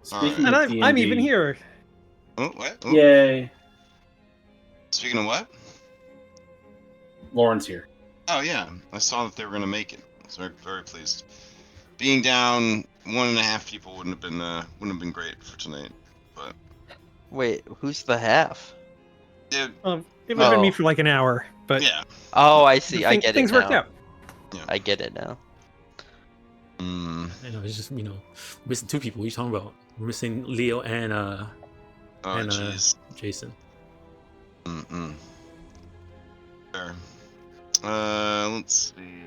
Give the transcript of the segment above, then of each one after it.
Speaking And of I'm even D&D, here. Oh, what? Oh, yay, speaking of what? Lauren's here. Oh yeah, I saw that they were gonna make it. I was very, very pleased. Being down 1.5 people wouldn't have been great for tonight, but Wait, who's the half? it, It would have been me Oh. for like an hour, but yeah. Oh, I see. I get it things worked now. out. I get it now. Mm. I know, it's just, missing two people. What are you talking about? We're missing Leo and Oh jeez. Jason. Mm-mm. Sure. Let's see.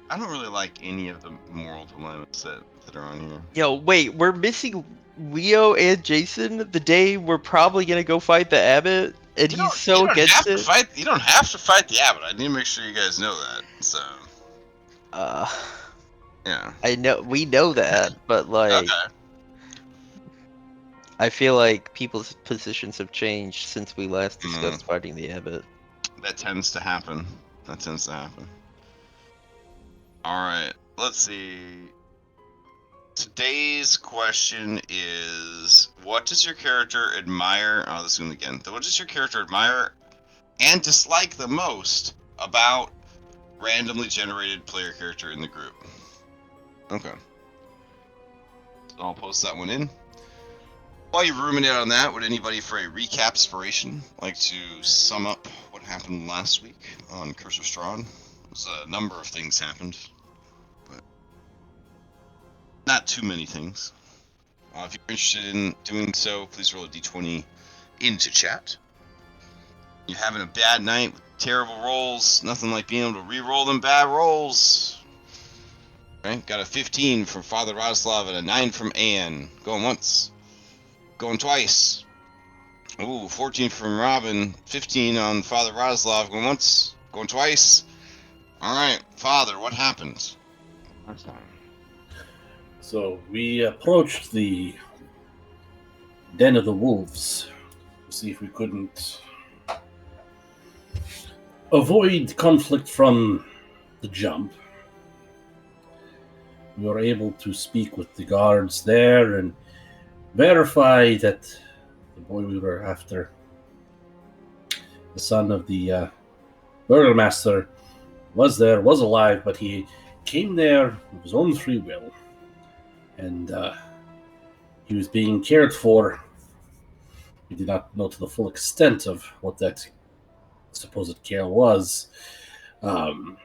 I don't really like any of the moral dilemmas that are on here. Yo, wait, we're missing Leo and Jason the day we're probably gonna go fight the Abbot, and he's so against it. You don't have to fight the Abbot. I need to make sure you guys know that. So. Yeah. I know we know that, but like, Okay. I feel like people's positions have changed since we last discussed fighting the Abbot. That tends to happen. Alright, let's see. Today's question is, what does your character admire? Oh, this one again. What does your character admire and dislike the most about randomly generated player character in the group? Okay. So I'll post that one in. While you ruminate on that, would anybody for a recap inspiration like to sum up what happened last week on Curse of Strahd? There's a number of things happened, but not too many things. If you're interested in doing so, please roll a d20 into chat. You're having a bad night with terrible rolls. Nothing like being able to re-roll them bad rolls. Right? Got a 15 from Father Raslav and a 9 from Anne. Going once. Going twice. Ooh, 14 from Robin. 15 on Father Raslav. Going once. Going twice. Alright, Father, what happened? So we approached the Den of the Wolves to see if we couldn't avoid conflict from the jump. We were able to speak with the guards there and verify that the boy we were after, the son of the burgomaster, was alive, but he came there of his own free will, and he was being cared for. We did not know to the full extent of what that supposed care was, and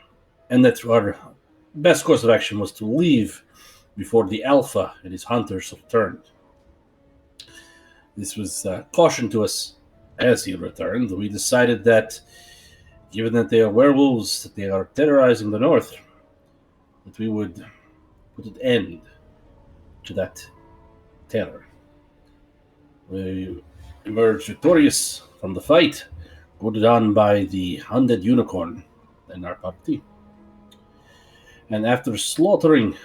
that our best course of action was to leave before the Alpha and his hunters returned. This was cautioned to us as he returned. We decided that, given that they are werewolves, that they are terrorizing the north, that we would put an end to that terror. We emerged victorious from the fight, goaded on by the undead unicorn in our party. And after slaughtering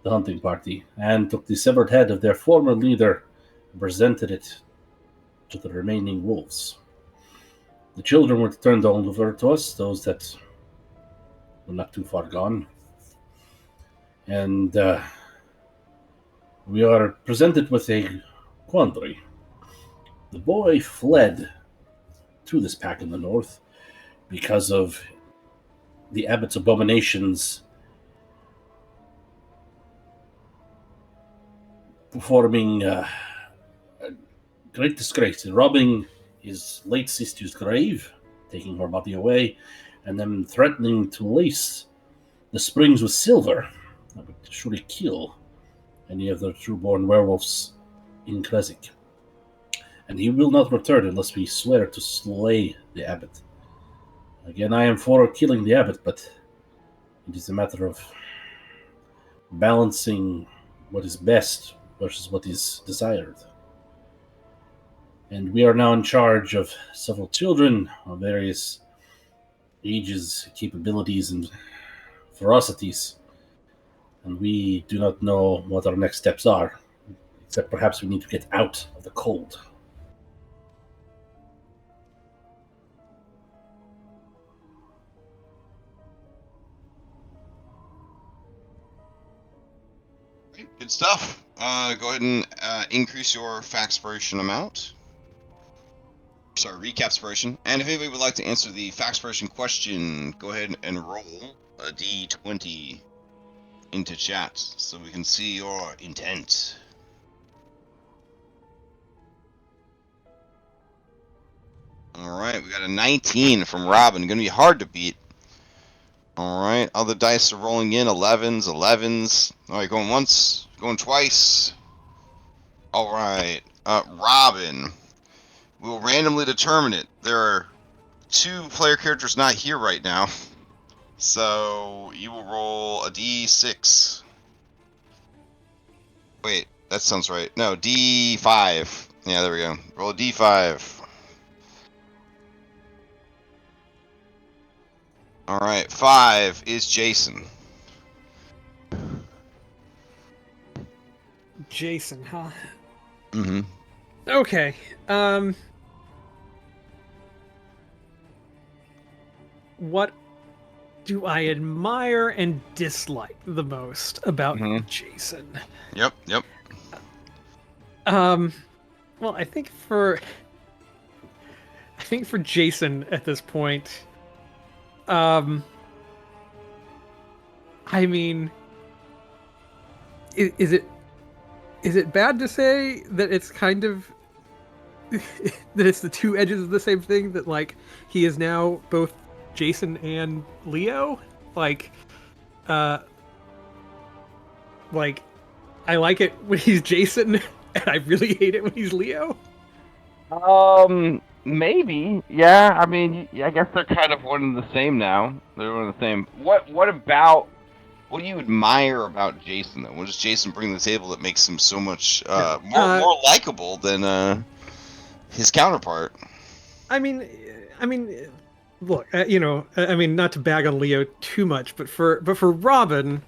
the hunting party, and took the severed head of their former leader and presented it to the remaining wolves. The children were turned over to us, those that were not too far gone. And we are presented with a quandary. The boy fled to this pack in the north because of the Abbot's abominations performing a great disgrace, robbing his late sister's grave, taking her body away, and then threatening to lace the springs with silver. That would surely kill any of the true-born werewolves in Krezk. And he will not return unless we swear to slay the Abbot. Again, I am for killing the Abbot, but it is a matter of balancing what is best versus what is desired. And we are now in charge of several children of various ages, capabilities, and ferocities. And we do not know what our next steps are, except perhaps we need to get out of the cold. Good stuff. Go ahead and increase your Factspiration amount. Sorry, Recapspiration. And if anybody would like to answer the Factspiration question, go ahead and roll a d20 into chat so we can see your intent. Alright, we got a 19 from Robin. Gonna be hard to beat. Alright, other dice are rolling in. 11s, 11s. Alright, going once, going twice. Alright, Robin. We'll randomly determine it. There are 2 player characters not here right now. So, you will roll a d6. Wait, that sounds right. No, d5. Yeah, there we go. Roll a d5. Alright, 5 is Jason. Jason, huh? Mm-hmm. Okay. What do I admire and dislike the most about Jason? Yep. Well, I think for Jason at this point, I mean, is it bad to say that it's kind of that it's the two edges of the same thing, that like he is now both Jason and Leo? Like I like it when he's Jason and I really hate it when he's Leo. Maybe. Yeah, I mean, I guess they're kind of one and the same now. They're one and the same. What do you admire about Jason, though? What does Jason bring to the table that makes him so much more likable than his counterpart? I mean, look, I mean, not to bag on Leo too much, but for Robin,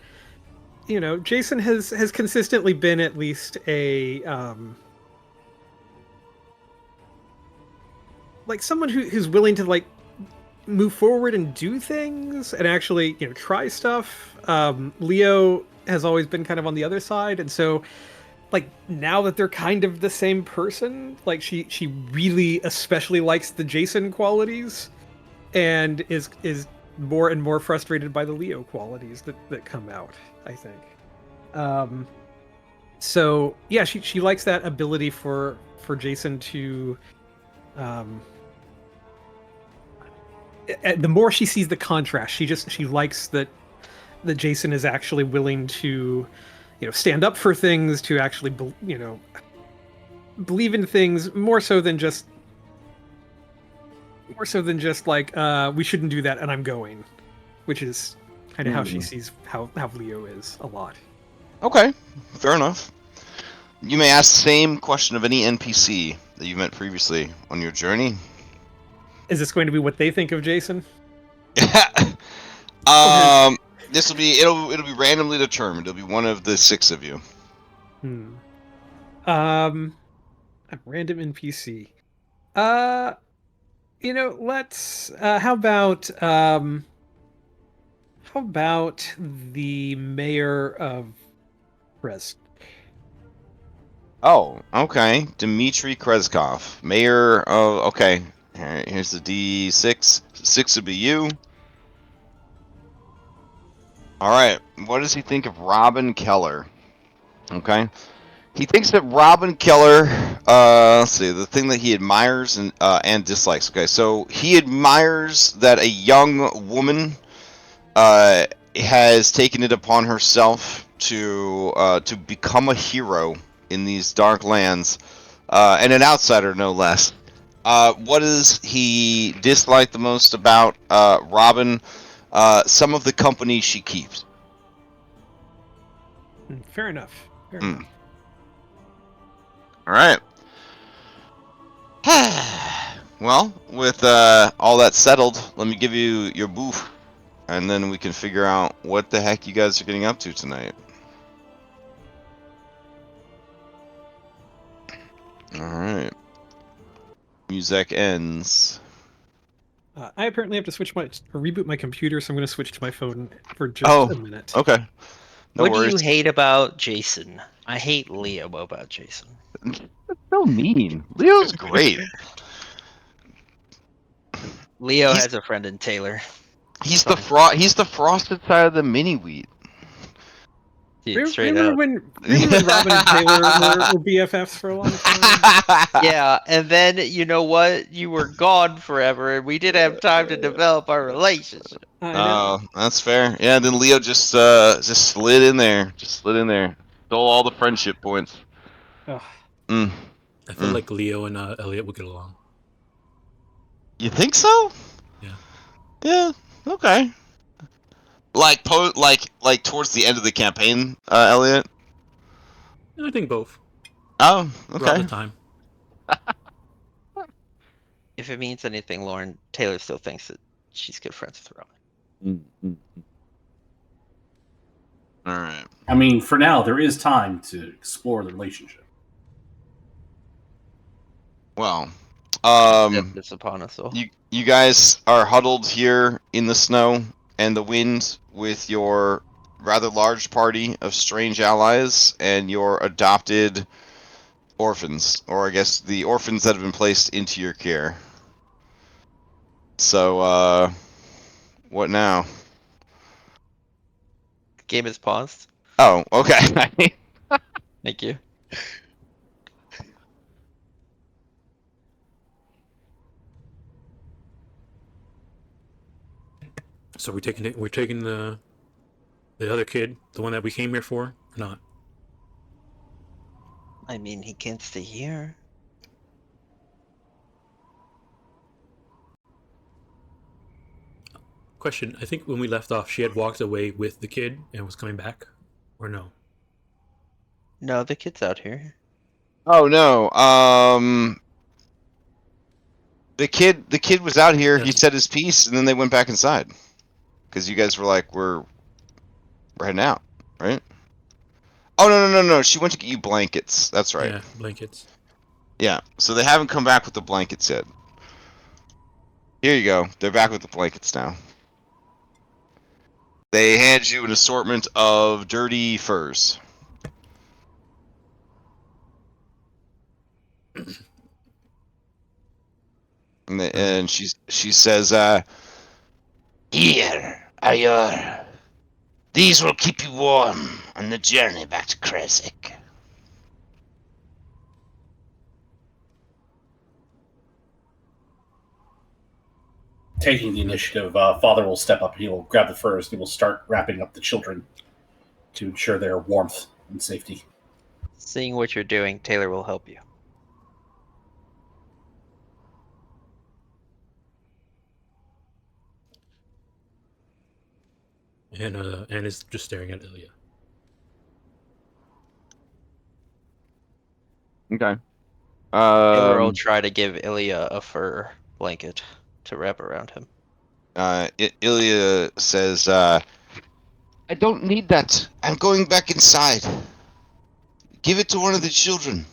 Jason has consistently been at least a like someone who's willing to like move forward and do things and actually try stuff. Leo has always been kind of on the other side, and so like now that they're kind of the same person, like she really especially likes the Jason qualities and is more and more frustrated by the Leo qualities that come out, I think. So yeah, she likes that ability for Jason to the more she sees the contrast, she likes that Jason is actually willing to stand up for things, to actually believe in things more so than just like we shouldn't do that and I'm going, which is kind of how she sees how Leo is a lot. Okay, fair enough. You may ask the same question of any NPC that you met previously on your journey. Is this going to be what they think of Jason? This will be it'll be randomly determined. It'll be one of the 6 of you. A random NPC. Let's how about the mayor of Krezk? Oh, okay. Dmitry Krezkov, mayor of. Okay, here's the D6. 6 would be you. All right. What does he think of Robin Keller? Okay. He thinks that Robin Keller. Let's see. The thing that he admires and dislikes. Okay, so he admires that a young woman has taken it upon herself to become a hero in these dark lands, and an outsider no less. What does he dislike the most about Robin? Some of the company she keeps. Fair enough. Fair enough. All right. Well, with all that settled, let me give you your boof, and then we can figure out what the heck you guys are getting up to tonight. Alright. Music ends. I apparently have to reboot my computer, so I'm going to switch to my phone for just a minute. Okay. No what worries. do you hate about Jason? I hate Leo about Jason. That's so mean. Leo's great. Leo He's- has a friend in Taylor. He's Fine. He's the frosted side of the mini wheat. Dude, straight Remember up. when Robin and Taylor were BFFs for a long time? Yeah, and then you know what? You were gone forever, and we didn't have time to develop our relationship. I know. Oh, that's fair. Yeah, then Leo just slid in there. Just slid in there. Stole all the friendship points. Ugh. Mm. I feel like Leo and Elliot would get along. You think so? Yeah. Yeah. Okay. Like like towards the end of the campaign, Elliot. I think both. Oh, Throughout okay. the time. If it means anything, Lauren, Taylor still thinks that she's good friends with Robin. All right. I mean, for now, there is time to explore the relationship. Well, Death is upon us all. you guys are huddled here in the snow and the wind with your rather large party of strange allies and your adopted orphans, or I guess the orphans that have been placed into your care. So, what now? The game is paused. Oh, okay. Thank you. So we're taking the other kid, the one that we came here for, or not? I mean, he can't stay here. Question, I think when we left off, she had walked away with the kid and was coming back, or no? No, the kid's out here. Oh no. The kid was out here. He Yes. said his piece, and then they went back inside because you guys were like, we're heading out, right? Oh no. She went to get you blankets. That's right. Yeah, blankets. Yeah. So they haven't come back with the blankets yet. Here you go. They're back with the blankets now. They hand you an assortment of dirty furs. And she says, "Here are your. These will keep you warm on the journey back to Krezk." Taking the initiative, Father will step up. He will grab the furs. He will start wrapping up the children to ensure their warmth and safety. Seeing what you're doing, Taylor will help you. And is just staring at Ilya. Okay. Taylor will try to give Ilya a fur blanket to wrap around him. Ilya says, "I don't need that. I'm going back inside. Give it to one of the children."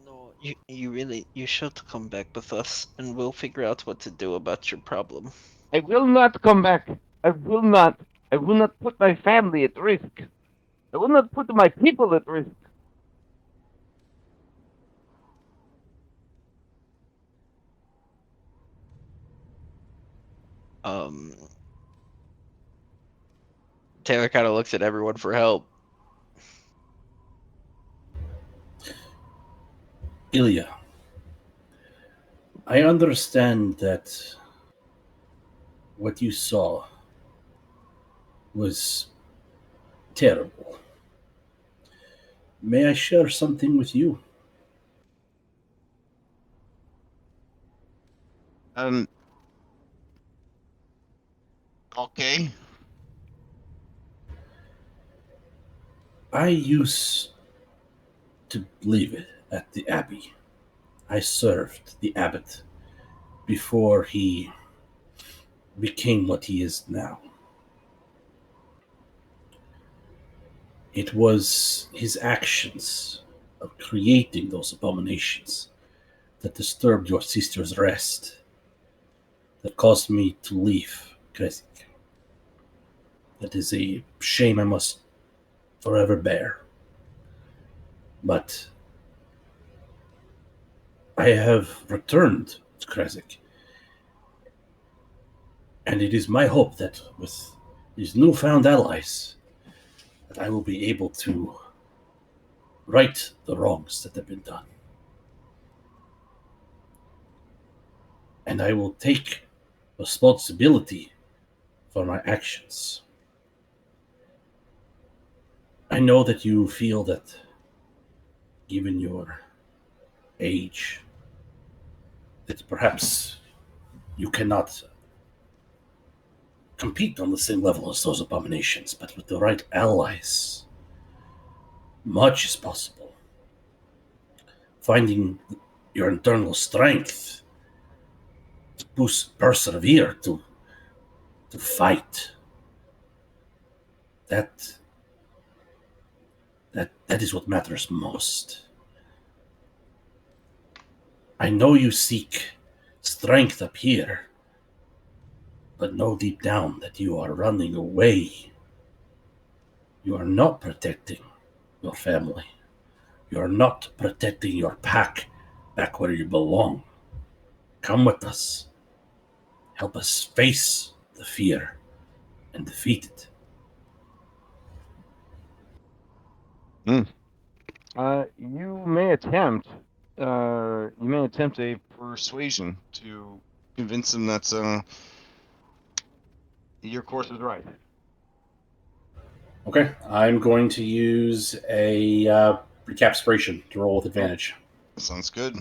No, you should come back with us, and we'll figure out what to do about your problem. I will not come back. I will not. I will not put my family at risk. I will not put my people at risk. Taylor kind of looks at everyone for help. Ilya, I understand that what you saw was terrible. May I share something with you? Okay. I used to live at the Abbey. I served the Abbot before he became what he is now. It was his actions of creating those abominations that disturbed your sister's rest that caused me to leave Krezk. It is a shame I must forever bear. But I have returned to Krezk, and it is my hope that with these newfound allies, that I will be able to right the wrongs that have been done. And I will take responsibility for my actions. I know that you feel that, given your age, that perhaps you cannot compete on the same level as those abominations, but with the right allies, much is possible. Finding your internal strength to persevere, to fight, that is what matters most. I know you seek strength up here, but know deep down that you are running away. You are not protecting your family. You are not protecting your pack back where you belong. Come with us. Help us face the fear and defeat it. You may attempt. You may attempt a persuasion to convince him that your course is right. Okay, I'm going to use a recapspiration to roll with advantage. Sounds good.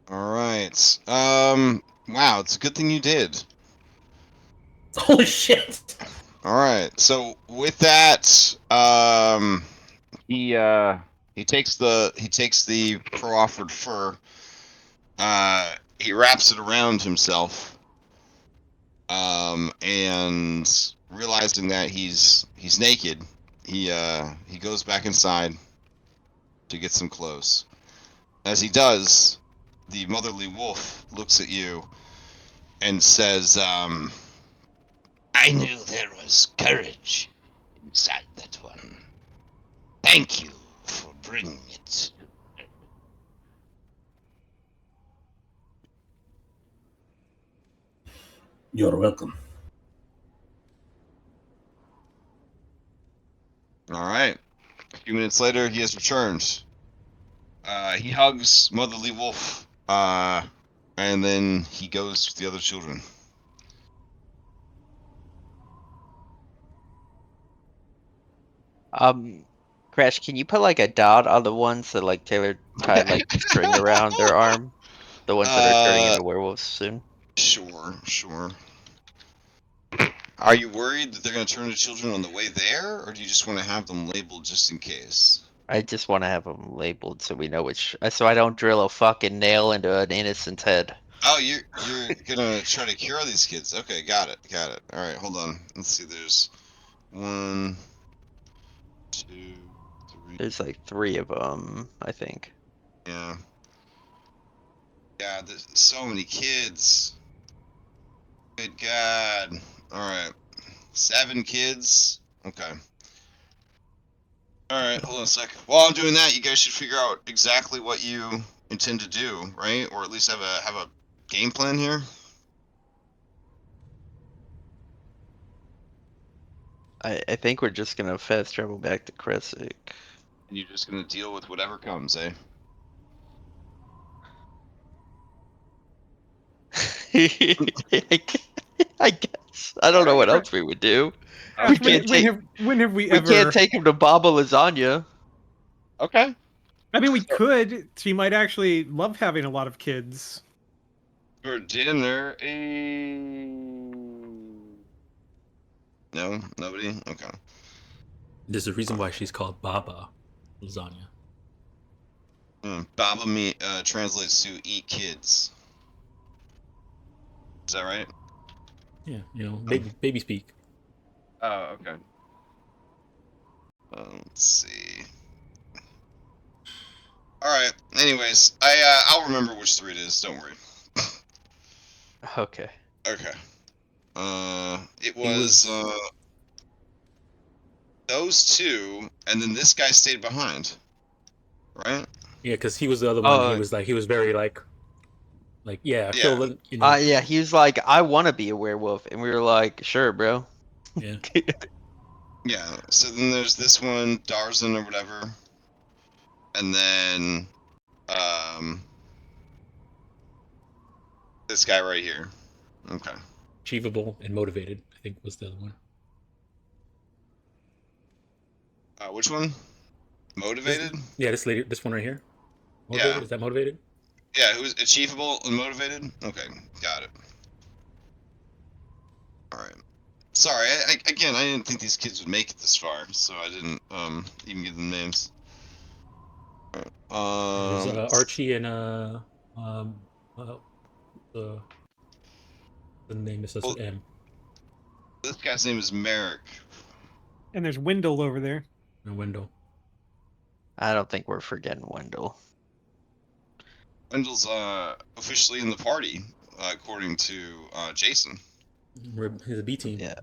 All right. Wow, it's a good thing you did. Holy shit! All right. So with that, he takes the pro-offered fur. He wraps it around himself. And realizing that he's naked, he goes back inside to get some clothes. As he does, the motherly wolf looks at you and says, I knew there was courage inside that one. Thank you for bringing it. You're welcome. All right. A few minutes later, he has returned. He hugs motherly wolf, and then he goes with the other children. Crash, can you put like a dot on the ones that like Taylor tied like string around their arm? The ones that are turning into werewolves soon? Sure. Are you worried that they're going to turn into children on the way there, or do you just want to have them labeled just in case? I just want to have them labeled so we know which, so I don't drill a fucking nail into an innocent's head. Oh, you're gonna try to cure these kids. Okay, got it. All right, hold on. Let's see. There's 1, 2, 3. There's like 3 of them, I think. Yeah. Yeah, there's so many kids. Good God. All right. 7 kids. Okay. All right, hold on a sec. While I'm doing that, you guys should figure out exactly what you intend to do, right? Or at least have a game plan here. I think we're just gonna fast travel back to Krezk. And you're just gonna deal with whatever comes, eh? I guess. I don't know what else we would do. Gosh, can't when have we We ever? can't take him to Baba Lasagna. Okay. I mean, we could. She might actually love having a lot of kids. For dinner, no, nobody. Okay. There's a reason why she's called Baba Lasagna. Baba meat translates to eat kids. Is that right? Yeah, baby speak. Oh, okay. Let's see. All right. Anyways, I'll remember which 3 it is. Don't worry. Okay. Okay. It He was was- those two, and then this guy stayed behind, right? Yeah, because he was the other one. Oh, He was very yeah, Yeah. kill the. yeah, he was like, I want to be a werewolf. And we were like, sure, bro. Yeah. Yeah. So then there's this one, Darzan or whatever, and then this guy right here. Okay. Achievable and motivated, I think was the other one. Which one? Motivated? Yeah, this one right here. Yeah. Motivated? Is that motivated? Yeah, who's achievable and motivated? Okay, got it. Alright. Sorry, again, I didn't think these kids would make it this far, so I didn't even give them names. There's Archie and um uh, the name is starts Well, with M. this guy's name is Merrick. And there's Wendell over there. And Wendell. I don't think we're forgetting Wendell. Wendell's officially in the party, according to Jason. He's a B team. Yeah.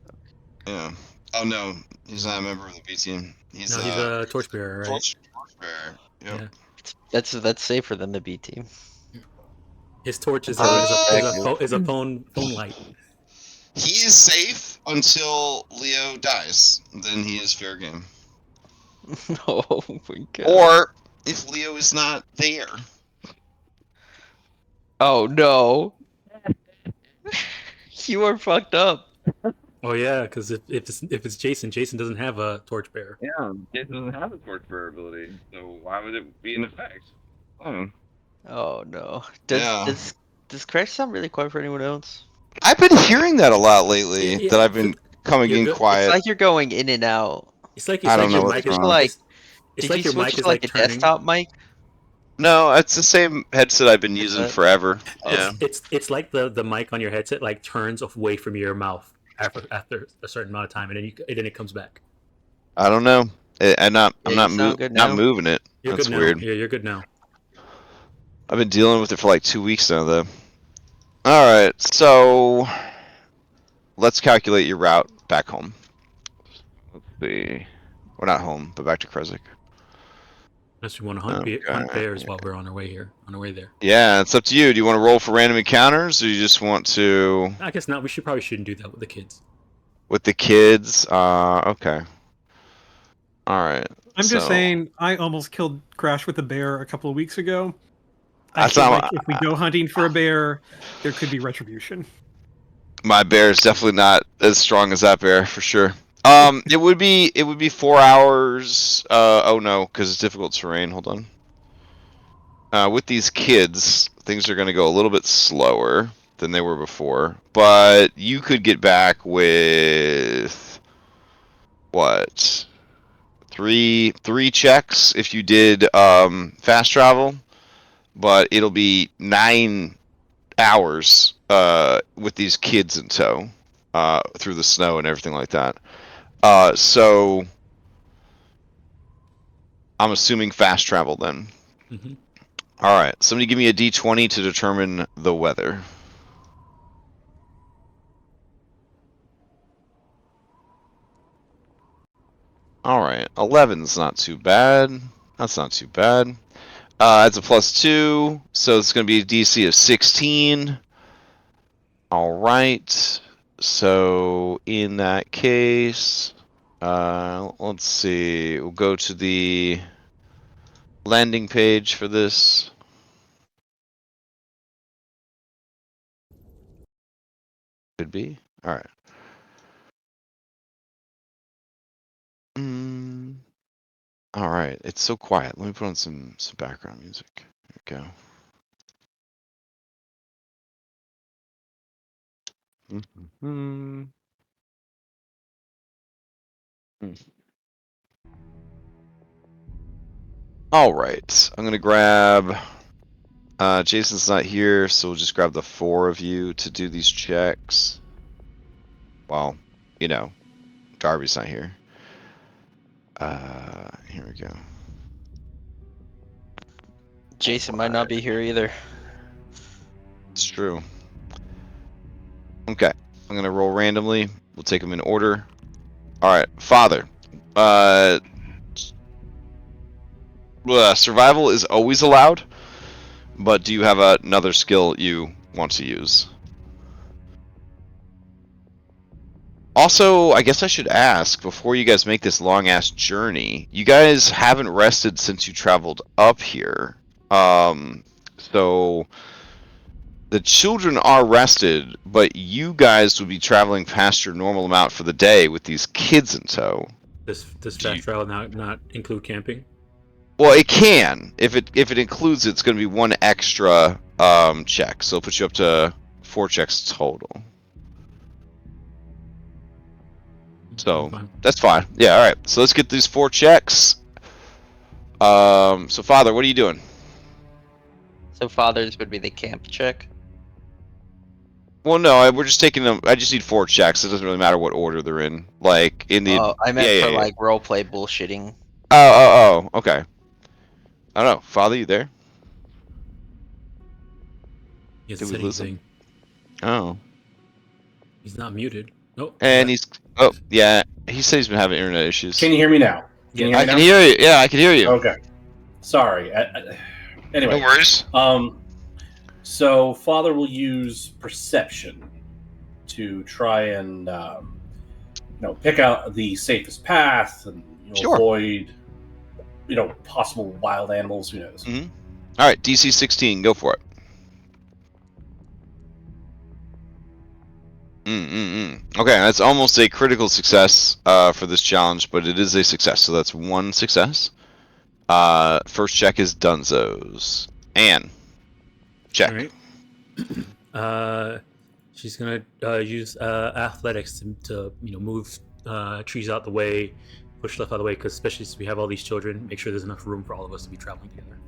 Yeah. Oh no, he's not a member of the B team. He's No, he's a torchbearer, right? Torchbearer. Yep. Yeah. That's safer than the B team. His torch is Oh! is a phone light. He is safe until Leo dies. Then he is fair game. Oh my god. Or if Leo is not there. Oh no. You are fucked up. Oh yeah, because if it's Jason doesn't have a torchbearer. Yeah, Jason doesn't have a torchbearer ability, so why would it be in effect? Oh. Oh no. Yeah. Does Krezk sound really quiet for anyone else? I've been hearing that a lot lately. Yeah, that I've been coming you're in good. It's quiet. like you're going in and out. It's like I don't know your what's mic is wrong. Like, it's did like you your switch mic to is like a turning. desktop mic? No, it's the same headset I've been using that- forever. Yeah. It's like the mic on your headset like turns away from your mouth after a certain amount of time, and then it comes back. I don't know. I'm Yeah, you not sound good now. moving it. You're That's good now. weird. Yeah, you're good now. I've been dealing with it for like 2 weeks now, though. All right, so let's calculate your route back home. Let's see. We're not home, but back to Krezk. Unless we want to hunt, Okay. hunt bears while we're on our way there. Yeah, it's up to you. Do you want to roll for random encounters, or you just want to I guess not. We probably shouldn't do that with the kids. with the kids? Okay. All right. I'm so- just saying, I almost killed Crash with a bear a couple of weeks ago. I That's feel not- like if we go hunting for a bear, there could be retribution. My bear is definitely not as strong as that bear for sure. It would be 4 hours. Oh no, because it's difficult terrain. Hold on. With these kids, things are going to go a little bit slower than they were before. But you could get back with what? Three checks if you did fast travel, but it'll be 9 hours with these kids in tow through the snow and everything like that. So I'm assuming fast travel then. Mm-hmm. All right, somebody give me a d20 to determine the weather. All right, 11's not too bad. That's not too bad. It's a +2, so it's going to be a DC of 16. All right, so in that case, let's see. We'll go to the landing page for this. Could be. All right. All right. It's so quiet. Let me put on some background music. There we go. All right. I'm gonna grab. Jason's not here, so we'll just grab the 4 of you to do these checks. Well, you know, Darby's not here. Here we go. Jason might not be here either. It's true. Okay, I'm gonna roll randomly. We'll take them in order. All right, Father. Survival is always allowed, but do you have another skill you want to use? Also, I guess I should ask, before you guys make this long-ass journey, you guys haven't rested since you traveled up here. So the children are rested, but you guys would be traveling past your normal amount for the day with these kids in tow. Does fast travel not include camping? Well, it can. If it includes it, it's going to be one extra check. So it'll put you up to 4 checks total. So that's fine. Yeah, all right. So let's get these 4 checks. So Father, what are you doing? So Father's would be the camp check. Well, no, we're just taking them. I just need 4 checks. It doesn't really matter what order they're in. Like in the. Oh, I meant for like roleplay bullshitting. Oh. Okay. I don't know. Father, you there? He Did hasn't we said lose him? anything. Oh. He's not muted. Nope. And he's. Oh, yeah. He said he's been having internet issues. Can you hear me now? I can hear you. Yeah, I can hear you. Okay. Sorry. Anyway. No worries. So Father will use perception to try and pick out the safest path and Sure. avoid possible wild animals. Who knows? Mm-hmm. All right, DC 16, go for it. Okay, that's almost a critical success for this challenge, but it is a success, so that's 1 success. First check is Dunzo's. Anne, check. All right. She's gonna use athletics to move trees out the way, push stuff out of the way, because especially since we have all these children, make sure there's enough room for all of us to be traveling together.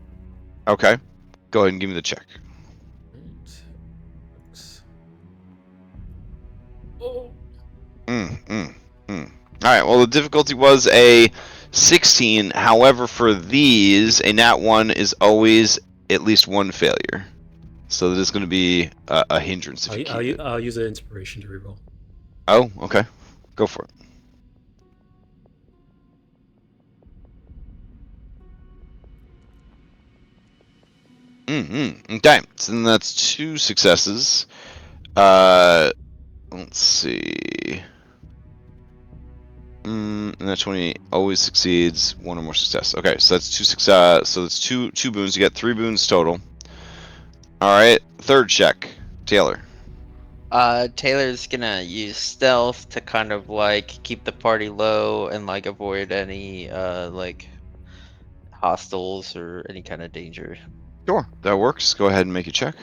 Okay, go ahead and give me the check. Oh. All right. Well, the difficulty was a 16. However, for these, a nat 1 is always at least 1 failure. So that is going to be a hindrance if you keep it. I'll use an inspiration to reroll. Oh, okay. Go for it. Okay. So then that's 2 successes. Let's see. And that 20 always succeeds 1 or more success. Okay, so that's 2 success. So that's two boons. You get 3 boons total. All right, third check, Taylor. Taylor's gonna use stealth to kind of like keep the party low and like avoid any like hostiles or any kind of danger. Sure, that works. Go ahead and make a check.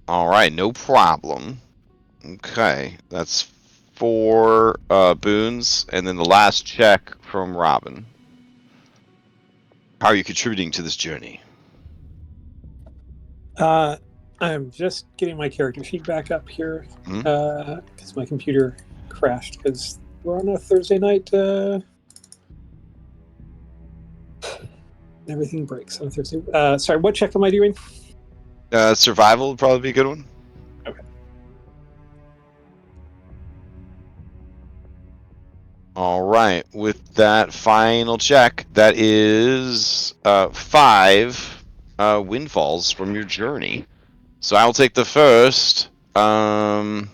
All right, no problem. Okay, that's 4 boons, and then the last check from Robin. How are you contributing to this journey? I'm just getting my character sheet back up here because my computer crashed because we're on a Thursday night. Everything breaks on a Thursday. Sorry, what check am I doing? Survival would probably be a good one. Okay. All right, with that final check, that is 5 windfalls from your journey. So I'll take the first 5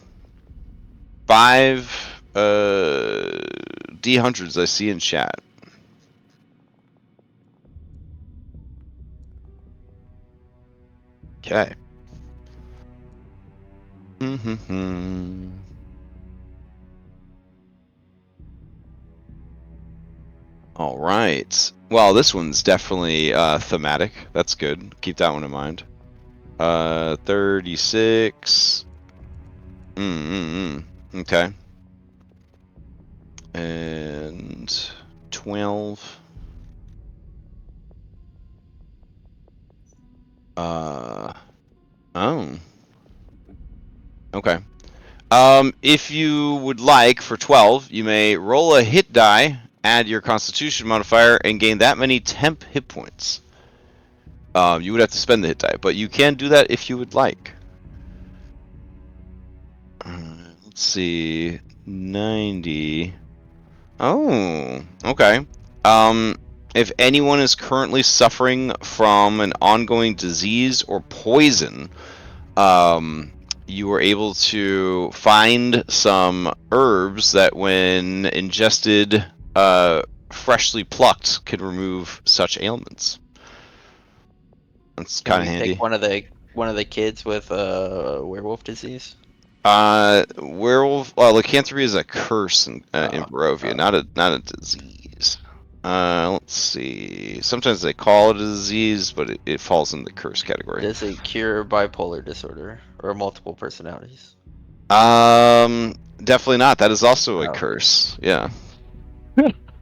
D100s I see in chat. Okay. All right. Well, this one's definitely thematic. That's good. Keep that one in mind. 36. Okay. And 12. Oh. Okay. If you would like, for 12, you may roll a hit die, add your Constitution modifier, and gain that many temp hit points. You would have to spend the hit die, but you can do that if you would like. Let's see. 90. Oh, okay. If anyone is currently suffering from an ongoing disease or poison, you were able to find some herbs that, when ingested, freshly plucked, could remove such ailments. That's Can kind of we handy. take one of the kids with werewolf disease? Werewolf. Lycanthropy is a curse in Barovia, not a disease. Let's see. Sometimes they call it a disease, but it falls in the curse category. Does it cure bipolar disorder or multiple personalities? Definitely not. That is also a Oh. curse. Yeah.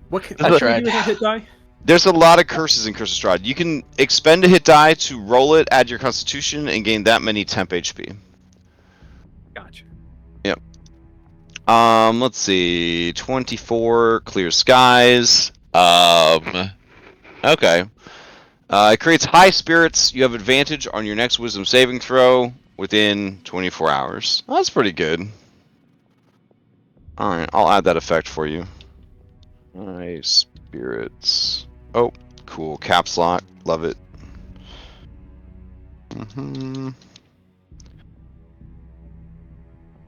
What can, I what can we tried. do with a hit die? There's a lot of curses in Curse of Strahd. You can expend a hit die to roll it, add your Constitution, and gain that many temp HP. Gotcha. Let's see. 24 clear skies. Okay. It creates high spirits. You have advantage on your next Wisdom saving throw within 24 hours. Oh, that's pretty good. Alright, I'll add that effect for you. High spirits. Oh, cool. Caps lock. Love it.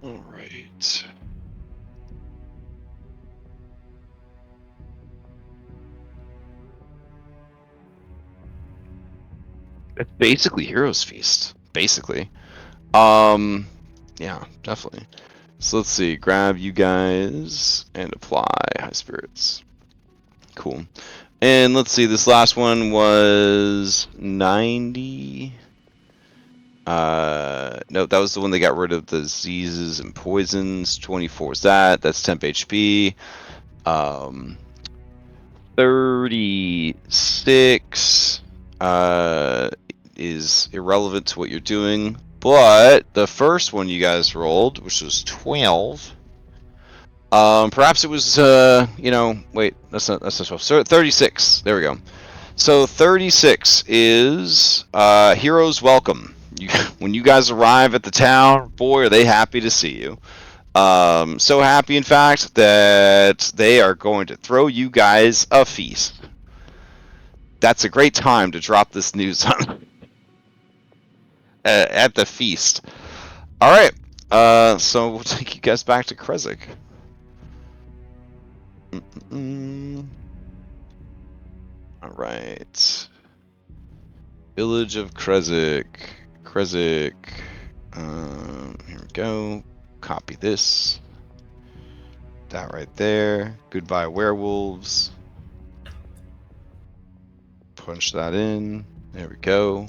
Alright. It's basically Heroes Feast. Basically. Yeah, definitely. So let's see. Grab you guys and apply high spirits. Cool. And let's see. This last one was 90. No, that was the one that got rid of the diseases and poisons. 24 is that. That's temp HP. 36 is irrelevant to what you're doing. But the first one you guys rolled, which was 12, perhaps it was, wait, that's not 12. So 36. There we go. So 36 is Heroes Welcome. When you guys arrive at the town, boy, are they happy to see you. So happy, in fact, that they are going to throw you guys a feast. That's a great time to drop this news on at the feast. All right. So we'll take you guys back to Krezk. All right. Village of Krezk. Krezk. Here we go. Copy this. That right there. Goodbye, werewolves. Punch that in. There we go.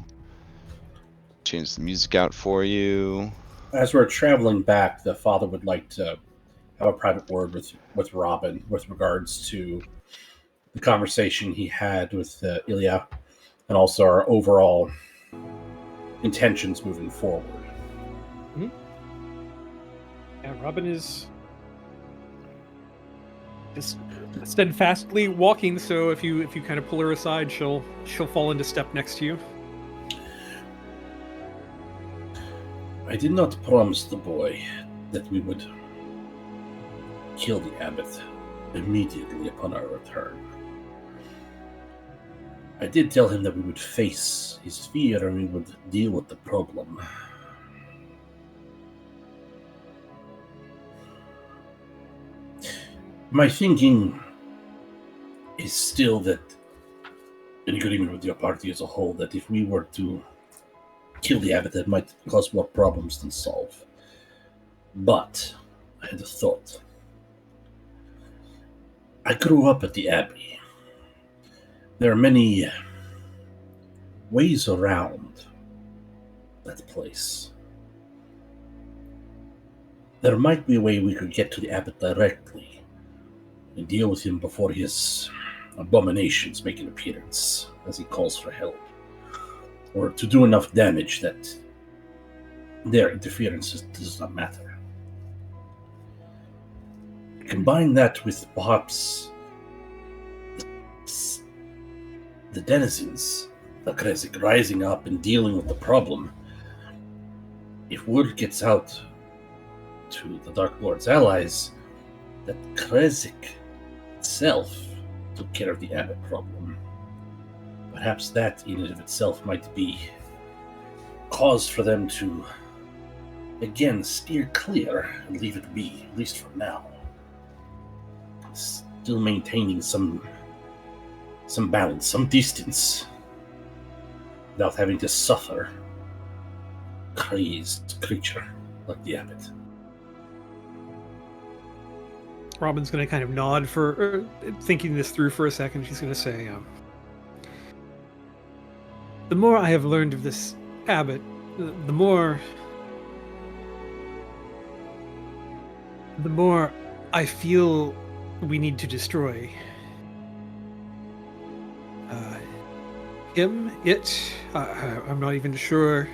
Change the music out for you. As we're traveling back, the father would like to have a private word with Robin with regards to the conversation he had with Ilya, and also our overall intentions moving forward. Mm-hmm. Yeah, Robin is just steadfastly walking. So if you kind of pull her aside, she'll fall into step next to you. I did not promise the boy that we would kill the abbot immediately upon our return. I did tell him that we would face his fear and we would deal with the problem. My thinking is still that, in agreement with your party as a whole, that if we were to kill the abbot, that might cause more problems than solve. But I had a thought. I grew up at the Abbey. There are many ways around that place. There might be a way we could get to the Abbot directly and deal with him before his abominations make an appearance, as he calls for help, or to do enough damage that their interference does not matter. Combine that with perhaps the denizens of Krezk rising up and dealing with the problem. If word gets out to to the Dark Lord's allies that Krezk itself took care of the Abbot problem. Perhaps that in and of itself might be cause for them to again steer clear and leave it be, at least for now. Still maintaining some balance, some distance, without having to suffer a crazed creature like the Abbot. Robin's going to kind of nod for thinking this through for a second. She's going to say, the more I have learned of this Abbot, the more I feel we need to destroy I'm not even sure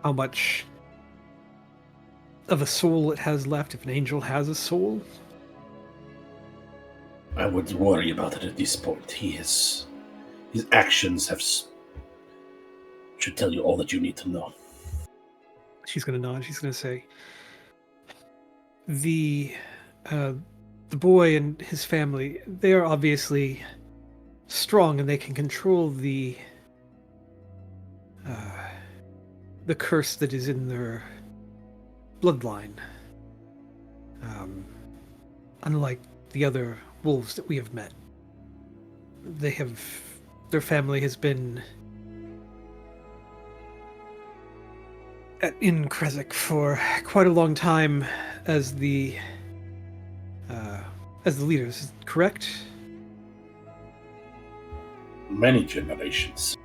how much of a soul it has left, if an angel has a soul. I wouldn't worry about it at this point. His actions should tell you all that you need to know. She's going to nod. She's going to say, the boy and his family, they are obviously strong and they can control the curse that is in their bloodline. Unlike the other wolves that we have met, their family has been in Krezk for quite a long time as the leaders, correct? Many generations.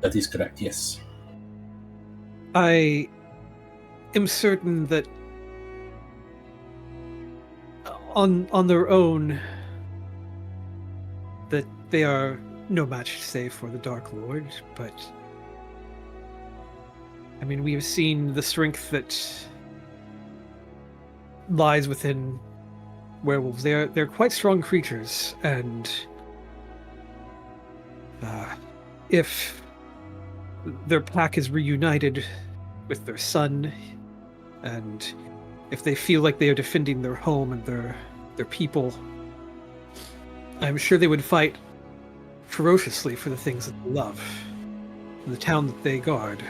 That is correct, yes. I am certain that on their own that they are no match, say, for the Dark Lord, but I mean, we have seen the strength that lies within werewolves. They're quite strong creatures, and if their pack is reunited with their son, and if they feel like they are defending their home and their people, I'm sure they would fight ferociously for the things that they love, the town that they guard,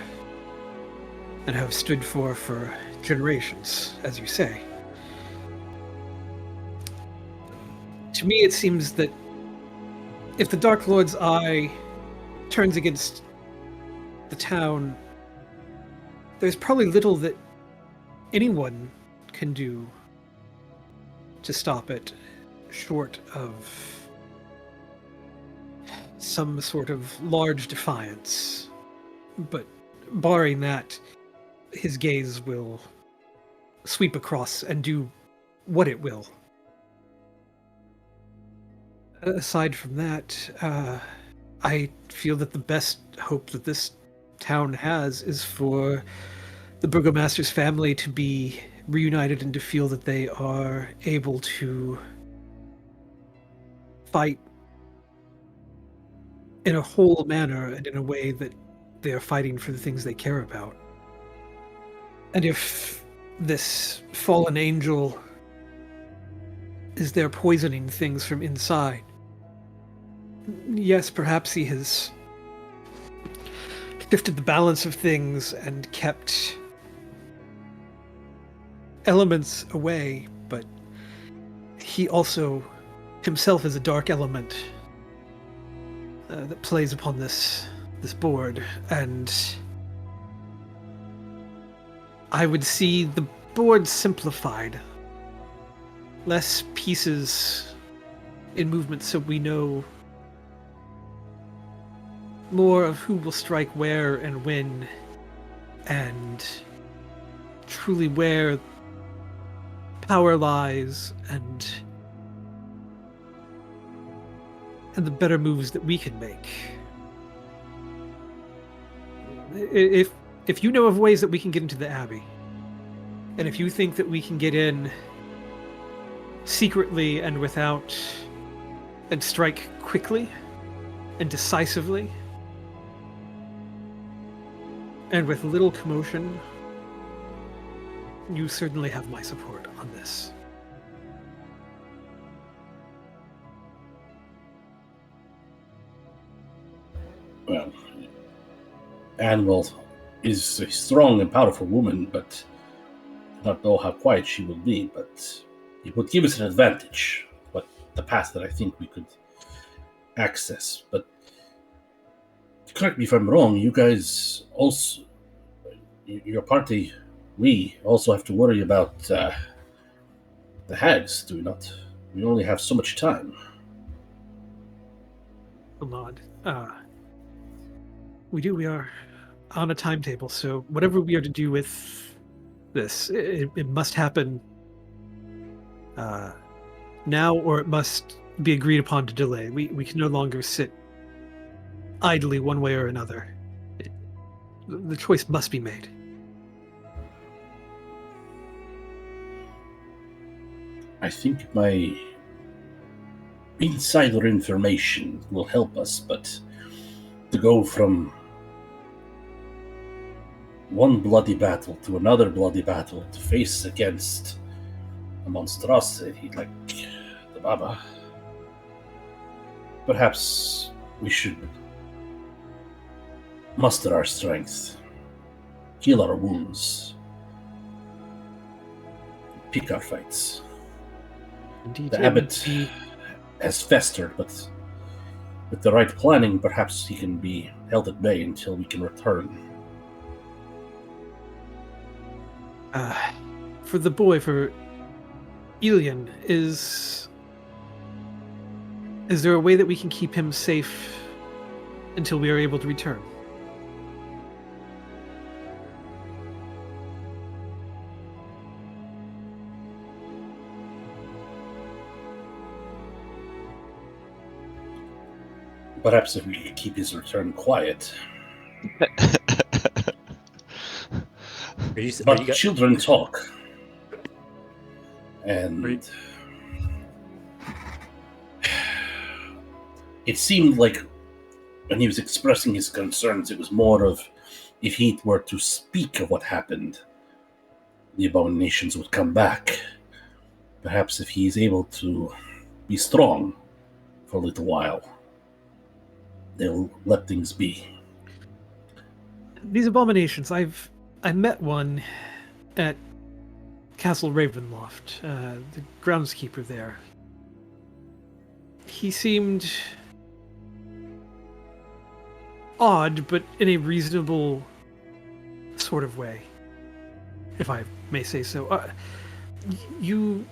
and have stood for generations, as you say. To me, it seems that if the Dark Lord's eye turns against the town, there's probably little that anyone can do to stop it, short of some sort of large defiance. But barring that, his gaze will sweep across and do what it will. Aside from that, I feel that the best hope that this town has is for the Burgomaster's family to be reunited and to feel that they are able to fight in a whole manner and in a way that they are fighting for the things they care about. And if this fallen angel is there poisoning things from inside, yes, perhaps he has shifted the balance of things and kept elements away, but he also himself is a dark element that plays upon this board, and I would see the board simplified, less pieces in movement, so we know more of who will strike where and when, and truly where power lies, and the better moves that we can make. If you know of ways that we can get into the Abbey, and if you think that we can get in secretly and strike quickly and decisively, and with little commotion, you certainly have my support on this. Well, Anne is a strong and powerful woman, but I don't know how quiet she will be, but it would give us an advantage. But the path that I think we could access. But correct me if I'm wrong, you guys also, your party, we also have to worry about the hags, do we not? We only have so much time. A nod. We are on a timetable, so whatever we are to do with this, it must happen now, or it must be agreed upon to delay. We can no longer sit idly one way or another. The choice must be made. I think my insider information will help us, but to go from one bloody battle to another bloody battle to face against a monstrosity like the Baba, perhaps we should muster our strength, heal our wounds, pick our fights. Indeed, The Abbot has festered, but with the right planning, perhaps he can be held at bay until we can return. For the boy, for Elian, is there a way that we can keep him safe until we are able to return? Perhaps if we could keep his return quiet. But children talk. And it seemed like when he was expressing his concerns, it was more of if he were to speak of what happened, the abominations would come back. Perhaps if he's able to be strong for a little while, they'll let things be. These abominations, I met one at Castle Ravenloft, the groundskeeper there. He seemed odd, but in a reasonable sort of way, if I may say so. You,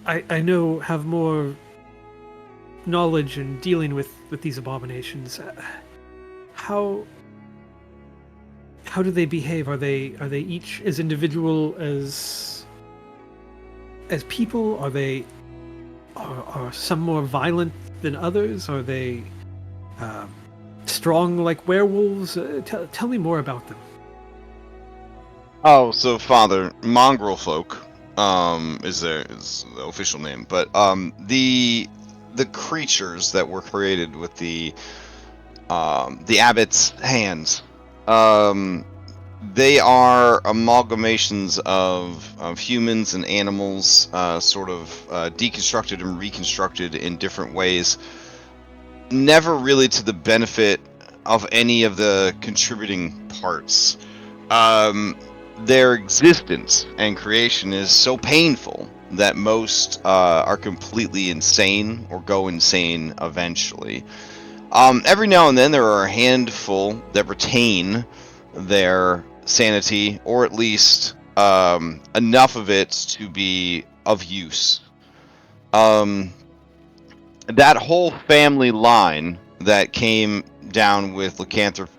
I know, have more knowledge in dealing with these abominations. How do they behave? Are they each as individual as people? Are some more violent than others? Are they strong like werewolves? Tell me more about them. Oh, so Father, mongrel folk is the official name, but the creatures that were created with the Abbot's hands, they are amalgamations of humans and animals, sort of deconstructed and reconstructed in different ways, never really to the benefit of any of the contributing parts. Their existence and creation is so painful that most are completely insane or go insane eventually. Every now and then there are a handful that retain their sanity, or at least enough of it to be of use. That whole family line that came down with lycanthropy,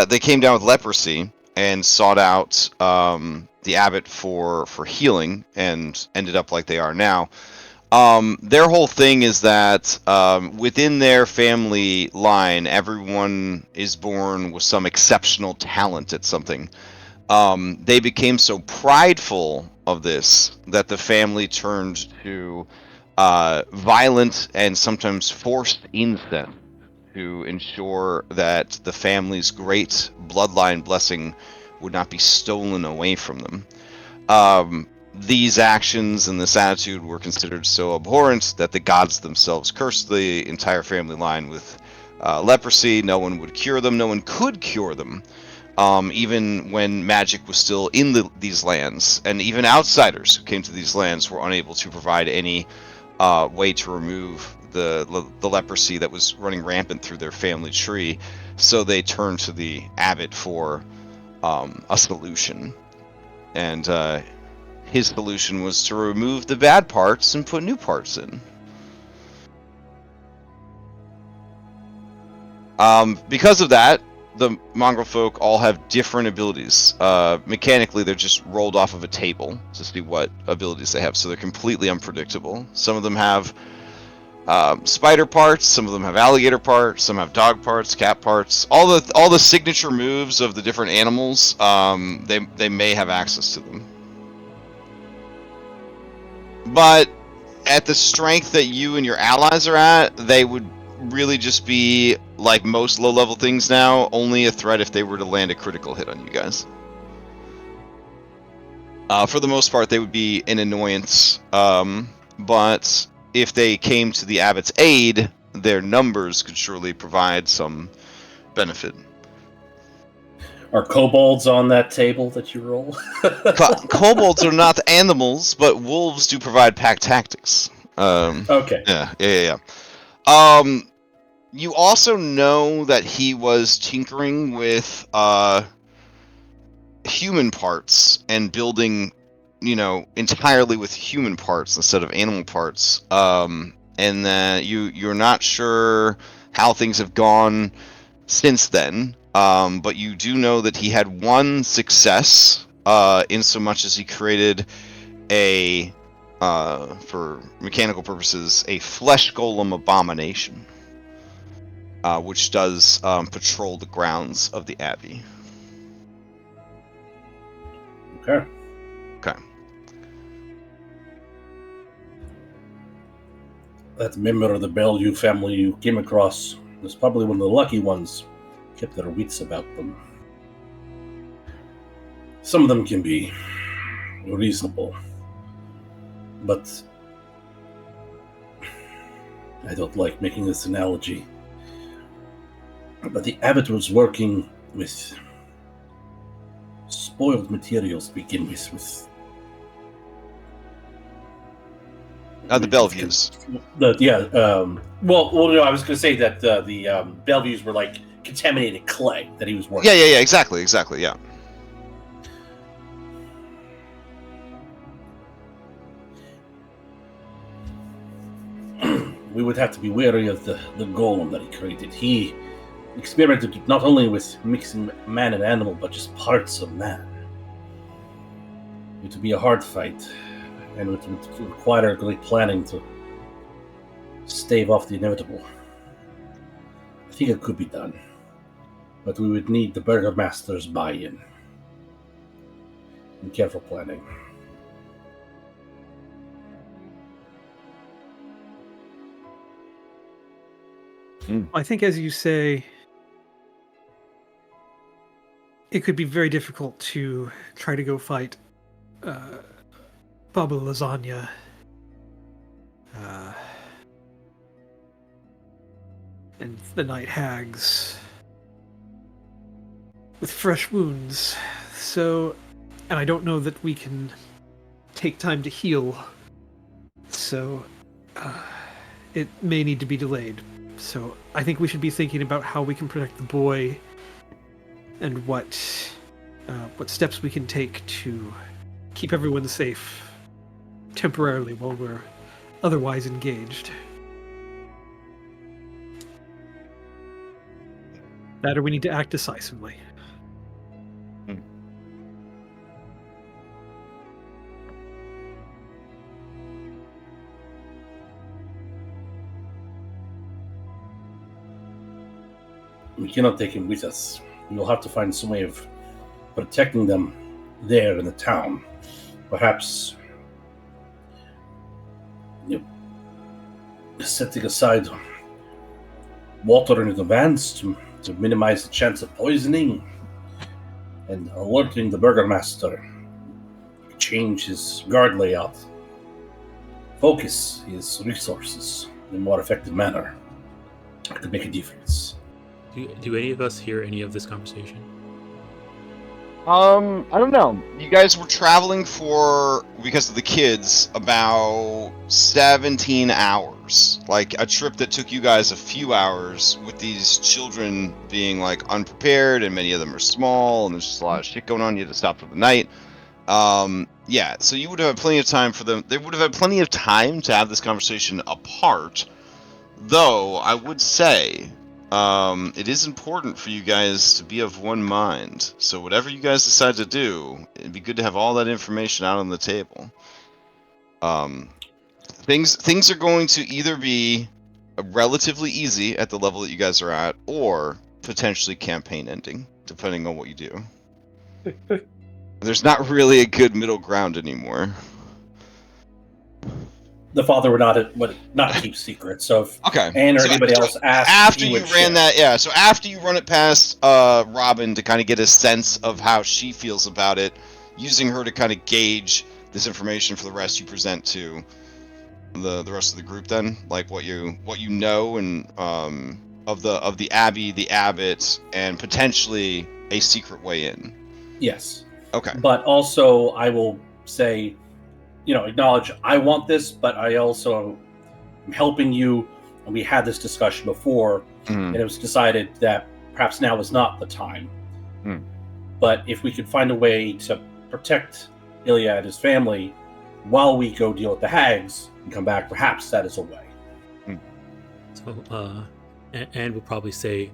they came down with leprosy and sought out the Abbot for healing, and ended up like they are now. Their whole thing is that within their family line, everyone is born with some exceptional talent at something. They became so prideful of this that the family turned to violent and sometimes forced incest to ensure that the family's great bloodline blessing would not be stolen away from them. These actions and this attitude were considered so abhorrent that the gods themselves cursed the entire family line with leprosy. No one would cure them. No one could cure them, even when magic was still in these lands. And even outsiders who came to these lands were unable to provide any way to remove the leprosy that was running rampant through their family tree. So they turned to the Abbot for a solution. And his solution was to remove the bad parts and put new parts in. Because of that, the mongrel folk all have different abilities. Mechanically, they're just rolled off of a table to see what abilities they have, so they're completely unpredictable. Some of them have spider parts, some of them have alligator parts, some have dog parts, cat parts. All the signature moves of the different animals, they may have access to them. But at the strength that you and your allies are at, they would really just be, like most low-level things now, only a threat if they were to land a critical hit on you guys. For the most part, they would be an annoyance, but if they came to the Abbot's aid, their numbers could surely provide some benefit. Are kobolds on that table that you roll? Kobolds are not animals, but wolves do provide pack tactics. Okay. Yeah. You also know that he was tinkering with human parts and building, entirely with human parts instead of animal parts. And that you're not sure how things have gone since then. But you do know that he had one success, in so much as he created for mechanical purposes, a flesh golem abomination, which does patrol the grounds of the Abbey. Okay. That member of the Bellevue family you came across was probably one of the lucky ones. Kept their wits about them. Some of them can be reasonable, but I don't like making this analogy. But the Abbot was working with spoiled materials to begin with The Bellevues. Well, no, I was going to say that the Bellevues were like contaminated clay that he was working. Yeah, exactly, yeah. We would have to be wary of the golem that he created. He experimented not only with mixing man and animal, but just parts of man. It would be a hard fight, and it would require great planning to stave off the inevitable. I think it could be done, but we would need the Burgomaster's buy-in and careful planning. I think, as you say, it could be very difficult to try to go fight Baba Lasagna. And the Night Hags with fresh wounds. So, and I don't know that we can take time to heal. So, it may need to be delayed. So I think we should be thinking about how we can protect the boy and what steps we can take to keep everyone safe temporarily while we're otherwise engaged. That, or we need to act decisively. We cannot take him with us. We will have to find some way of protecting them there in the town. Perhaps, setting aside water into the vans to minimize the chance of poisoning, and alerting the burgomaster. Change his guard layout. Focus his resources in a more effective manner. It could make a difference. Do any of us hear any of this conversation? I don't know. You guys were traveling for, because of the kids, about 17 hours. Like a trip that took you guys a few hours, with these children being like unprepared, and many of them are small, and there's just a lot of shit going on. You had to stop for the night. Yeah, so you would have had plenty of time for them. They would have had plenty of time to have this conversation apart. Though, I would say, it is important for you guys to be of one mind. So whatever you guys decide to do, it'd be good to have all that information out on the table. Things are going to either be relatively easy at the level that you guys are at, or potentially campaign ending, depending on what you do. There's not really a good middle ground anymore. The father would not keep secrets, so if Okay. Anne or So anybody else asked, after he you would ran share. that, yeah. So after you run it past Robin to kind of get a sense of how she feels about it, using her to kind of gauge this information for the rest, you present to the rest of the group. Then, like what you know, and of the Abbey, the Abbot, and potentially a secret way in. Yes. Okay. But also, I will say, acknowledge I want this, but I also am helping you. And we had this discussion before, and it was decided that perhaps now is not the time. But if we could find a way to protect Ilya and his family while we go deal with the hags and come back, perhaps that is a way. So, and we'll probably say,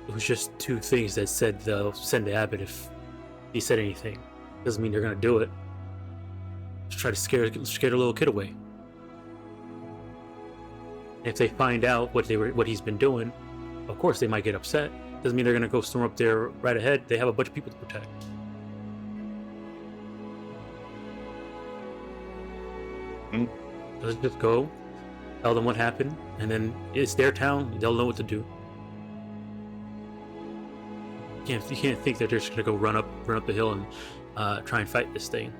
it was just two things that said they'll send the Abbot if he said anything. Doesn't mean they're gonna do it. Just try to scare the little kid away. If they find out what he's been doing, of course they might get upset. Doesn't mean they're gonna go storm up there right ahead. They have a bunch of people to protect. Let's just go, tell them what happened, and then it's their town. They'll know what to do. You can't think that they're just gonna go run up the hill and try and fight this thing.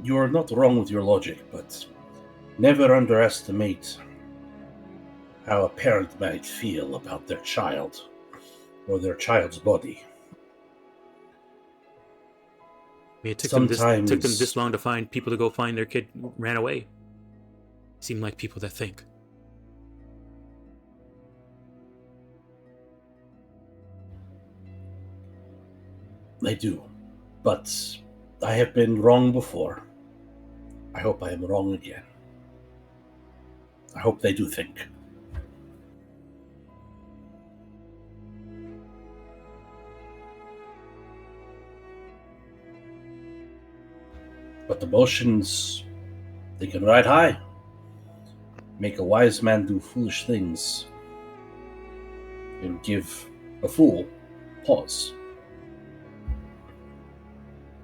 You are not wrong with your logic, but never underestimate how a parent might feel about their child or their child's body. I mean, it took them this long to find people to go find their kid who ran away. Seem like people that think. They do, but I have been wrong before. I hope I am wrong again. I hope they do think. But emotions, they can ride high. Make a wise man do foolish things, and give a fool pause.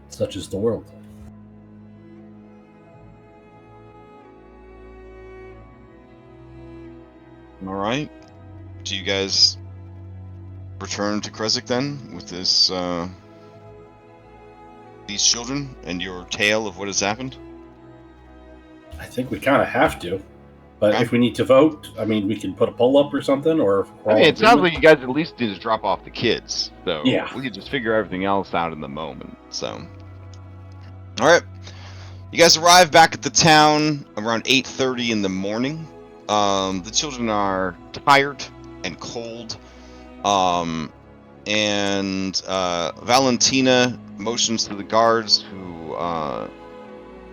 Such is the world. All right. Do you guys return to Krezk then with this these children and your tale of what has happened? I think we kind of have to. But if we need to vote, I mean, we can put a poll up or something, or... I mean, it sounds like you guys at least need to drop off the kids. So yeah, we could just figure everything else out in the moment. So, all right. You guys arrive back at the town around 8:30 in the morning. The children are tired and cold. And Valentina motions to the guards who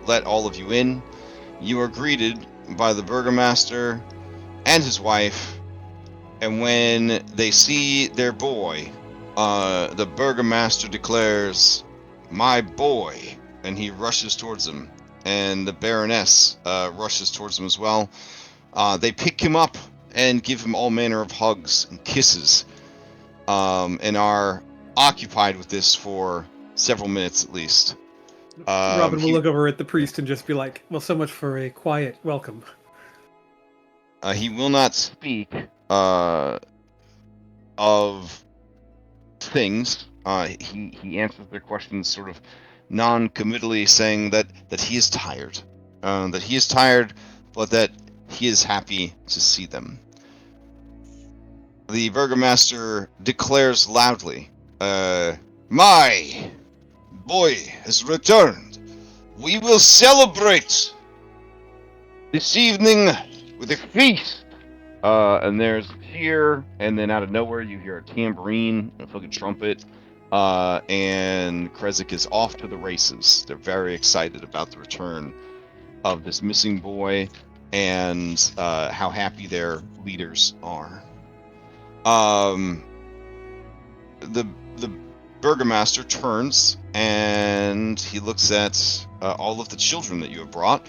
let all of you in. You are greeted by the burgomaster and his wife, and when they see their boy, the burgomaster declares, "My boy," and he rushes towards him, and the baroness rushes towards him as well. They pick him up and give him all manner of hugs and kisses, and are occupied with this for several minutes at least. Robin will he- look over at the priest and just be like, "Well, so much for a quiet welcome." He will not speak of things. He answers their questions sort of non-committally, saying that he is tired, but that he is happy to see them. The burgomaster declares loudly, "My boy has returned. We will celebrate this evening with a feast." And there's cheer, and then out of nowhere you hear a tambourine, a fucking trumpet, and Krezk is off to the races. They're very excited about the return of this missing boy, and how happy their leaders are. The burgomaster turns and he looks at all of the children that you have brought,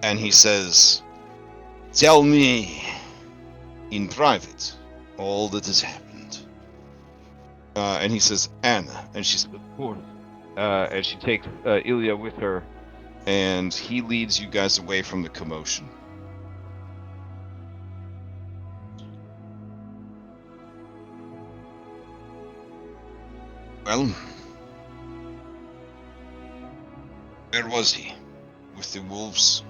and he says, "Tell me in private all that has happened." And he says, "Anna," and she says, "Of course." And she takes Ilya with her, and he leads you guys away from the commotion. Well, where was he? With the wolves?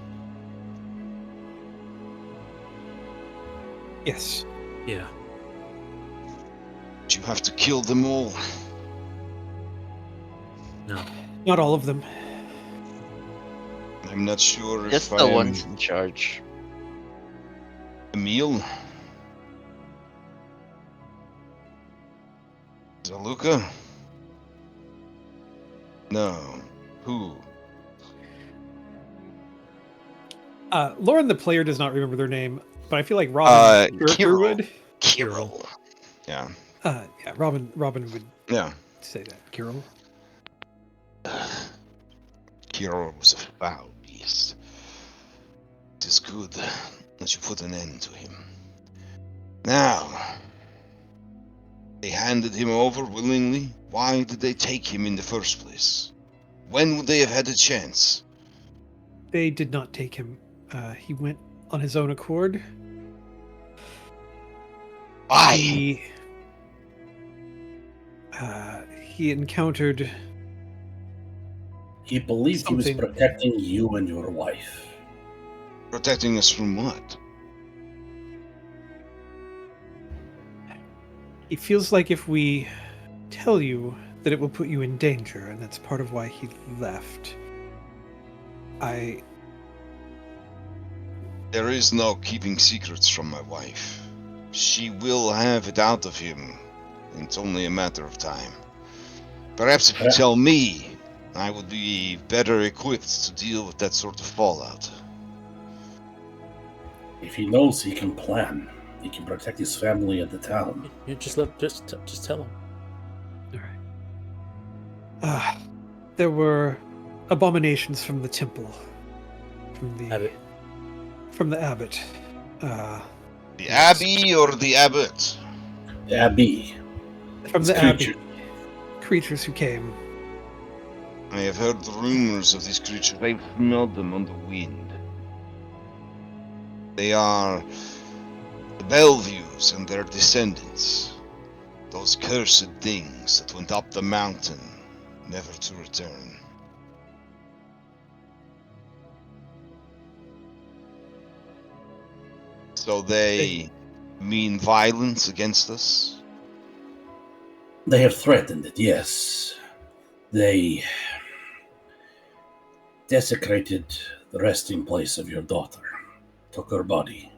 Yes. Yeah. Did you have to kill them all? No. Not all of them. I'm not sure Just if the I am ones in charge. Emil? Zaluka? No. Who? Lauren, the player, does not remember their name, but I feel like Robin character Kiro. would. Kiro. Yeah. Yeah, Robin would Yeah. say that. Kirill. Kiro was a foul beast. It is good that you put an end to him. Now, they handed him over willingly. Why did they take him in the first place? When would they have had a chance? They did not take him. He went on his own accord. Why? He encountered. He believed he was Something. protecting you and your wife. Protecting us from what? He feels like if we tell you that it will put you in danger, and that's part of why he left. There is no keeping secrets from my wife. She will have it out of him. It's only a matter of time. Perhaps if you tell me, I would be better equipped to deal with that sort of fallout. If he knows he can plan, he can protect his family and the town. You just tell him. All right. There were abominations from the temple, from the Abbot. From the abbot. The Abbey or the Abbot? The Abbey. From the abbey. Creatures who came. I have heard the rumors of these creatures. I've smelled them on the wind. They are the Belleviews and their descendants. Those cursed things that went up the mountain, never to return. So they mean violence against us? They have threatened it, yes. They desecrated the resting place of your daughter, took her body.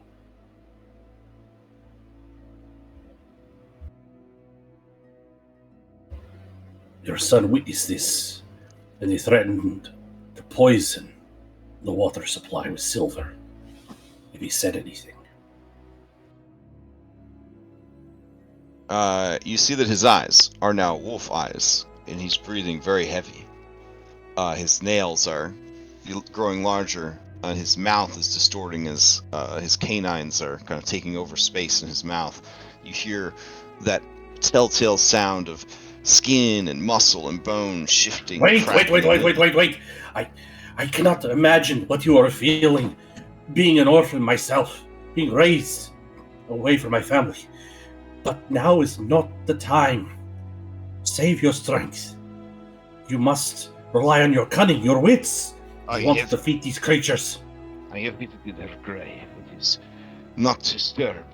Your son witnessed this, and he threatened to poison the water supply with silver if he said anything. You see that his eyes are now wolf eyes, and he's breathing very heavy. His nails are growing larger, and his mouth is distorting as his canines are kind of taking over space in his mouth. You hear that telltale sound of skin and muscle and bone shifting. Wait. cracking. I cannot imagine what you are feeling, being an orphan myself, being raised away from my family. But now is not the time. Save your strength. You must rely on your cunning, your wits. You want to defeat these creatures. I have visited her grave. It is not disturbed.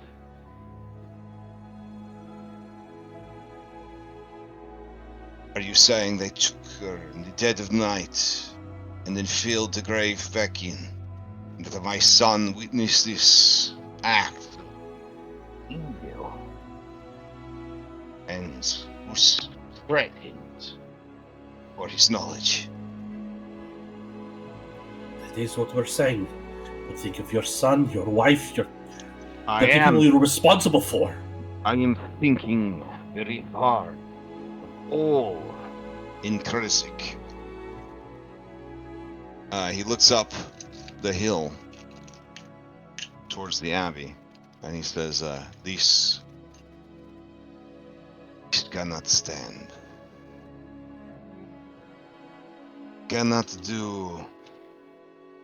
Are you saying they took her in the dead of night and then filled the grave back in? And that my son witnessed this act of evil and was threatened for his knowledge? That is what we're saying. But think of your son, your wife, the I people you're responsible for. am thinking very hard. All In Krezk. He looks up the hill towards the abbey, and he says, this cannot stand. Cannot do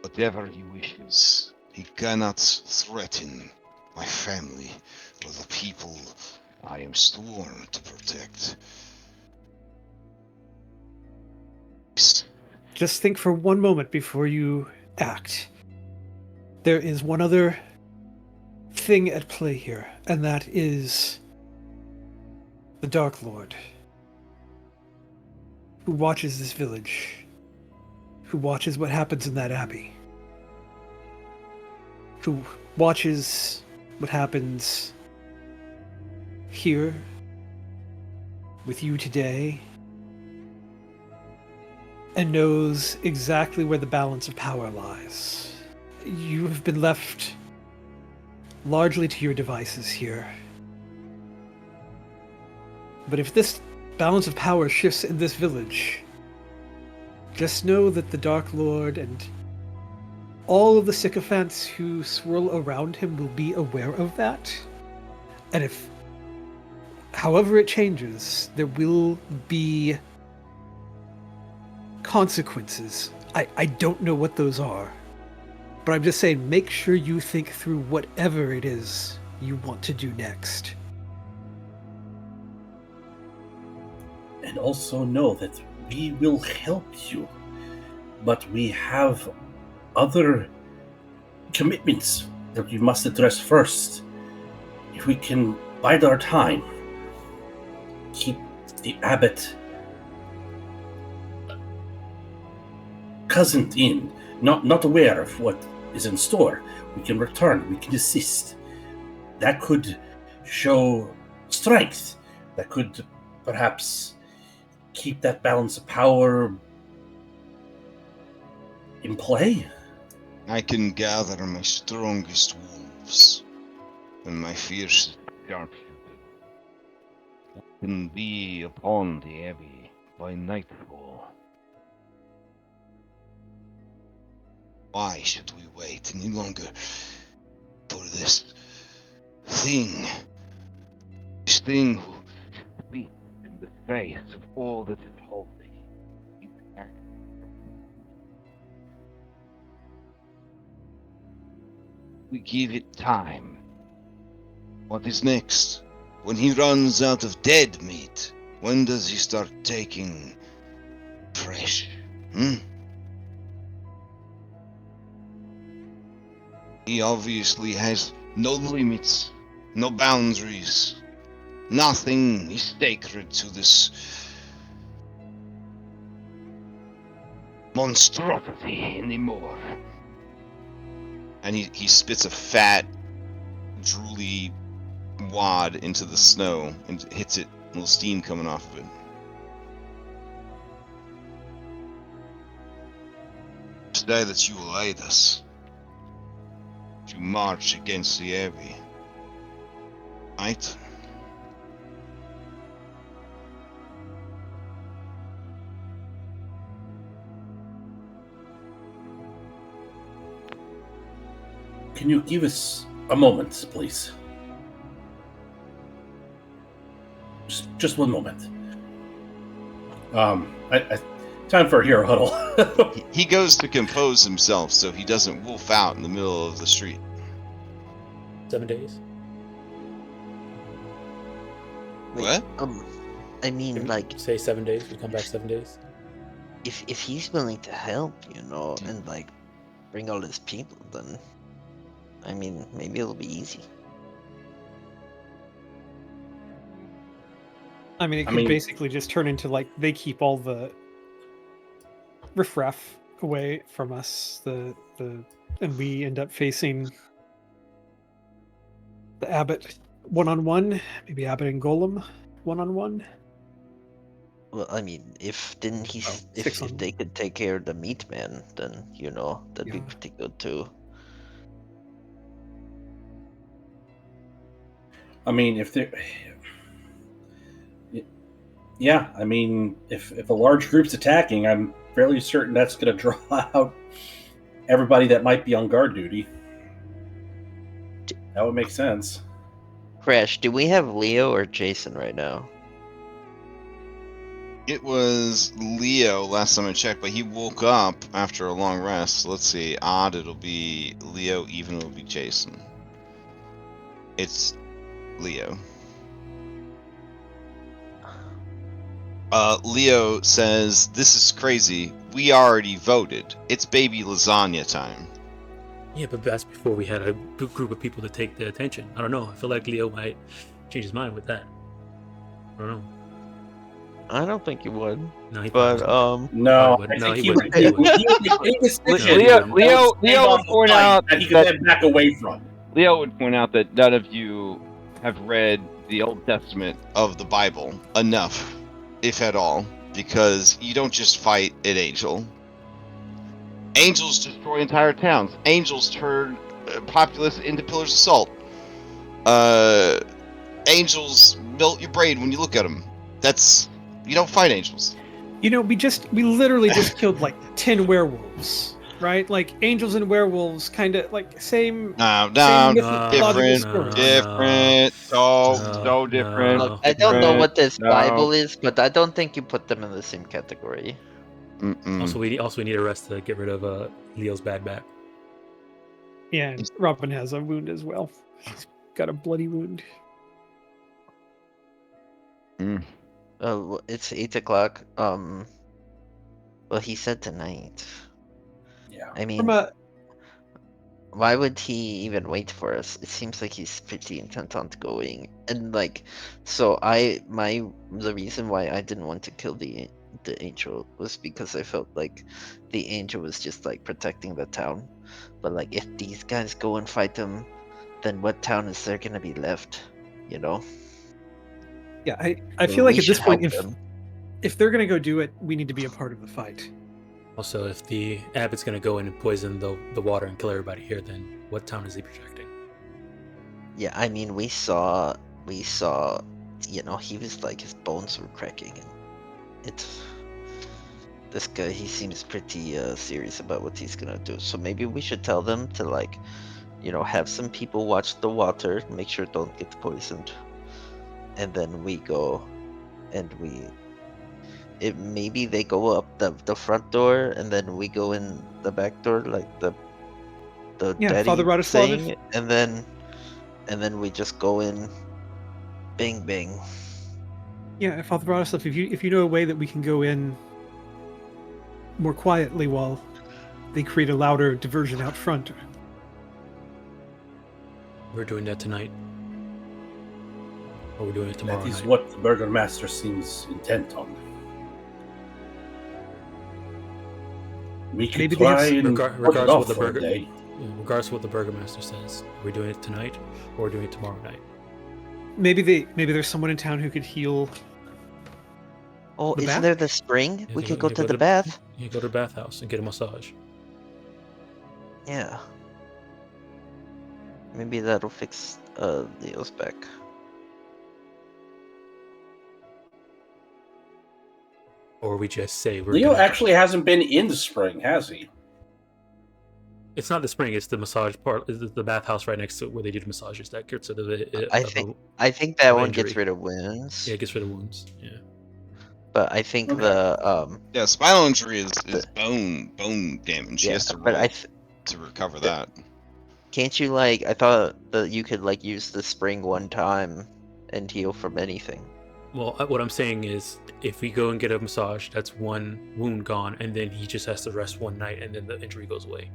whatever he wishes. He cannot threaten my family or the people I am sworn to protect. Just think for one moment before you act. There is one other thing at play here, and that is the Dark Lord, who watches this village, who watches what happens in that abbey, who watches what happens here with you today, and knows exactly where the balance of power lies. You have been left largely to your devices here. But if this balance of power shifts in this village, just know that the Dark Lord and all of the sycophants who swirl around him will be aware of that. And if, however it changes, there will be consequences. I don't know what those are, but I'm just saying, make sure you think through whatever it is you want to do next. And also know that we will help you, but we have other commitments that we must address first. If we can bide our time, keep the Abbot cozened in, not aware of what is in store, we can return, we can assist. That could show strength. That could perhaps keep that balance of power in play. I can gather my strongest wolves and my fiercest sharpshooters. I can be upon the abbey by nightfall. Why should we wait any longer for this thing? This thing who Speak in the face of all that is holy. we give it time. What is next? When he runs out of dead meat, when does he start taking fresh? He obviously has no limits, no boundaries. Nothing is sacred to this monstrosity anymore. And he spits a fat, drooly wad into the snow and hits it, a little steam coming off of it. Today that you will aid us to march against the Abbey. Right? Can you give us a moment, please? Just one moment. Time for a hero huddle. He goes to compose himself so he doesn't wolf out in the middle of the street. 7 days. What? I mean, like, Say 7 days. We come back 7 days. if he's willing to help, and like bring all his people, then I mean, maybe it'll be easy. I mean, it could basically just turn into like they keep all the riffraff away from us, and we end up facing the Abbot one-on-one, maybe Abbot and Golem one-on-one. Well, I mean, if six on they could take care of the meat man, then that'd be pretty good too. I mean, if a large group's attacking, I'm fairly certain that's going to draw out everybody that might be on guard duty. That would make sense. Crash, do we have Leo or Jason right now? It was Leo last time I checked, but he woke up after a long rest. Let's see. Odd, it'll be Leo. Even, it'll be Jason. It's Leo. Leo says, "This is crazy. We already voted. It's baby lasagna time." Yeah, but that's before we had a group of people to take the attention. I don't know. I feel like Leo might change his mind with that. I don't know. I don't think he would. No, he But No, wouldn't. I think he he wouldn't. would. He would make a decision Leo would point out that he could that then back away from. Leo would point out that none of you have read the Old Testament. Of the Bible enough, if at all, because you don't just fight an angel. Angels destroy entire towns. Angels turn populace into pillars of salt. Angels melt your brain when you look at them. You don't fight angels. We literally just killed like 10 werewolves, right? Like angels and werewolves, kind of like same. No, same different, story. different, so different. Look, I don't know what this No. Bible is, but I don't think you put them in the same category. Mm-mm. Also, we need a rest to get rid of Leo's bad back. Yeah, and Robin has a wound as well. He's got a bloody wound. Oh, it's 8 o'clock. Well, he said tonight. Yeah. I mean, why would he even wait for us? It seems like he's pretty intent on going. And like, so the reason why I didn't want to kill the angel was because I felt like the angel was just like protecting the town. But like, if these guys go and fight him, then what town is there gonna be left? Yeah, I feel like We at this should point, help them. if they're gonna go do it, we need to be a part of the fight. Also, if the Abbot's gonna go in and poison the water and kill everybody here, then what town is he protecting? Yeah, I mean, we saw, he was like, his bones were cracking, and this guy, he seems pretty serious about what he's gonna do. So maybe we should tell them to like, have some people watch the water, make sure it don't get poisoned, and then we go, and maybe they go up the front door, and then we go in the back door, like the daddy Father Radislav. thing, and then we just go in, bang bang. Yeah, Father Radislav, if you know a way that we can go in more quietly while they create a louder diversion out front. We're doing that tonight. Or we're doing it tomorrow That is night. what the Burgermaster seems intent on. We could Maybe they have try some- and Regardless put it of off what the for a burger- day. Yeah, regardless of what the Burgermaster says, are we doing it tonight or we're doing it tomorrow night? Maybe there's someone in town who could heal. Oh, The isn't bath? there the spring? Yeah, We they could go- go they to go the to- bath. You go to the bathhouse and get a massage. Yeah. Maybe that'll fix Leo's back. Or we just say we're Leo gonna... actually hasn't been in the spring, has he? It's not the spring, it's the massage part, it's the bathhouse right next to where they do the massages that gets rid of I think that of one injury. gets rid of wounds. Yeah, it gets rid of wounds. Yeah. But I think Okay. the Yeah, spinal injury is bone damage. He yeah, has to but roll to recover that. can't you like I thought that you could like use the spring one time and heal from anything. Well, what I'm saying is, if we go and get a massage, that's one wound gone, and then he just has to rest one night, and then the injury goes away.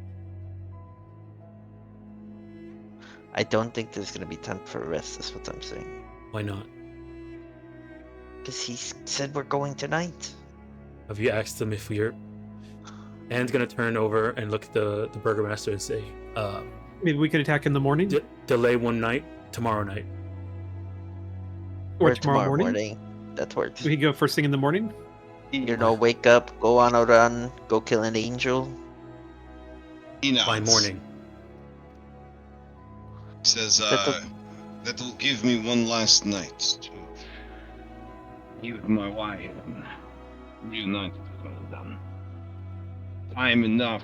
I don't think there's gonna be time for rest. Is what I'm saying. Why not? Because he said we're going tonight. Have you asked him if we're? Anne's gonna turn over and look at the burgomaster and say, Maybe we could attack in the morning delay one night, tomorrow night. or tomorrow morning. That works. We could go first thing in the morning. You know, wake up, go on a run, go kill an angel. He nods. By morning. He says, That'll- that'll give me one last night to He was my wife and reunited with my son. Time enough.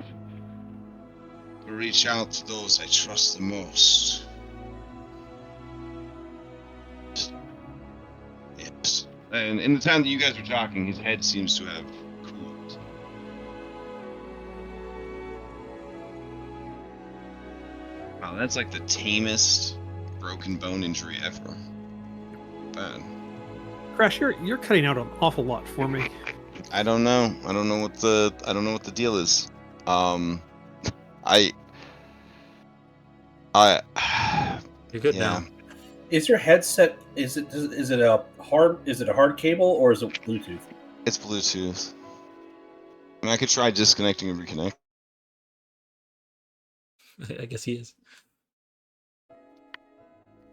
reach out to those I trust the most. Yes. And in the time that you guys were talking, his head seems to have cooled. Wow, that's like the tamest broken bone injury ever. Bad. Crash, you're cutting out an awful lot for me. I don't know. I don't know what the deal is. I You're good yeah. now. Is your headset? Is it a hard cable or is it Bluetooth? It's Bluetooth. I mean, I could try disconnecting and reconnect. I guess he is.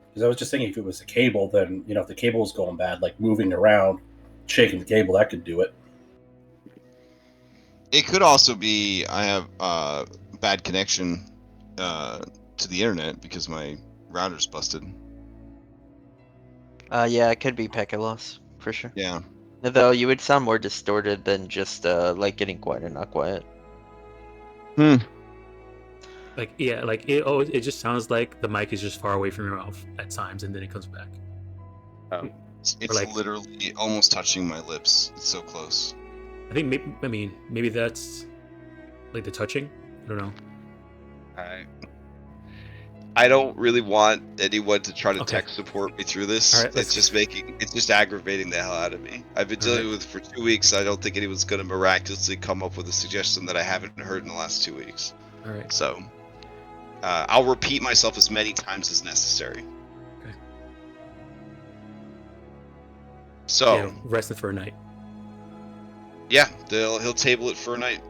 Because I was just thinking, if it was a cable, then if the cable was going bad, like moving around, shaking the cable, that could do it. It could also be I have bad connection to the internet because my router's busted. Yeah, it could be packet loss for sure. Yeah. Though you would sound more distorted than just like getting quiet or not quiet. Like it just sounds like the mic is just far away from your mouth at times, and then it comes back. It's like- literally almost touching my lips. It's so close. I think maybe that's like the touching. I don't know. I don't really want anyone to try to Okay. tech support me through this. All right, It's just aggravating the hell out of me. I've been dealing with it for 2 weeks. I don't think anyone's going to miraculously come up with a suggestion that I haven't heard in the last 2 weeks. All right. So I'll repeat myself as many times as necessary. Okay. So Yeah, rested for a night. yeah, he'll table it for a night.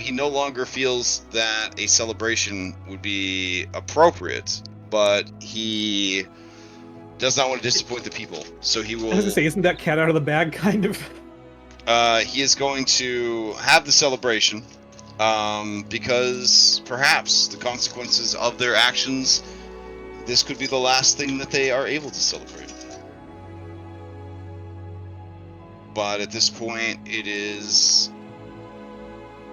He no longer feels that a celebration would be appropriate, but he does not want to disappoint the people. So he I was will. gonna say, isn't that cat out of the bag, kind of? He is going to have the celebration, because perhaps the consequences of their actions, this could be the last thing that they are able to celebrate. But at this point, it is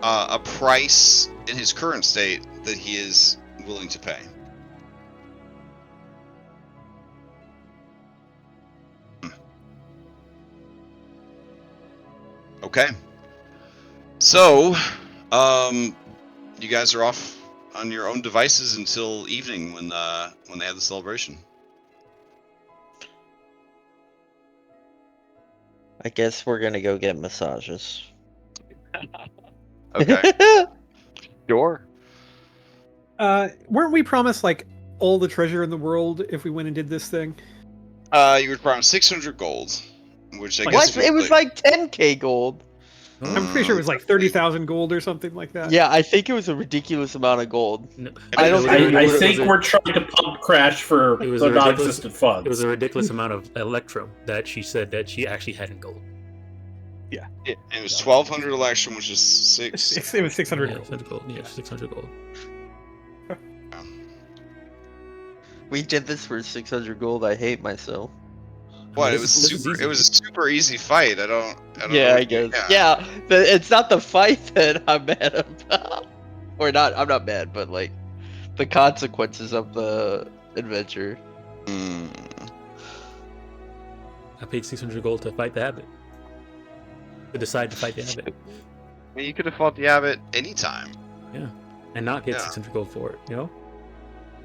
a price in his current state that he is willing to pay. Okay. So, you guys are off on your own devices until evening when they have the celebration. I guess we're gonna go get massages. Okay. Sure. Weren't we promised like all the treasure in the world if we went and did this thing? You were promised 600 gold, which I guess What? It was like 10k gold. I'm pretty sure it was like 30,000 gold or something like that. Yeah, I think it was a ridiculous amount of gold. No, I don't I think we're trying to pump Crash for It was the a ridiculous- non-existent funds. It was a ridiculous amount of electrum that she said that she actually had in gold. It was 1200 election, which is six. It was 600 Yeah, gold. 600 gold. Yeah, 600 gold. We did this for 600 gold. I hate myself. What? It This was is super. easy. It was a super easy fight. I don't Yeah, know. I guess. Yeah, it's not the fight that I'm mad about, or not. I'm not mad, but like the consequences of the adventure. Hmm. I paid 600 gold to fight the Abbot. To decide to fight the Abbot. I mean, you could have fought the Abbot anytime. Yeah. And not get Yeah. 600 gold for it, you know?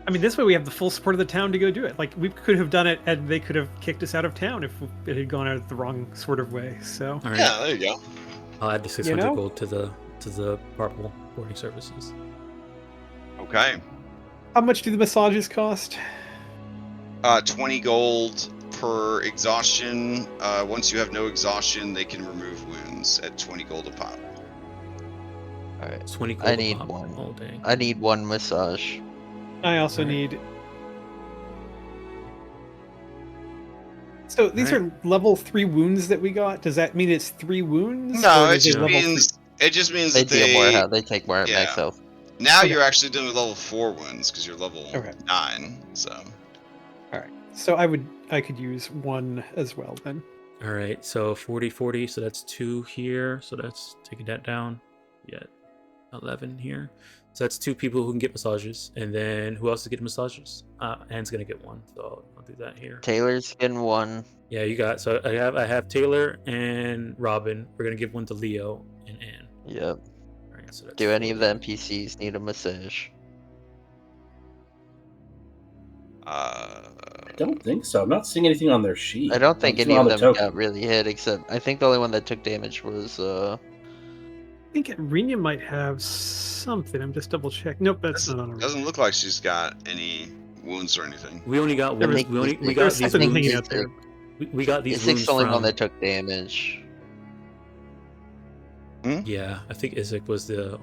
I mean, this way we have the full support of the town to go do it. Like, we could have done it, and they could have kicked us out of town if it had gone out the wrong sort of way. So, All right. Yeah, there you go. I'll add the 600 know? gold to the purple boarding services. Okay. how much do the massages cost? 20 gold per exhaustion. Once you have no exhaustion, they can remove wounds at 20 gold a pop. Alright. 20 gold. I a need pop. one. Oh, dang. I need one massage. I also Alright. need. So these are level 3 wounds that we got. Does that mean it's 3 wounds? No, or it is just level means They that deal more health. They take more yeah. max health. Now Okay. you're actually doing level 4 wounds because you're level Okay. 9. So 3? All right. So I could use 1 as well then. All right, so 40, so that's 2 here. So that's taking that down. Yeah, 11 here. So that's 2 people who can get massages. And then who else is getting massages? Anne's gonna get 1, so I'll do that here. Taylor's getting 1. Yeah, you got. So I have Taylor and Robin. We're gonna give 1 to Leo and Anne. Yep. All right, so that's Do any of the 4. NPCs need a massage? I don't think so. I'm not seeing anything on their sheet. I don't think It's any not of on the them token. got really hit, except I think the only one that took damage was I think Renia might have something. I'm just double checking. Nope, that's not on her. doesn't look like she's got any wounds or anything. We only got There wounds. was- We There got was these something wounds. hanging out there. We got these Isaac's wounds the only from. one that took damage. Yeah, I think Isaac was the.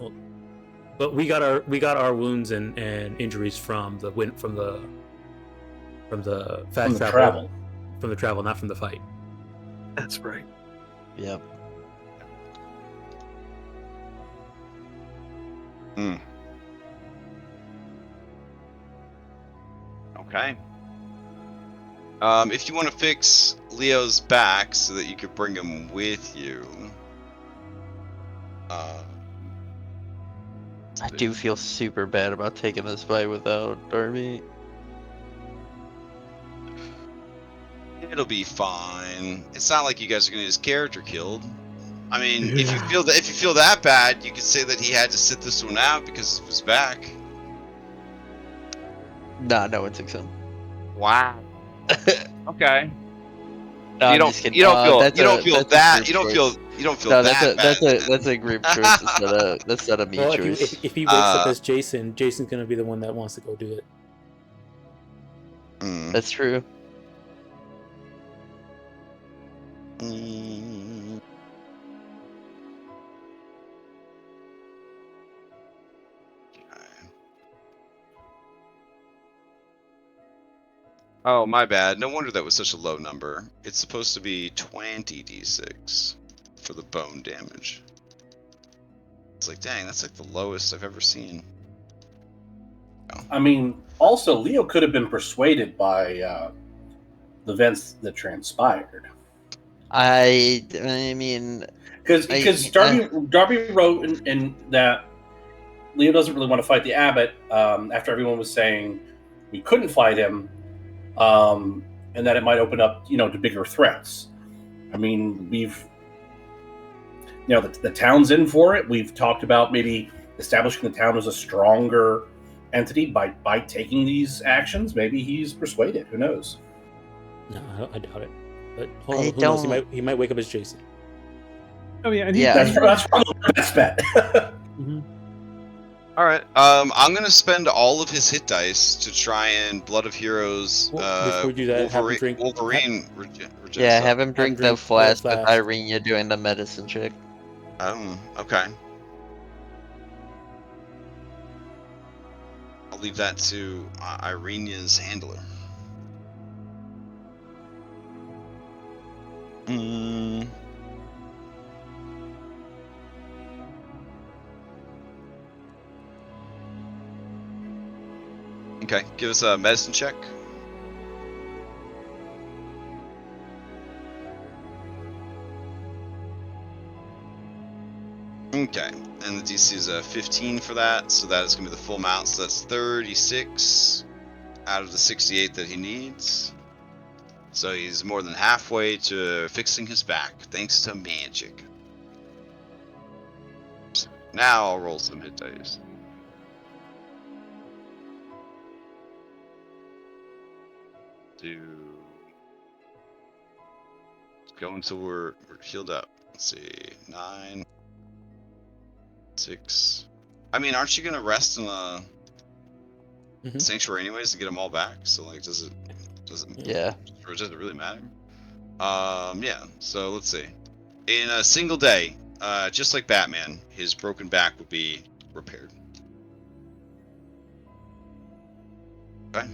But we got our wounds and injuries from the fast From the travel. travel. From the travel, not from the fight. That's right. Yep. Okay. If you want to fix Leo's back so that you could bring him with you, I do feel super bad about taking this fight without Darby. it'll be fine. It's not like you guys are gonna get his character killed. I mean, if you feel that bad, you could say that he had to sit this one out because of his back. Nah, no one took some. Wow. Okay. No, You don't feel that bad. That's a group choice. That's not a me Well, choice. if he wakes up as Jason, Jason's gonna be the one that wants to go do it. That's true. Oh, my bad. No wonder that was such a low number. It's supposed to be 20d6 for the bone damage. It's like, dang, that's like the lowest I've ever seen. I mean, also, Leo could have been persuaded by the events that transpired. I mean, Because Darby wrote in that Leo doesn't really want to fight the Abbot after everyone was saying we couldn't fight him, and that it might open up, to bigger threats. I mean, the town's in for it. We've talked about maybe establishing the town as a stronger entity by taking these actions. Maybe he's persuaded. Who knows? No, I doubt it. But hold on, who knows? He might wake up as Jason. Oh yeah, and That's probably the best bet. Mhm. All right. I'm gonna spend all of his hit dice to try and Blood of Heroes. Before you do that, have him drink. Wolverine. yeah, have him drink the drink flask the with flask. Irene doing the medicine check. Okay. I'll leave that to Irene's handler. Okay, give us a medicine check. Okay, and the DC is a 15 for that, so that is going to be the full amount, so that's 36 out of the 68 that he needs. So he's more than halfway to fixing his back, thanks to magic. Now I'll roll some hit dice. Go until we're healed up. Let's see, 9, 6. I mean, aren't you gonna rest in a sanctuary anyways to get them all back? So like, does it Yeah. or does it really matter? Yeah. So let's see. In a single day, just like Batman, his broken back would be repaired. Okay.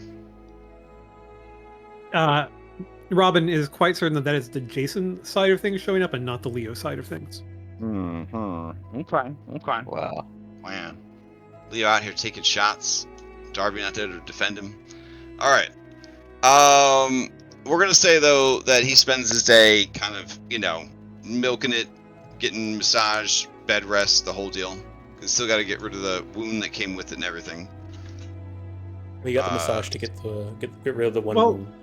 Robin is quite certain that is the Jason side of things showing up and not the Leo side of things. Okay. Wow. Man, Leo out here taking shots. Darby not there to defend him. All right. We're gonna say though that he spends his day kind of, milking it, getting massage, bed rest, the whole deal. He's still got to get rid of the wound that came with it and everything. We got the massage to get rid of the one Well, wound.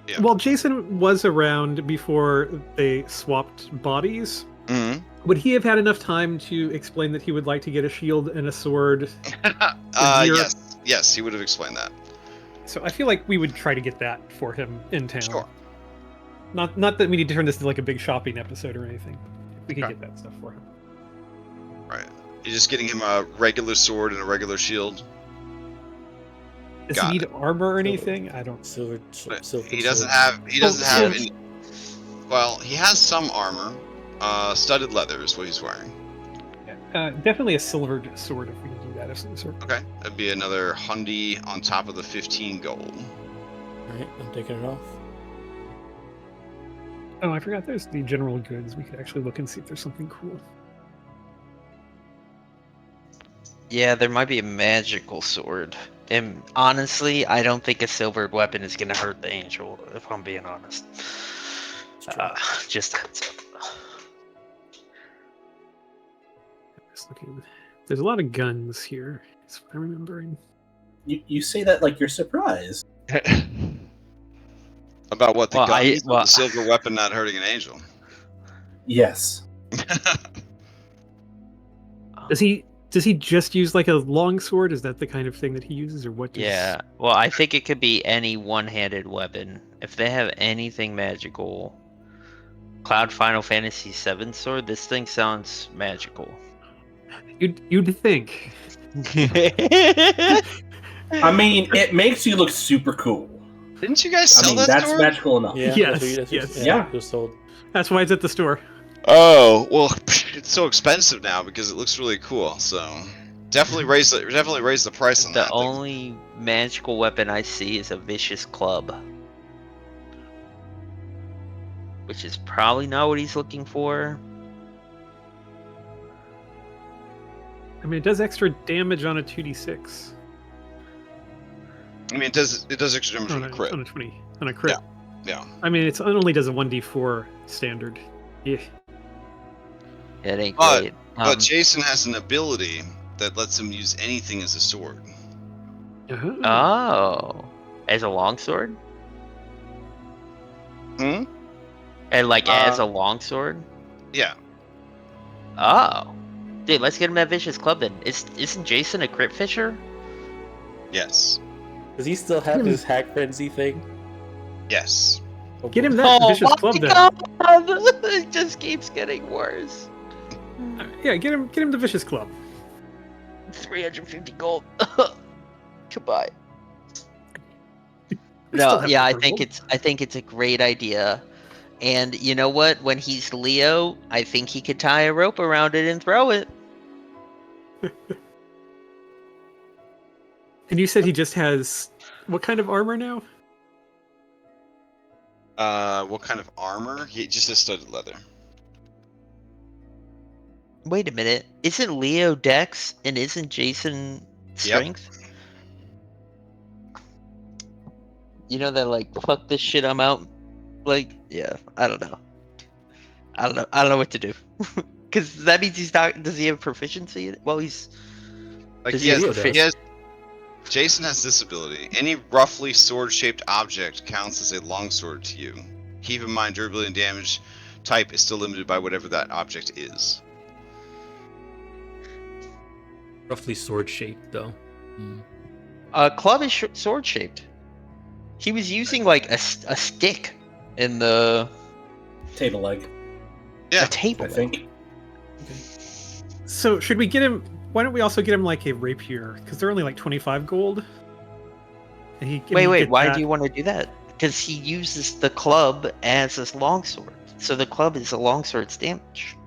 Yeah. Well, Jason was around before they swapped bodies. Mm-hmm. Would he have had enough time to explain that he would like to get a shield and a sword? Gear? Yes, he would have explained that. So I feel like we would try to get that for him in town. Sure. Not that we need to turn this into like a big shopping episode or anything. We could get that stuff for him. Right. You're just getting him a regular sword and a regular shield. Does he need armor or anything? I don't. Silver. He doesn't have any. Well, he has some armor. Studded leather is what he's wearing. Definitely a silvered sword if we can do that of some sort. Okay, that'd be another 100 on top of the 15 gold. Alright, I'm taking it off. Oh, I forgot there's the general goods. We could actually look and see if there's something cool. Yeah, there might be a magical sword. And honestly, I don't think a silvered weapon is going to hurt the angel, if I'm being honest. Just a heads up. Just looking. There's a lot of guns here. That's what I'm remembering. You say that like you're surprised. About what the Well, gun, the silver weapon not hurting an angel. Yes. Does he just use like a long sword? Is that the kind of thing that he uses, or what? Yeah. Well, I think it could be any one-handed weapon. If they have anything magical, Cloud Final Fantasy VII sword. This thing sounds magical. You'd think. I mean, it makes you look super cool. Didn't you guys sell that that's sword? magical enough. Yeah, Yes, Yeah. It was sold. That's why it's at the store. Oh well, it's so expensive now because it looks really cool. So definitely raise the price on The that. only magical weapon I see is a vicious club, which is probably not what he's looking for. I mean, it does extra damage on a 2d6. I mean, it does extra damage on a crit. On a crit. Yeah. I mean, it only does a 1d4 standard. Yeah. It ain't But- great. But Jason has an ability that lets him use anything as a sword. Oh, as a longsword? Hmm? And like as a longsword? Yeah. Oh, dude, let's get him that vicious club then. Isn't Jason a crit fisher? Yes. Does he still have his hack frenzy thing? Yes. Oh, Get him boy. that vicious my club then. God! It just keeps getting worse. Yeah, get him the vicious club. 350 gold. Goodbye. We No, still have yeah, I the think purple. it's a great idea. And you know what? When he's Leo, I think he could tie a rope around it and throw it. And you said he just has what kind of armor now? What kind of armor? He just has studded leather. Wait a minute. Isn't Leo Dex and isn't Jason Strength? You know that like fuck this shit, I'm out. Like, yeah, I don't know. I don't know what to do. Cause that means he's not. Does he have proficiency in it? Well, he's. Like Does he he has, have he has Jason has this ability. Any roughly sword-shaped object counts as a longsword to you. Keep in mind, durability and damage type is still limited by whatever that object is. Roughly sword shaped, though. Club is sword shaped. He was using like a stick in the Table leg, Yeah, a table. I think. So should we get him? Why don't we also get him like a rapier? Because they're only like 25 gold. And Wait. Why do you want to do that? Because he uses the club as his longsword. So the club is a longsword's damage.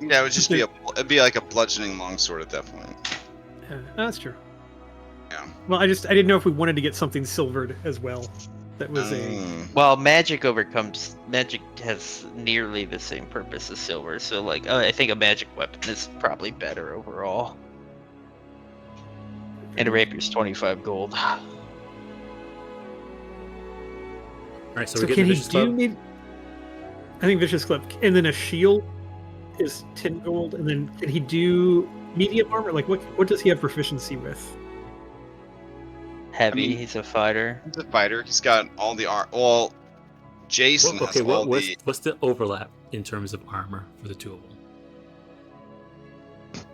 Yeah, it would just it'd be like a bludgeoning longsword at that point. Yeah, that's true. Yeah. Well, I didn't know if we wanted to get something silvered as well. That was Well, magic has nearly the same purpose as silver. So like, I think a magic weapon is probably better overall. And a rapier's 25 gold. All right, so, so we can get he Vicious do? Club. I think vicious club, and then a shield is 10 gold, and then can he do medium armor? Like what does he have proficiency with? Heavy. I mean, he's a fighter. He's a fighter. He's got all the art. Well, Jason has all the. What's the overlap in terms of armor for the two of them?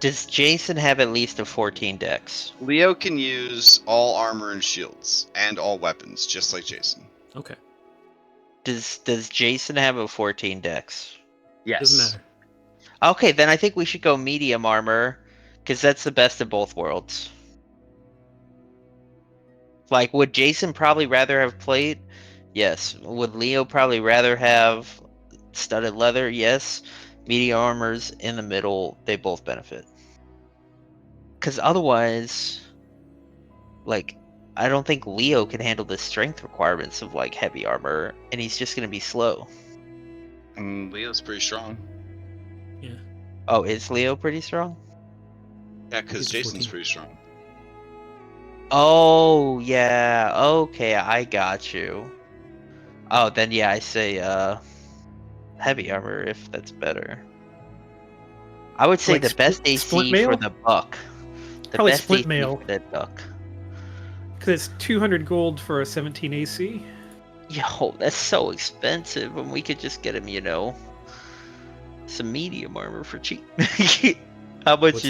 Does Jason have at least a 14 dex? Leo can use all armor and shields and all weapons, just like Jason. Okay. Does Jason have a 14 dex? Yes. Doesn't matter. Okay, then I think we should go medium armor, because that's the best of both worlds. Like, would Jason probably rather have plate? Yes. Would Leo probably rather have studded leather? Yes. Medium armor's in the middle. They both benefit. Because otherwise, like, I don't think Leo can handle the strength requirements of, like, heavy armor, and he's just going to be slow. Leo's pretty strong. Yeah. Oh, is Leo pretty strong? Yeah, because He's a Jason's 14. pretty strong. Oh, yeah. Okay, I got you. Oh, then yeah, I say heavy armor if that's better. I would say Like the best splint AC mail? for the buck. The Probably best splint AC mail. for that buck. Because it's 200 gold for a 17 AC. Yo, that's so expensive when we could just get him, some medium armor for cheap. How much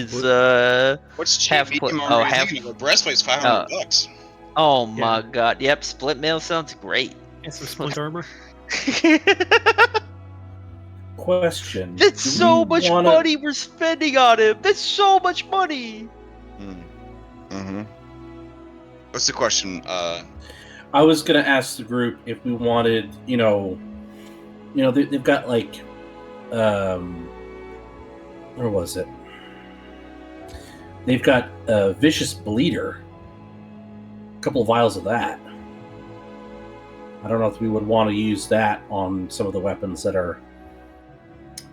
What's cheap half medium pla- armor? oh, You're half- thinking of a breastplate's $500. Oh my god. Yep, split mail sounds great. And some splint armor. Question. That's do so we much wanna- money we're spending on him. That's so much money. Mm-hmm. What's the question? I was gonna ask the group if we wanted, they've got like, where was it? They've got a vicious bleeder. A couple of vials of that. I don't know if we would want to use that on some of the weapons that are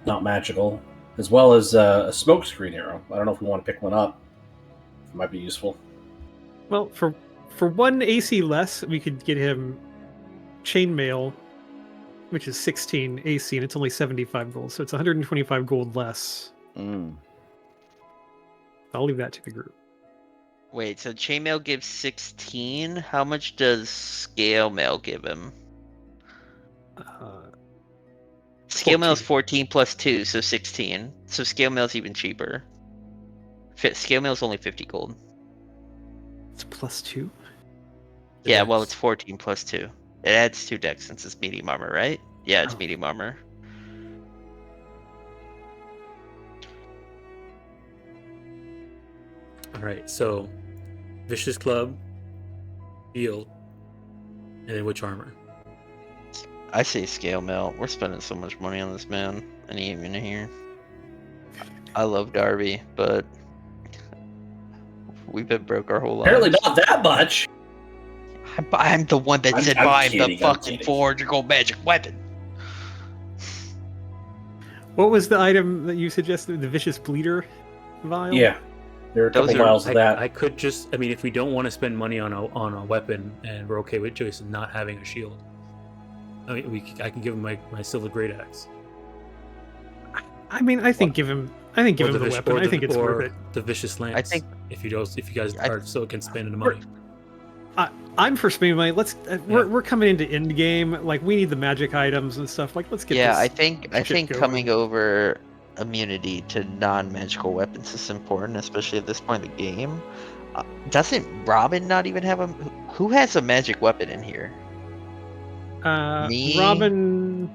not magical, as well as a smokescreen arrow. I don't know if we want to pick one up. It might be useful. Well, for one AC less, we could get him chainmail, which is 16 AC, and it's only 75 gold, so it's 125 gold less. I'll leave that to the group. Wait, so chainmail gives 16. How much does scale mail give him? Scale mail is 14 plus 2, so 16. So scale mail is even cheaper. Scale mail is only 50 gold. It's plus 2? Yeah, well, it's 14 plus 2. It adds 2 dex since it's medium armor, right? Yeah, it's medium armor. Alright, so Vicious Club, Shield, and then which armor? I say scale mail. We're spending so much money on this man, and he ain't even here. I love Darby, but we've been broke our whole lives. Apparently not that much. I'm the one that said I'm buy him the kidding, I'm fucking kidding. 400 gold magic weapon. What was the item that you suggested? The vicious bleeder vial? Yeah, there are a couple Those are- vials of that. I could just, if we don't want to spend money on a weapon, and we're okay with Jason not having a shield, I can give him my silver great axe. I think give him the weapon. I think it's worth it. The vicious lance. If you guys are so against spending the We're- money. I'm for spending money. We're coming into end game. Like we need the magic items and stuff. Like let's get Yeah, this. I think shit coming going. over immunity to non-magical weapons is important, especially at this point in the game. Doesn't Robin not even have a? Who has a magic weapon in here? Me? Robin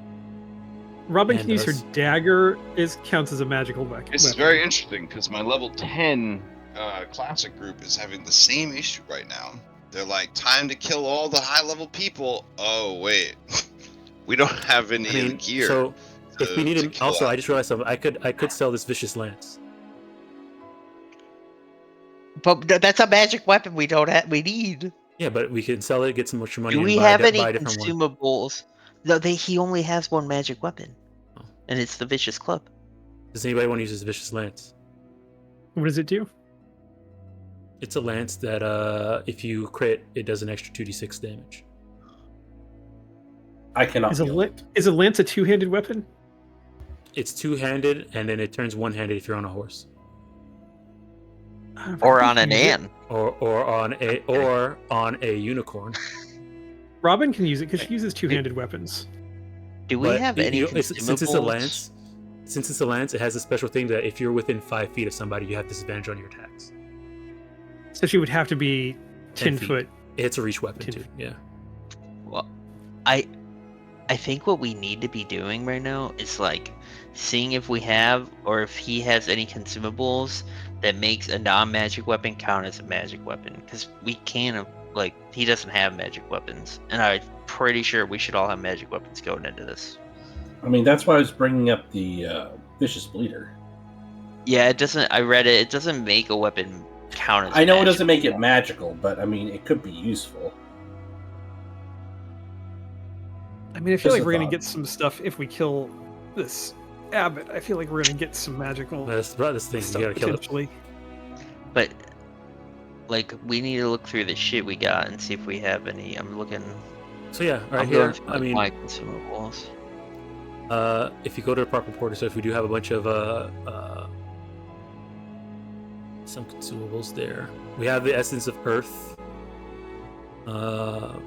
can use her us. dagger. Counts as a magical weapon. This is very interesting because my level 10 classic group is having the same issue right now. They're like, time to kill all the high level people. Oh wait, we don't have any gear. So if we need him, also, out. I just realized something. I could sell this vicious lance. But that's a magic weapon we don't have. We need. Yeah, but we can sell it, get some extra money. Do and we buy have any buy a different one. consumables? No, he only has one magic weapon, Oh. and it's the vicious club. Does anybody want to use this vicious lance? What does it do? It's a lance that if you crit, it does an extra 2d6 damage. I cannot. Is a wield it. is a lance a two-handed weapon? It's two-handed, and then it turns one-handed if you're on a horse, Or on an ant. or on a unicorn. Robin can use it because she uses two-handed weapons. Do we But have any consumables? since it's a lance, it has a special thing that if you're within 5 feet of somebody, you have disadvantage on your attacks. So she would have to be 10 feet. foot. It's a reach weapon 10 too. feet. Yeah. Well, I think what we need to be doing right now is like seeing if we have or if he has any consumables that makes a non-magic weapon count as a magic weapon, because we can't he doesn't have magic weapons, and I'm pretty sure we should all have magic weapons going into this. I mean, that's why I was bringing up the vicious bleeder. Yeah, it doesn't. I read it. It doesn't make a weapon count as. I know it magic. doesn't make it magical, but I mean, it could be useful. I mean, I feel Just like a we're gonna thought. get some stuff if we kill this Abbot. I feel like we're gonna get some magical That's this thing. stuff You gotta kill it. potentially. But we need to look through the shit we got and see if we have any. I'm looking. So yeah, right I'm here. going for, I mean, my consumables. if you go to the park reporter, so if we do have a bunch of some consumables there, we have the essence of Earth.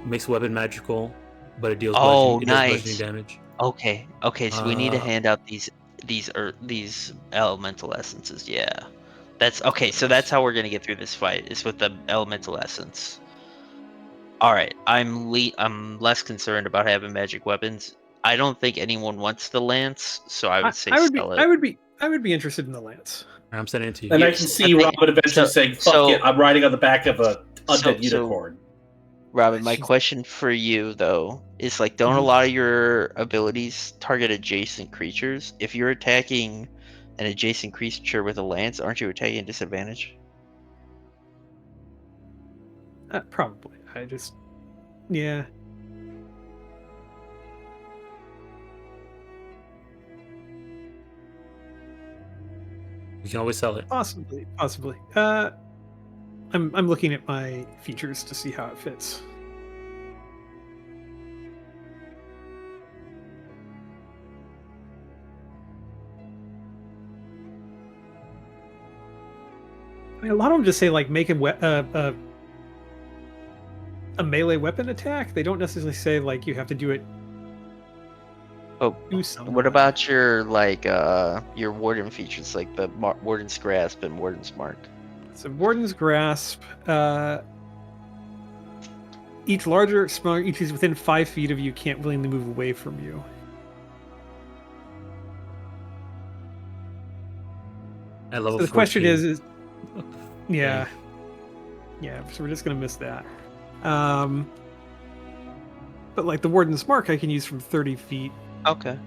Makes weapon magical, but it deals Oh, bludgeoning, nice. it does bludgeoning damage. Okay. So we need to Uh, hand out these elemental essences. Yeah, that's okay. So that's how we're gonna get through this fight. Is with the elemental essence. All right. I'm less concerned about having magic weapons. I don't think anyone wants the lance, so I would say I would be. sell it. I would be interested in the lance. I'm sending it to you. And I Yes, can I see think- Robin eventually so- saying, "Fuck so- it, I'm riding on the back of a undead so- unicorn." Robin, my She's- question for you though is don't a Mhm. lot of your abilities target adjacent creatures? If you're attacking an adjacent creature with a lance, aren't you attacking at disadvantage? Probably. Yeah. You can always sell it. Possibly. I'm looking at my features to see how it fits. I mean, a lot of them just say make a melee weapon attack. They don't necessarily say you have to do it. Oh, Do something. what about your warden features like the warden's grasp and warden's mark? So Warden's Grasp. Each larger or smaller, each is within 5 feet of you, can't willingly move away from you. At level So the question 14. is yeah. So we're just gonna miss that. But the Warden's Mark, I can use from 30 feet. Okay.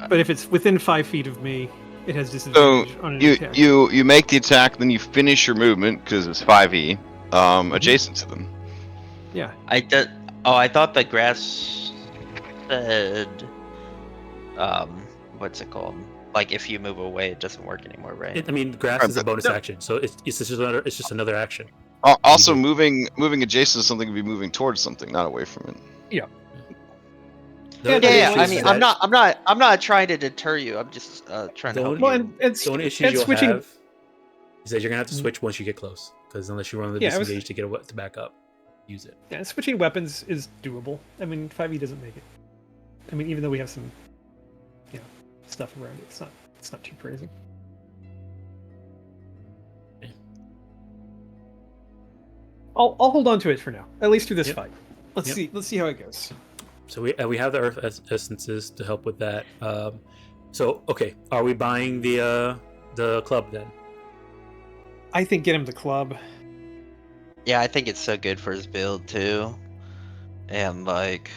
But if it's within 5 feet of me, it has disadvantage on an attack. You make the attack, then you finish your movement because it's 5e, adjacent to them. Yeah. I thought the grasp said, what's it called? If you move away, it doesn't work anymore, right? I mean, grasp is a Right, bonus no. action, so it's just another action. Also, You moving adjacent to something would be moving towards something, not away from it. The Yeah, other Yeah, issue I is mean, that I'm not trying to deter you. I'm just trying to help Don't- you. Well, and the only issue you'll switching. have is that you're gonna have to switch once you get close. because unless you run the Yeah, I was- disengage to get to back up, use it. Yeah, switching weapons is doable. I mean, 5e doesn't make it. I mean, even though we have some, stuff around it, it's not too crazy. Yeah. I'll hold on to it for now, at least through this Yep. fight. Let's see how it goes. So we have the earth essences to help with that. So okay, are we buying the club then? I think get him the club. Yeah, I think it's so good for his build too. And like,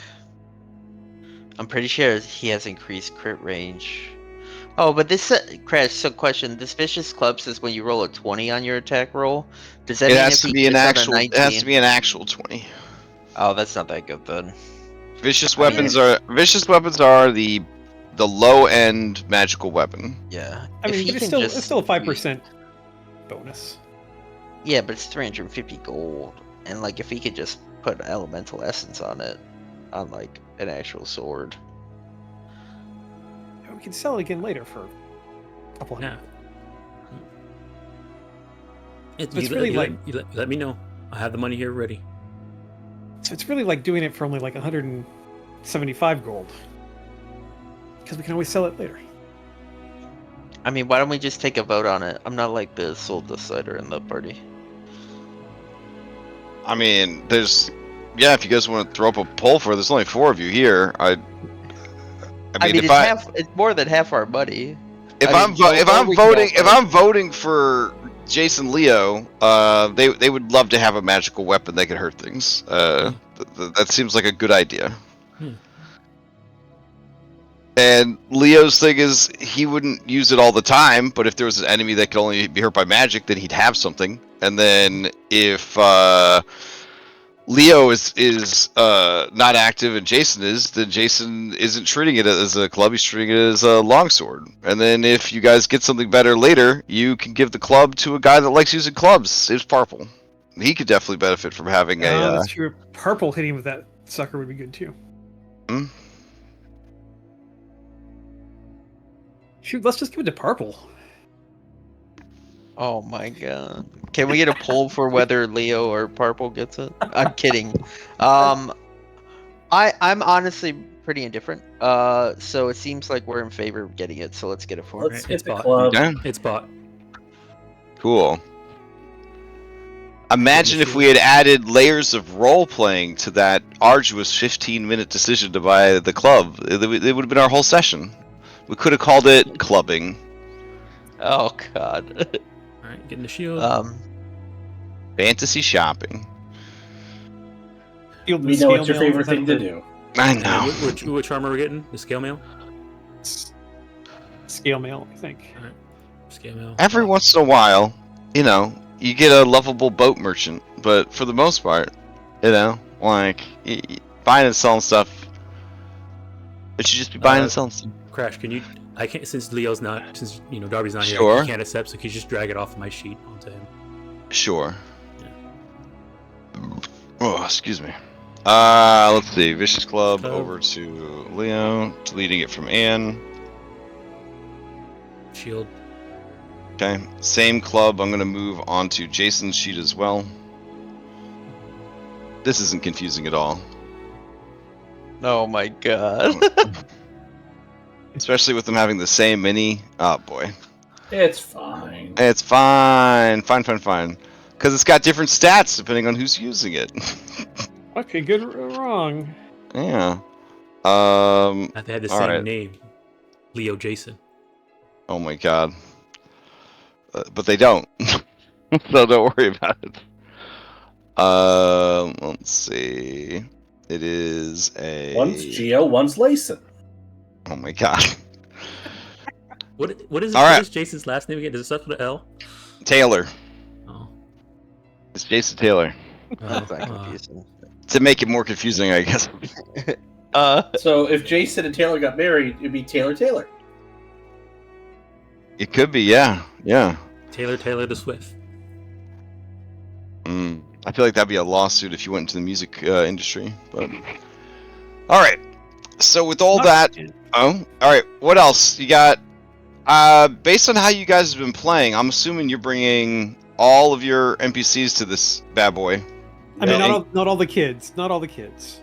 I'm pretty sure he has increased crit range. Oh, but this Crash. So question: this vicious club says when you roll a 20 on your attack roll, does that It mean has if to he be an gets on a actual. It has to 19? be an actual 20. Oh, that's not that good then. Vicious I mean, weapons are the low end magical weapon. Yeah. I If mean, he but can it's still a 5% bonus. Yeah, but it's 350 gold, and like if he could just put elemental essence on it, on like an actual sword. We can sell it again later for a couple hundred. Yeah. It's really like let me know. I have the money here ready. So it's really like doing it for only like 175 gold. Because we can always sell it later. I mean, why don't we just take a vote on it? I'm not like the sole decider in the party. I mean, if you guys want to throw up a poll for it, there's only 4 of you here. I mean, it's more than half our money. If I'm voting for Jason Leo, they would love to have a magical weapon that could hurt things. That seems like a good idea. And Leo's thing is he wouldn't use it all the time, but if there was an enemy that could only be hurt by magic, then he'd have something. And then if Leo is not active and Jason is, then Jason isn't treating it as a club, he's treating it as a longsword. And then if you guys get something better later, you can give the club to a guy that likes using clubs. It's Purple. He could definitely benefit from having That's true. Purple hitting with that sucker would be good too. Hmm? Shoot, let's just give it to Purple. Oh my god. Can we get a poll for whether Leo or Purple gets it? I'm kidding. I'm honestly pretty indifferent. So it seems like we're in favor of getting it, so let's get it for Let's it. get It's the bought. club. Okay. It's bought. Cool. Imagine if we had added layers of role playing to that arduous 15-minute decision to buy the club. It would have been our whole session. We could have called it clubbing. Oh god. Alright, getting the shield. Fantasy shopping. Field We with know what's your scale mail, favorite is that thing to the do. I know. Which armor are we getting? The scale mail? Scale mail, I think. Alright. Scale mail. Every once in a while, you get a lovable boat merchant, but for the most part, like buying and selling stuff, it should just be buying and selling stuff. Crash, can you? I can't since Darby's not here. Sure. I can't accept. So can you just drag it off my sheet onto him? Sure. Oh, excuse me. Let's see. Vicious Club over to Leo, deleting it from Anne. Shield. Okay. Same club. I'm gonna move on to Jason's sheet as well. This isn't confusing at all. Oh my god. Especially with them having the same mini. Oh boy. It's fine. It's fine. Fine. Because it's got different stats depending on who's using it. Okay, good or wrong. Yeah. They had the all same right. name. Leo Jason. Oh my god. But they don't. So don't worry about it. Let's see. It is a... One's Geo, one's Layson. Oh my god. What is All what right. is Jason's last name again? Does it start with an L? Taylor. Oh. It's Jason Taylor. That's not confusing. To make it more confusing, I guess. So if Jason and Taylor got married, it'd be Taylor. It could be, yeah. Taylor the Swift. I feel like that'd be a lawsuit if you went into the music industry. But all right. So with all that, all right. What else you got? Based on how you guys have been playing, I'm assuming you're bringing all of your NPCs to this bad boy. I mean, Yeah. not all the kids. Not all the kids.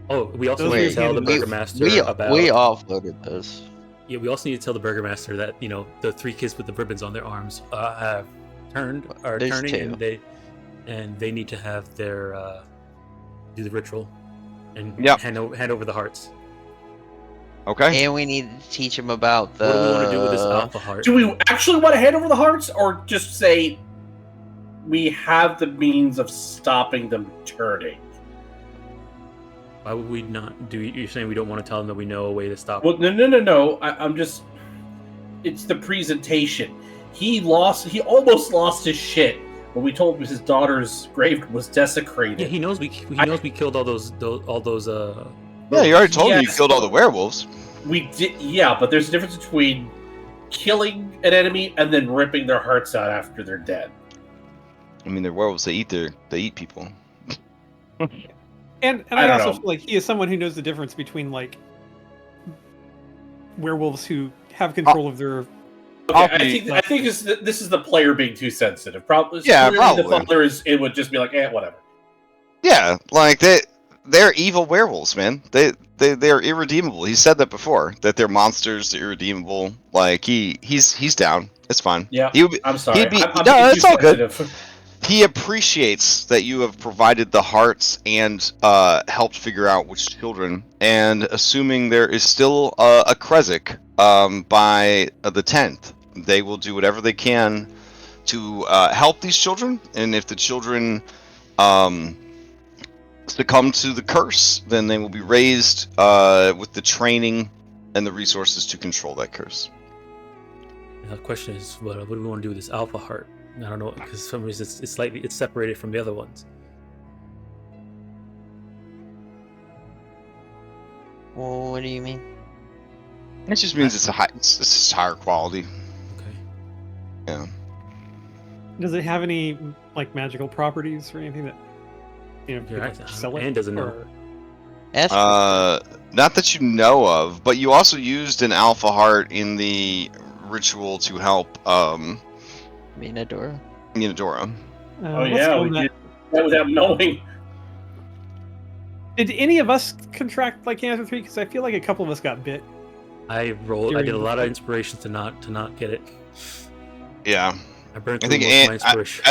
Oh, we also Those need were to tell the handed- burgomaster we about. offloaded those. Yeah, we also need to tell the burgomaster that the 3 kids with the ribbons on their arms are There's turning, 2. and they need to have their do the ritual and Yep. hand over the hearts. Okay. And we need to teach him about the. What do we want to do with this alpha heart? Do we actually want to hand over the hearts, or just say we have the means of stopping them turning? Why would we not do? You're saying we don't want to tell them that we know a way to stop? Well, no. I'm just. It's the presentation. He almost lost his shit when we told him his daughter's grave was desecrated. Yeah, he knows we killed all those. Yeah, you already told me you Yes. killed all the werewolves. We did, yeah, but there's a difference between killing an enemy and then ripping their hearts out after they're dead. I mean, they're werewolves. They eat people. And I I don't also know. feel like he is someone who knows the difference between like werewolves who have control of their. Okay, I think this is the player being too sensitive. Probably, Yeah, clearly the probably. father it would just be like, whatever. Yeah, like they're evil werewolves, man. They're irredeemable. He said that before, that they're monsters, they're irredeemable. Like he's down. It's fine. Yeah, He would be, I'm sorry. he'd be- I'm no, being it's too all good. sensitive. He appreciates that you have provided the hearts and helped figure out which children. And assuming there is still a Krezk by the 10th, they will do whatever they can to help these children. And if the children succumb to the curse, then they will be raised with the training and the resources to control that curse. The question is, what do we want to do with this alpha heart? I don't know, because for some reason it's separated from the other ones. Well, what do you mean? It just means it's just higher quality. Okay. Yeah. Does it have any like magical properties or anything that people sell it? Anne doesn't know. or- Ask Not that you know of, but you also used an alpha heart in the ritual to help Minadora. Minadora. Oh let's yeah, go we on that. did that without knowing. Did any of us contract like cancer 3? Because I feel like a couple of us got bit. I did a lot of inspiration to not get it. Yeah. I burned I through think most of my Anne, inspiration.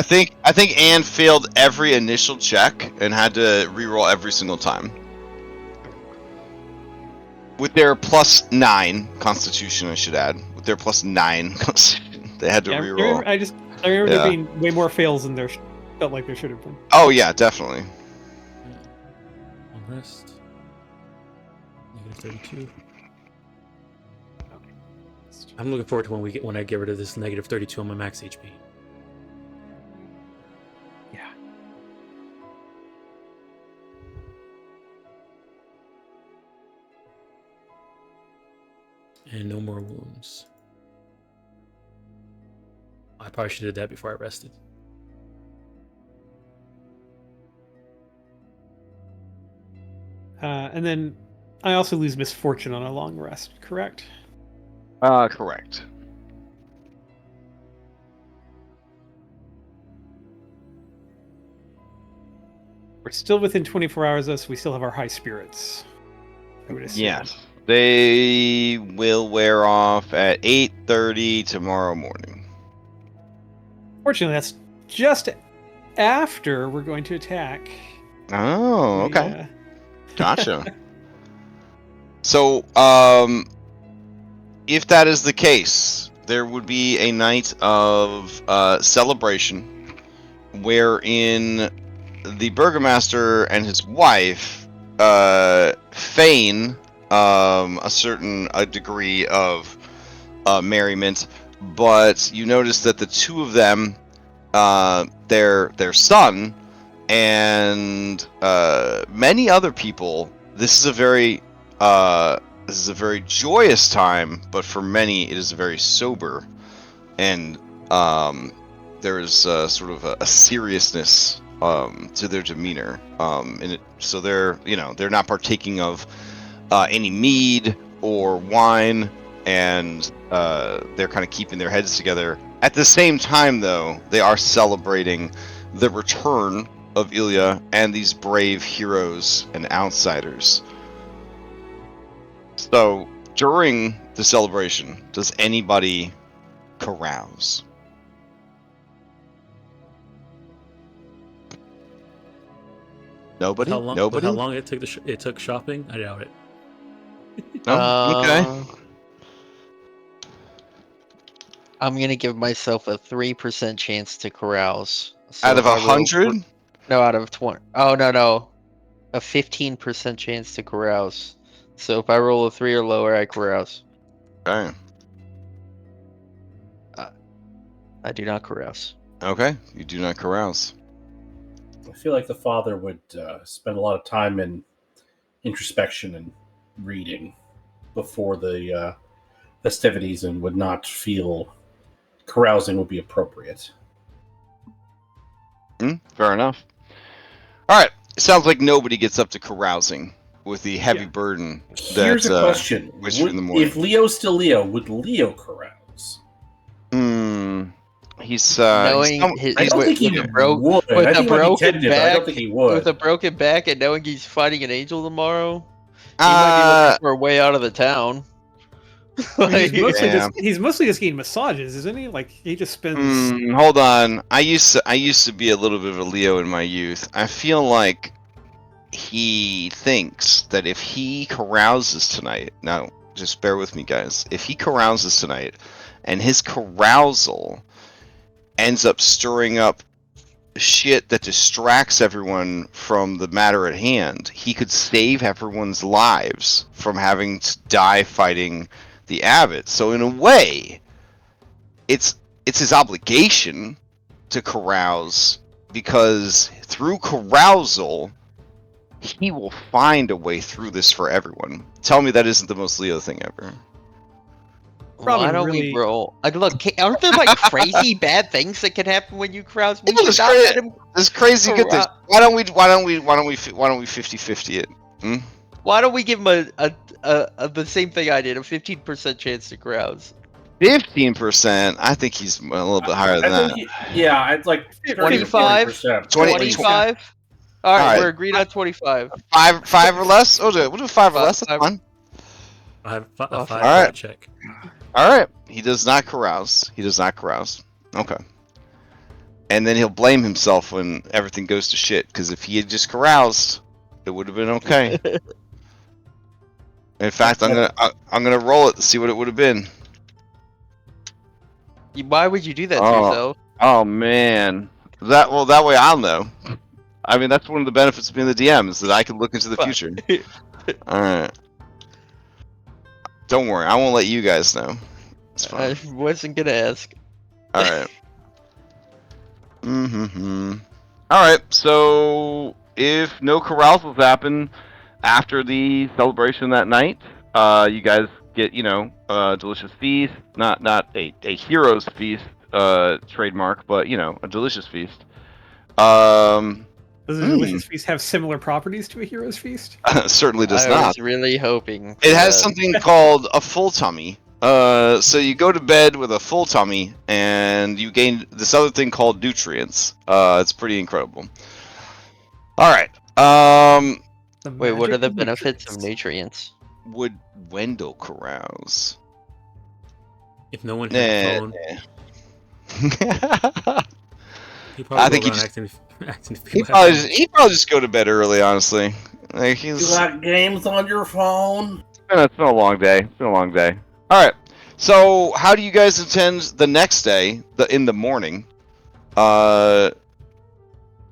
I think Anne failed every initial check and had to reroll every single time. With their +9 Constitution, I should add. With their +9 Constitution, they had to Yeah, reroll. I remember Yeah. there being way more fails than there felt like there should have been. Oh yeah, definitely. One rest. -32. I'm looking forward to when I get rid of this -32 on my max HP. Yeah. And no more wounds. I probably should have did that before I rested. And then I also lose misfortune on a long rest, correct? Correct. We're still within 24 hours, though, so we still have our high spirits. I would assume. Yes. They will wear off at 8:30 tomorrow morning. Fortunately, that's just after we're going to attack. Oh, okay. Yeah. Gotcha. So, if that is the case, there would be a night of celebration wherein the burgomaster and his wife feign a degree of merriment, but you notice that the two of them, their son, and many other people, this is a very joyous time, but for many it is very sober, and there is sort of a seriousness to their demeanor, so they're not partaking of any mead or wine, and they're kind of keeping their heads together At the same time, though, they are celebrating the return of Ilya and these brave heroes and outsiders. So, during the celebration, does anybody carouse? Nobody? Nobody? How long it took shopping? I doubt it. No? Okay. I'm gonna give myself a 3% chance to carouse. So Out of if I roll 100? No, out of 20. Oh, no. A 15% chance to carouse. So if I roll a 3 or lower, I carouse. Okay. I do not carouse. Okay, you do not carouse. I feel like the father would spend a lot of time in introspection and reading before the festivities, and would not feel carousing would be appropriate. Fair enough. All right. It sounds like nobody gets up to carousing with the heavy burden. Here's a question: in the morning. If Leo's still Leo, would Leo carouse? He's Knowing I don't think he would. with I a think broken but I don't think he would. with a broken back and knowing he's fighting an angel tomorrow, he might be looking for a way out of the town. He's mostly just getting massages, isn't he? Like he just spends. Hold on. I used to be a little bit of a Leo in my youth. I feel like he thinks that if he carouses tonight, now just bear with me, guys. If he carouses tonight, and his carousal ends up stirring up shit that distracts everyone from the matter at hand, he could save everyone's lives from having to die fighting the Abbot. So in a way, it's his obligation to carouse, because through carousal he will find a way through this for everyone. Tell me that isn't the most Leo thing ever. Probably Why don't really- we roll? Look, aren't there like crazy bad things that can happen when you carouse? We It's should not let him. It's crazy good things. Why don't we 50-50 it? Why don't we give him the same thing I did, a 15% chance to carouse? 15%. I think he's a little bit higher than that. I'd like 25? 40%. 25? All right, Alright. we're agreed on 25. Five or less. Oh, we'll do 5 or less. That's fine. I have a Oh, 5 alright. check. All right. He does not carouse. Okay. And then he'll blame himself when everything goes to shit, because if he had just caroused, it would have been okay. In fact, I'm gonna roll it to see what it would have been. Why would you do that to Oh. yourself? Oh man, that way I'll know. I mean, that's one of the benefits of being the DM, is that I can look into the future. All right. Don't worry, I won't let you guys know. It's fine. I wasn't gonna ask. All right. All right. So if no carousals happen after the celebration that night, you guys get a delicious feast, not a hero's feast trademark, but a delicious feast. Does a delicious feast have similar properties to a hero's feast? Certainly does I not. was really hoping. It has something called a full tummy. So you go to bed with a full tummy, and you gain this other thing called nutrients. It's pretty incredible. All right. Wait, what are the benefits of nutrients? Would Wendell carouse? If no one had a phone, he probably I think he'd probably just go to bed early. Honestly, like You got games on your phone? It's been a long day. All right. So, how do you guys intend the next day, in the morning, to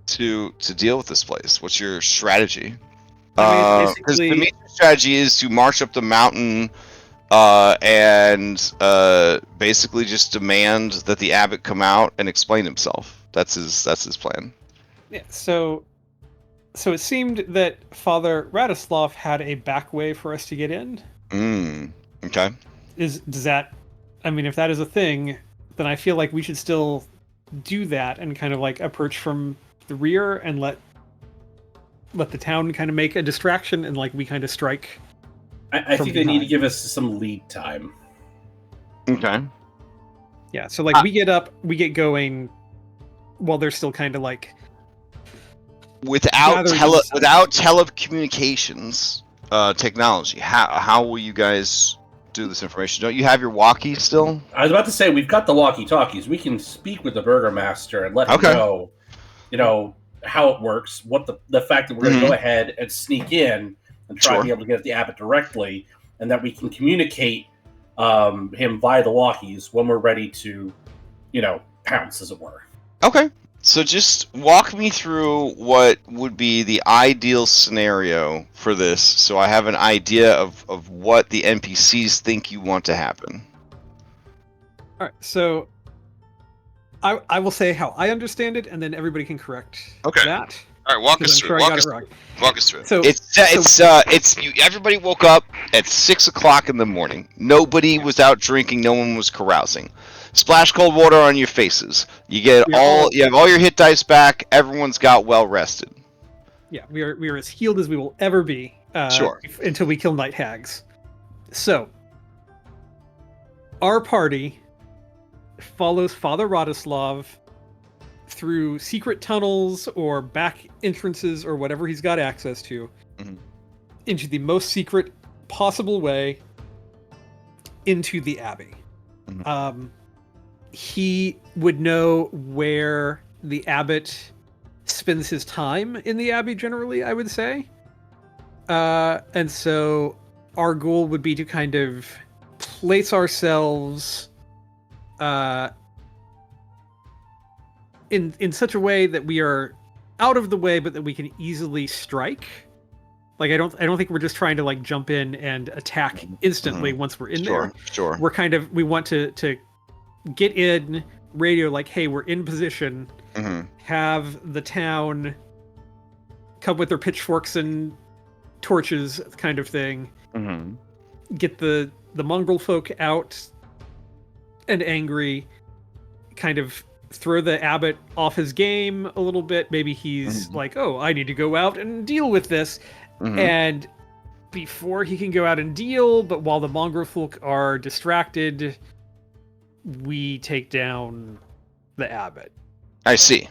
deal with this place? What's your strategy? Because the main strategy is to march up the mountain and basically just demand that the abbot come out and explain himself. That's his plan. Yeah. So it seemed that Father Radislav had a back way for us to get in. Okay. Does that? I mean, if that is a thing, then I feel like we should still do that and kind of like approach from the rear and let the town kind of make a distraction, and like we kind of strike. I think they need to give us some lead time. Okay. Yeah, so like we get going while they're still kind of like without gathering themselves. without telecommunications technology. How will you guys do this information? Don't you have your walkie still? I was about to say we've got the walkie-talkies. We can speak with the burgomaster and let him Okay. know, how it works. What the fact that we're going to go ahead and sneak in and try to be able to get at the Abbot directly, and that we can communicate him via the walkies when we're ready to, pounce, as it were. Okay. So just walk me through what would be the ideal scenario for this, so I have an idea of what the NPCs think you want to happen. All right, so I will say how I understand it, and then everybody can correct that. All right, walk us I'm through. sure I got it wrong. Walk us through. So Everybody woke up at 6 o'clock in the morning. Nobody was out drinking. No one was carousing. Splash cold water on your faces. You have all your hit dice back. Everyone's got well rested. Yeah, we are as healed as we will ever be. Sure. Until we kill night hags. So our party follows Father Radislav through secret tunnels or back entrances or whatever he's got access to into the most secret possible way into the Abbey. He would know where the Abbot spends his time in the Abbey generally, I would say. And so our goal would be to kind of place ourselves in such a way that we are out of the way, but that we can easily strike. Like I don't think we're just trying to like jump in and attack instantly once we're in there. Sure. We want to get in, radio like, hey, we're in position. Have the town come with their pitchforks and torches, kind of thing. Get the mongrel folk out and angry, kind of throw the Abbot off his game a little bit. Maybe he's like, oh, I need to go out and deal with this. And before he can go out and deal, but while the mongrel folk are distracted, we take down the Abbot. I see.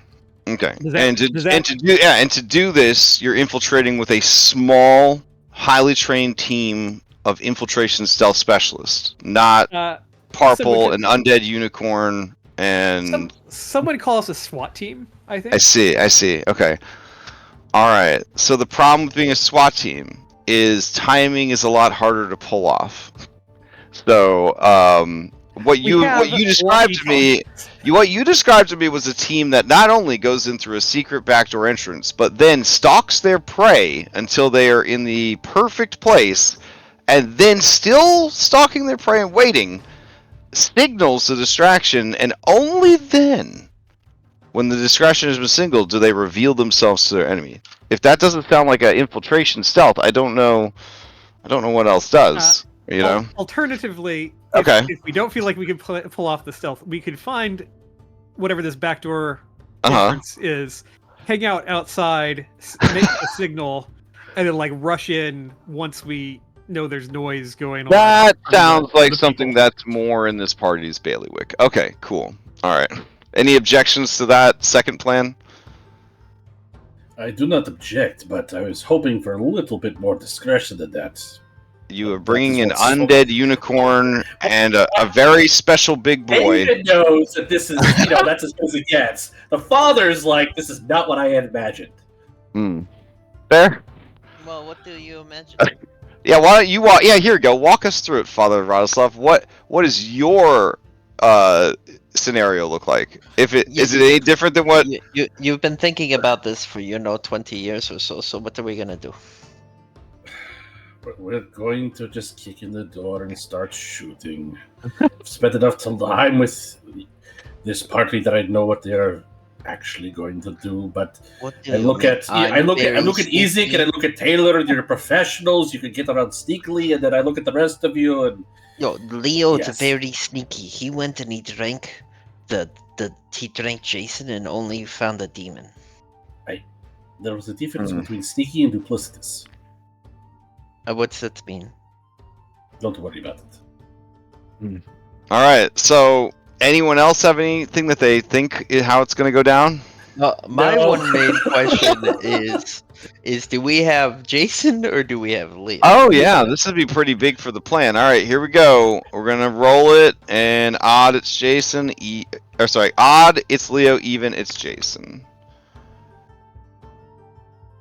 Okay. To do this, you're infiltrating with a small, highly trained team of infiltration stealth specialists, not Parple, an undead unicorn, and someone call us a SWAT team, I think. I see. Okay. All right. So the problem with being a SWAT team is timing is a lot harder to pull off. So what you described to me was a team that not only goes in through a secret backdoor entrance, but then stalks their prey until they are in the perfect place, and then still stalking their prey and waiting, signals the distraction, and only then, when the distraction has been signaled, do they reveal themselves to their enemy. If that doesn't sound like an infiltration stealth, I don't know what else does. Alternatively, okay. If we don't feel like we can pull off the stealth, we could find whatever this backdoor entrance is, hang out outside, make a signal, and then like rush in once we know there's noise going on. That sounds like something that's more in this party's bailiwick. Okay, cool. All right. Any objections to that second plan? I do not object, but I was hoping for a little bit more discretion than that. You are bringing an undead unicorn and a very special big boy. David knows that this is, that's as good as it gets. The father's like, this is not what I had imagined. Fair? Well, what do you imagine? Yeah, why don't you walk? Yeah, here we go. Walk us through it, Father Radislav. What does your scenario look like? Is it any different than what you've been thinking about this for 20 years or so? So what are we gonna do? We're going to just kick in the door and start shooting. I've spent enough time with this party that I know what they're actually going to do. But I look at Ezek and I look at Taylor. You're professionals. You can get around sneakily, and then I look at the rest of you and. Leo's very sneaky. He went and he drank he drank Jason and only found the demon. There was a difference between sneaky and duplicitous. What's that mean? Don't worry about it. All right, so anyone else have anything that they think how it's going to go down? My No. one main question is do we have Jason or do we have Leo? Oh yeah, this would be pretty big for the plan. All right, here we go. We're gonna roll it, and odd it's Jason. Odd it's Leo. Even it's Jason.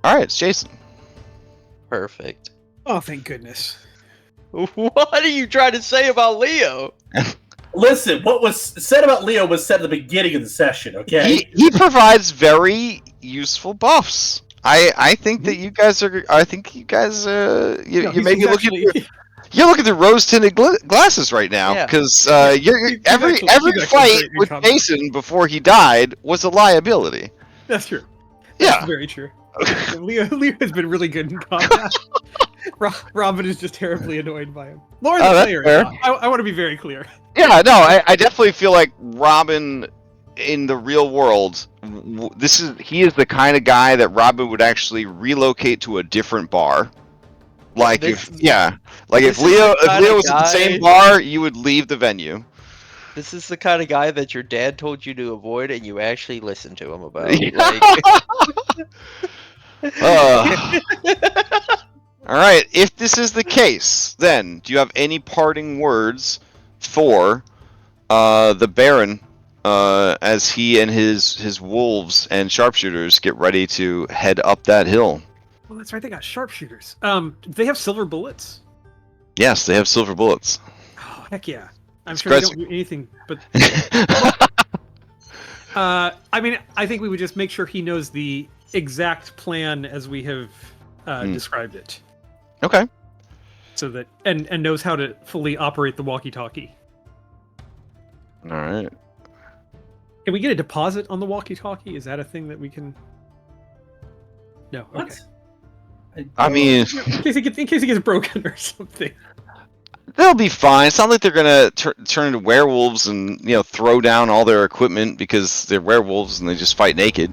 All right, it's Jason. Perfect. Oh, thank goodness. What are you trying to say about Leo? Listen, what was said about Leo was said at the beginning of the session, okay? He provides very useful buffs. I think that you guys are. I think you guys. You may be looking. You're looking through rose-tinted glasses right now because every fight with Jason before he died was a liability. That's true. Yeah, That's very true. Leo has been really good in combat. Robin is just terribly annoyed by him. Laura the player. I want to be very clear. Yeah, no, I definitely feel like Robin in the real world. He is the kind of guy that Robin would actually relocate to a different bar. Like if Leo was at the same bar, you would leave the venue. This is the kind of guy that your dad told you to avoid, and you actually listened to him about. All right. If this is the case, then do you have any parting words for the Baron as he and his wolves and sharpshooters get ready to head up that hill? Well, that's right. They got sharpshooters. Do they have silver bullets? Yes, they have silver bullets. Oh, heck yeah. I'm sure they don't do anything but... I mean, I think we would just make sure he knows the exact plan as we have described it. Okay. So that... And knows how to fully operate the walkie-talkie. All right. Can we get a deposit on the walkie-talkie? Is that a thing that we can... No, okay. What? I mean... in case he gets broken or something. They'll be fine. It's not like they're gonna turn into werewolves and throw down all their equipment because they're werewolves and they just fight naked.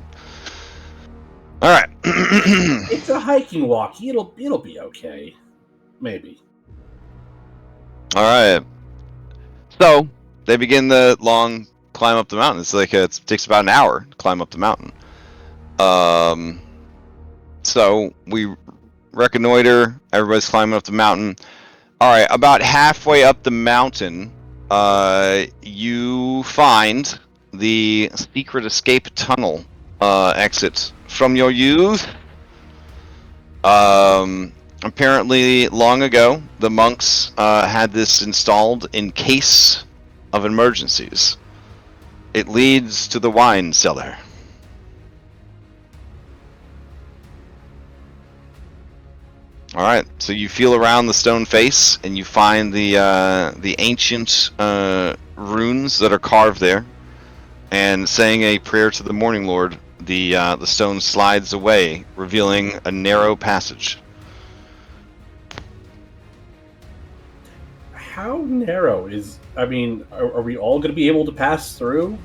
All right. It's a hiking walkie. It'll be okay. Maybe. All right. So they begin the long climb up the mountain. It's like it takes about an hour to climb up the mountain. So we reconnoiter. Everybody's climbing up the mountain. All right, about halfway up the mountain, you find the secret escape tunnel exit from your youth. Apparently, long ago, the monks had this installed in case of emergencies. It leads to the wine cellar. All right, so you feel around the stone face, and you find the ancient runes that are carved there. And saying a prayer to the Morning Lord, the stone slides away, revealing a narrow passage. How narrow is? I mean, are we all going to be able to pass through?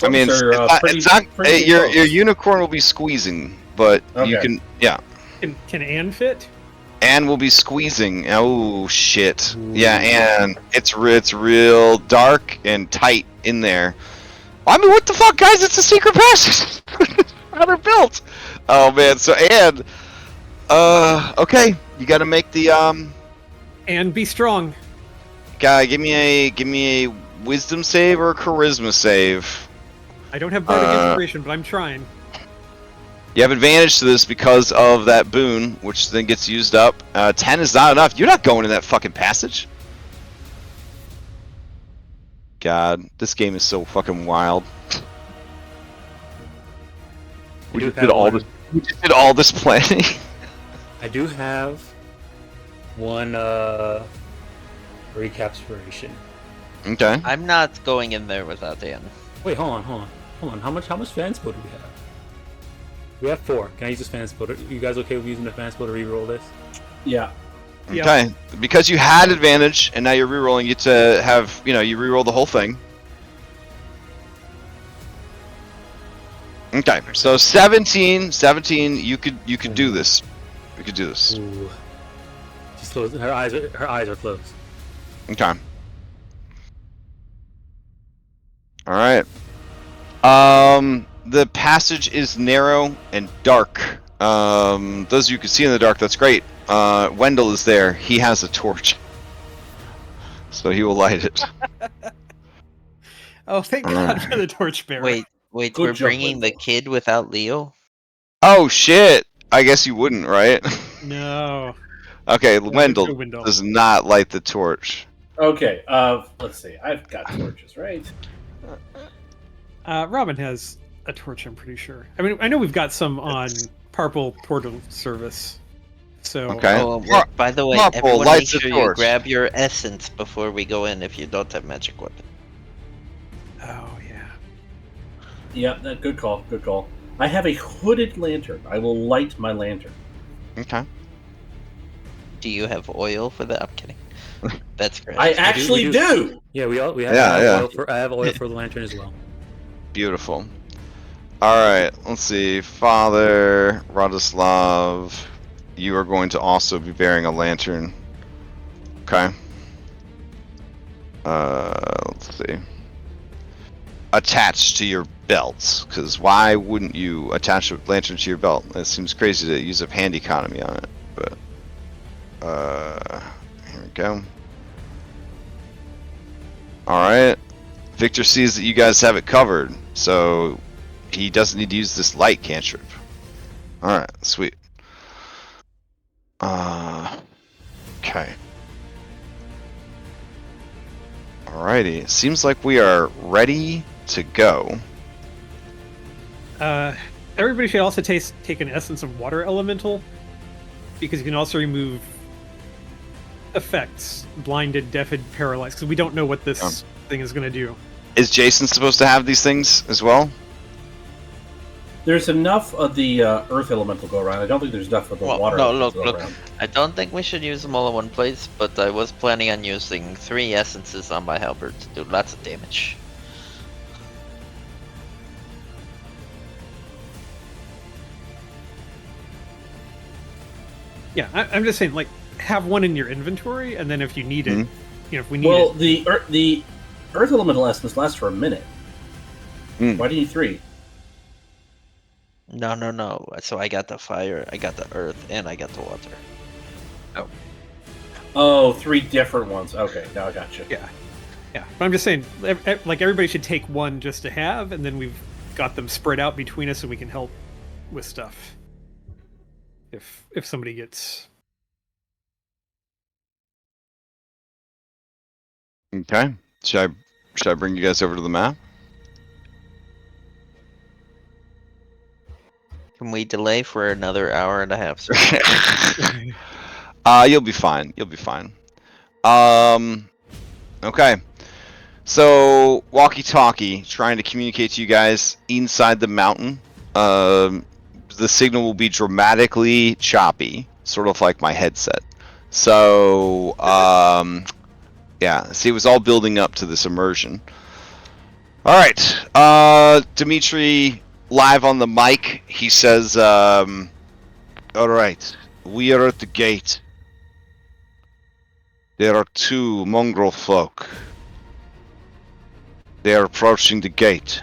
I mean, your unicorn will be squeezing, but you can, yeah. Can Anne fit? Anne will be squeezing. Oh shit! Yeah, Anne. It's real dark and tight in there. I mean, what the fuck, guys? It's a secret passage. How they're built. Oh man. So Anne. Okay. You got to make the And be strong. Guy, give me a wisdom save or a charisma save. I don't have bardic inspiration, but I'm trying. You have advantage to this because of that boon, which then gets used up. 10 is not enough. You're not going in that fucking passage. God, this game is so fucking wild. We just did all this planning. I do have one recapspiration. Okay. I'm not going in there without Dan. Wait, hold on. How much fan spell do we have? We have 4. Can I use this fan spell? Are you guys okay with using the fan spell to reroll this? Yeah. Okay. Because you had advantage, and now you're rerolling, you get to have, you reroll the whole thing. Okay. So 17, you could do this. We could do this. Ooh. She's closed. Her eyes are closed. Okay. All right. The passage is narrow and dark. Those of you who can see in the dark, that's great. Wendell is there. He has a torch, so he will light it. Oh, thank God for the torchbearer. Wait, Good we're job, bringing the Wendell. kid without Leo? Oh shit! I guess you wouldn't, right? No. Okay, No, Wendell Wendell. does not light the torch. Okay, let's see. I've got torches, right? Robin has a torch, I'm pretty sure. I mean, I know we've got some on Purple Portal Service. So Okay. Oh, by the way, Marple everyone make lights the sure you torch. grab your essence before we go in if you don't have magic weapon. Oh yeah. Yeah, good call. Good call. I have a hooded lantern. I will light my lantern. Okay. Do you have oil for that? I'm kidding. That's great. I actually we do. Yeah, we have Yeah. oil for. I have oil for the lantern as well. Beautiful. Alright, let's see. Father, Radoslav, you are going to also be bearing a lantern. Okay. Let's see. Attached to your belts, because why wouldn't you attach a lantern to your belt? It seems crazy to use up hand economy on it, but here we go. Alright. Victor sees that you guys have it covered, so he doesn't need to use this light cantrip. Alright, sweet. Okay. Alrighty, seems like we are ready to go. Everybody should also take an essence of water elemental, because you can also remove effects, blinded, deafened, paralyzed, because we don't know what this thing is going to do. Is Jason supposed to have these things as well? There's enough of the earth elemental go around. I don't think there's enough of the water no, elemental look. go around. I don't think we should use them all in one place, but I was planning on using 3 essences on my halberd to do lots of damage. Yeah, I'm just saying, like, have one in your inventory, and then if you need it, if we need Well, it. the earth elemental essence lasts for a minute. Why do you need 3? No. So I got the fire, I got the earth, and I got the water. Oh, 3 different ones. Okay, now I got you. Yeah. But I'm just saying, like, everybody should take one just to have, and then we've got them spread out between us, and we can help with stuff. If somebody gets... Okay. Should I bring you guys over to the map? Can we delay for another hour and a half? Sir? You'll be fine. You'll be fine. Okay. So, walkie-talkie, trying to communicate to you guys inside the mountain. The signal will be dramatically choppy, sort of like my headset. So, yeah, see, it was all building up to this immersion. Alright, Dimitri, live on the mic, he says, alright, we are at the gate. There are 2 mongrel folk. They are approaching the gate.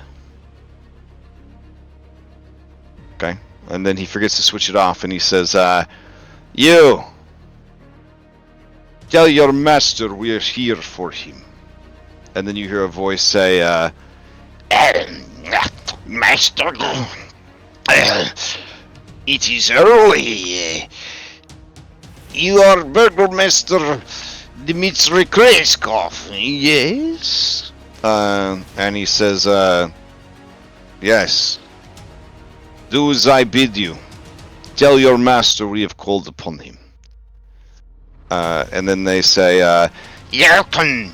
Okay, and then he forgets to switch it off, and he says, you! Tell your master we are here for him. And then you hear a voice say, Master, it is early. You are Burgermaster Dmitry Krezk, yes? And he says, yes. Do as I bid you. Tell your master we have called upon him. And then they say, Yerkin,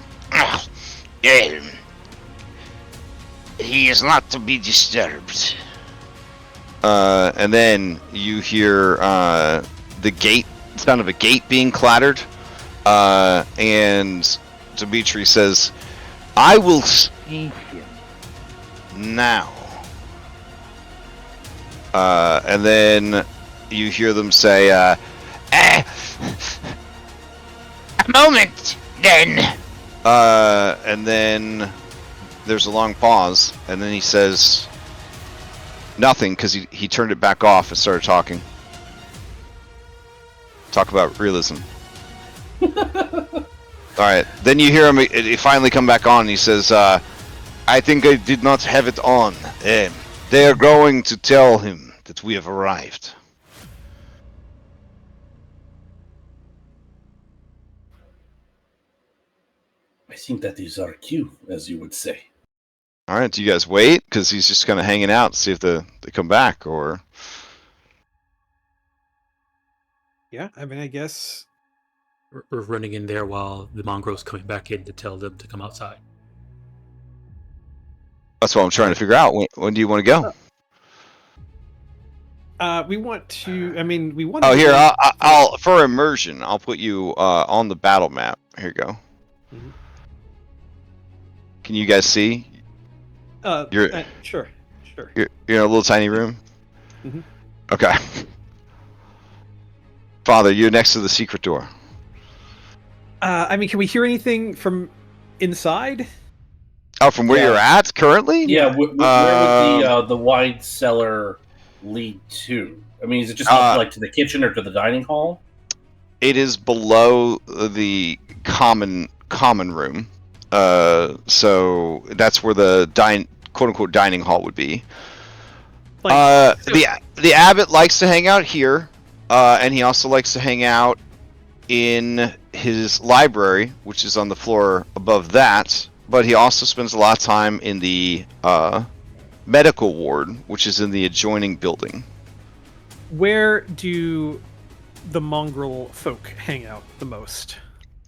he is not to be disturbed. And then you hear the gate, sound of a gate being clattered. And Dimitri says, I will see him now. And then you hear them say, a moment, then. And then there's a long pause, and then he says nothing because he turned it back off and started talking. Talk about realism. Alright, then you hear him he finally come back on and he says, I think I did not have it on. They are going to tell him that we have arrived. I think that is our cue, as you would say. Alright, do you guys wait? Because he's just kind of hanging out to see if they come back, or... Yeah, I mean, I guess... We're running in there while the mongrel's coming back in to tell them to come outside. That's what I'm trying to figure out. When do you want to go? We want to... I mean, we want Oh, to... here, I'll for immersion, I'll put you on the battle map. Here you go. Mm-hmm. Can you guys see? Sure. You're in a little tiny room? Mm-hmm. Okay. Father, you're next to the secret door. I mean, can we hear anything from inside? Oh, from where you're at currently? Yeah, where would the wine cellar lead to? I mean, is it just up, like to the kitchen or to the dining hall? It is below the common room. So that's where the quote-unquote dining hall would be. The abbot likes to hang out here, and he also likes to hang out in his library, which is on the floor above that. But he also spends a lot of time in the medical ward, which is in the adjoining building. Where do the mongrel folk hang out the most?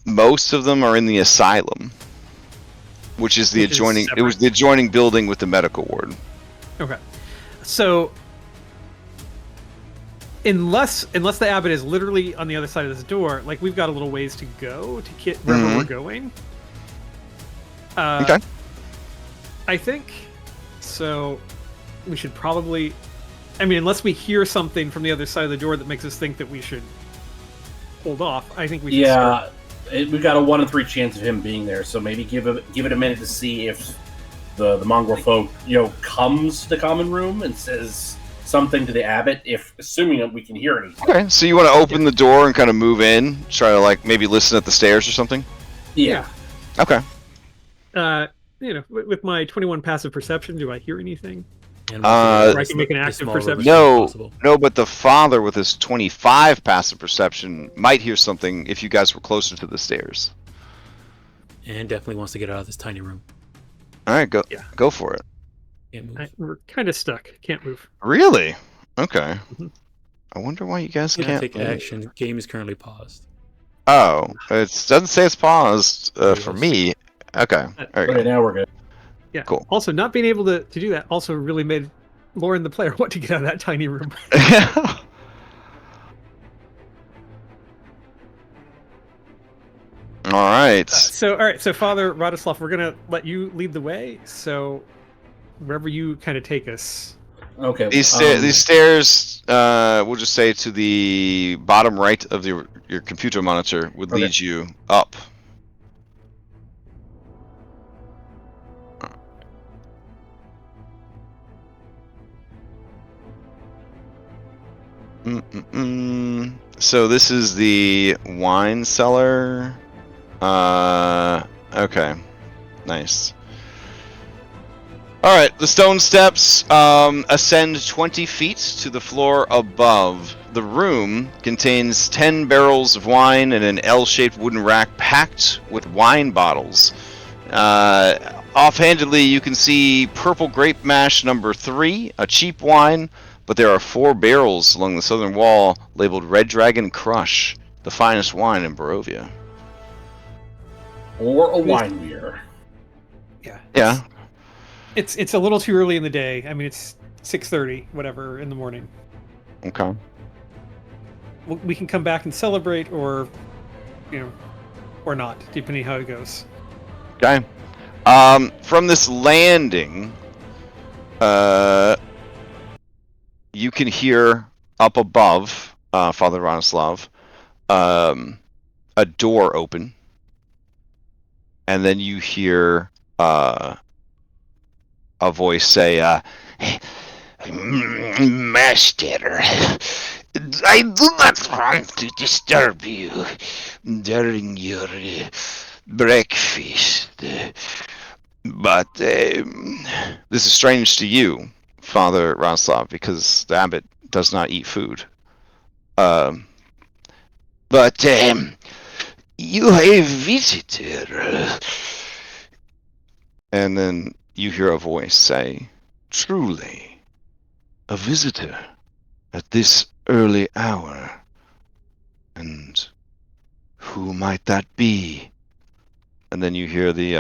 Most of them are in the asylum, which is the adjoining. It was the adjoining building with the medical ward. Okay, so unless the abbot is literally on the other side of this door, like we've got a little ways to go to get wherever we're going. Okay. I think so. We should probably. I mean, unless we hear something from the other side of the door that makes us think that we should hold off, I think we should. Yeah, we've got a 1 in 3 chance of him being there. So maybe give it a minute to see if the mongrel folk, comes to the common room and says something to the abbot. If assuming that we can hear anything. Okay, so you want to open the door and kind of move in, try to like maybe listen at the stairs or something. Yeah. Okay. With my 21 passive perception, do I hear anything? And Or I can make an active perception. No, but the father with his 25 passive perception might hear something if you guys were closer to the stairs. And definitely wants to get out of this tiny room. All right, go for it. Can't move. We're kind of stuck. Can't move. Really? Okay. Mm-hmm. I wonder why you guys Can't can't take move. action. Game is currently paused. Oh, it doesn't say it's paused for me. Okay. There you Okay, go. now we're good. Yeah. Cool. Also, not being able to do that also really made Lauren the player want to get out of that tiny room. All right. All right. So, Father Radislav, we're gonna let you lead the way. So, wherever you kind of take us. Okay. These stairs, we'll just say to the bottom right of your computer monitor would lead you up. So this is the wine cellar. Okay, nice. All right, the stone steps ascend 20 feet to the floor above. The room contains 10 barrels of wine and an L-shaped wooden rack packed with wine bottles. Offhandedly, you can see purple grape mash number 3, a cheap wine, but there are 4 barrels along the southern wall labeled Red Dragon Crush, the finest wine in Barovia. Or a wine beer. Yeah. It's a little too early in the day. I mean, it's 6:30, whatever, in the morning. Okay. We can come back and celebrate, or not, depending how it goes. Okay. From this landing, you can hear up above, Father Ronislav, a door open, and then you hear a voice say, Master, I do not want to disturb you during your breakfast, but this is strange to you, Father Raslav, because the abbot does not eat food. but you have a visitor. And then you hear a voice say, truly, a visitor at this early hour. And who might that be? And then you hear the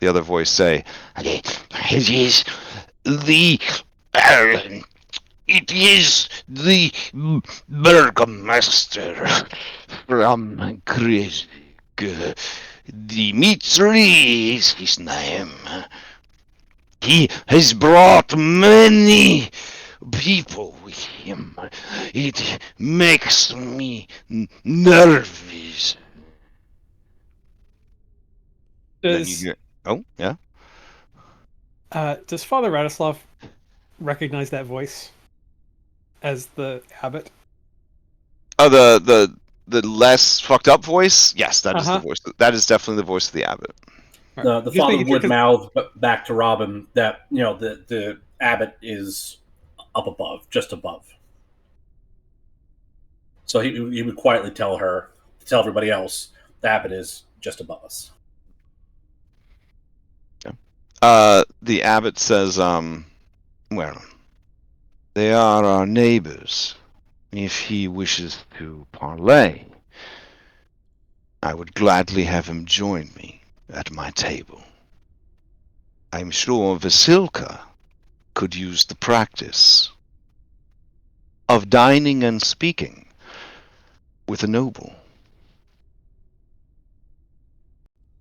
other voice say, It is the it is the burgomaster from Krezk. Dimitri is his name. He has brought many people with him. It makes me nervous. then you hear, oh, yeah? Does Father Radislav recognize that voice as the abbot? Oh, the less fucked up voice? Yes, that is the Uh-huh. voice. That is definitely the voice of the abbot. Alright, The just father making sure, would 'cause- mouth back to Robin that the abbot is up above, just above. So he would quietly tell everybody else, the abbot is just above us. The abbot says, well, they are our neighbors. If he wishes to parley, I would gladly have him join me at my table. I'm sure Vasilka could use the practice of dining and speaking with a noble.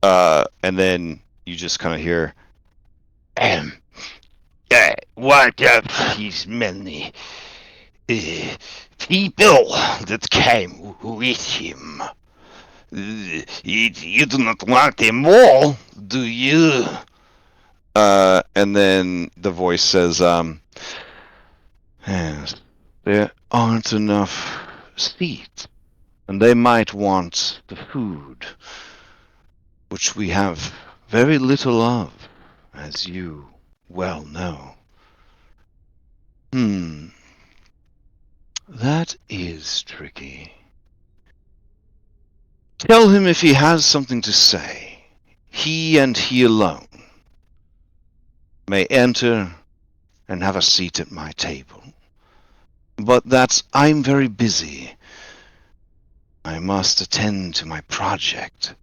And then you just kind of hear, What of his many people that came with him? You do not want them all, do you? and then the voice says, yes, there aren't enough seats, and they might want the food, which we have very little of, as you well know. That is tricky. Tell him if he has something to say, he and he alone may enter and have a seat at my table. But that I'm very busy. I must attend to my project,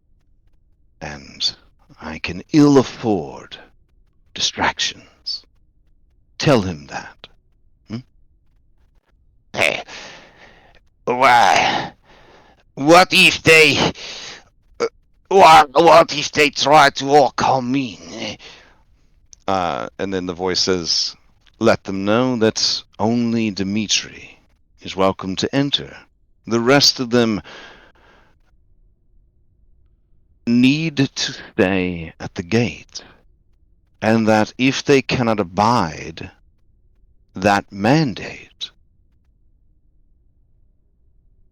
and I can ill afford distractions. Tell him that. Why? What if they? What if they try to all come in? And then the voice says, let them know that only Dimitri is welcome to enter. The rest of them need to stay at the gate, and that if they cannot abide that mandate,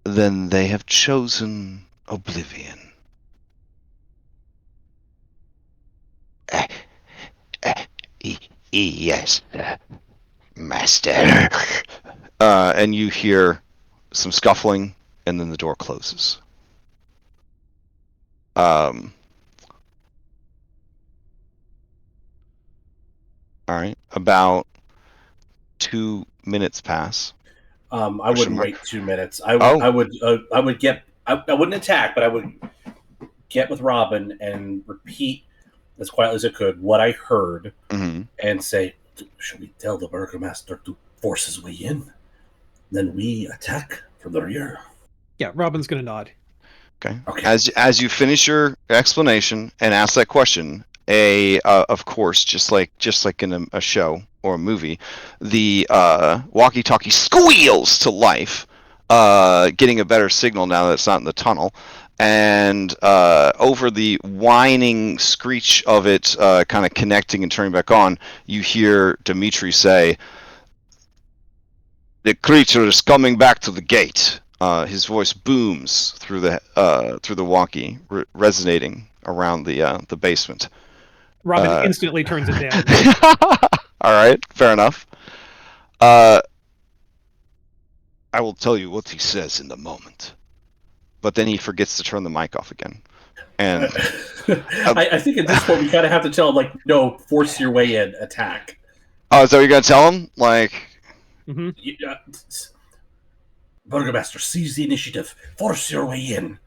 then they have chosen oblivion. Yes, master. And you hear some scuffling, and then the door closes. All right, about 2 minutes pass. I Question wouldn't mark. wait 2 minutes. Oh. I wouldn't attack, but I would get with Robin and repeat as quietly as I could what I heard, and say, should we tell the burgomaster to force his way in? Then we attack from the rear. Yeah, Robin's gonna nod. Okay. Okay. As you finish your explanation and ask that question, of course, just like in a show or a movie, the walkie-talkie squeals to life, getting a better signal now that it's not in the tunnel, and over the whining screech of it kind of connecting and turning back on, you hear Dimitri say, "The creature is coming back to the gate." His voice booms through the walkie, resonating around the basement. Robin instantly turns it down. All right, fair enough. I will tell you what he says in a moment. But then he forgets to turn the mic off again. And I think at this point we kind of have to tell him, like, no, force your way in, attack. Oh, is that what you're going to tell him? Like... Mm-hmm. Burgomaster, seize the initiative. Force your way in.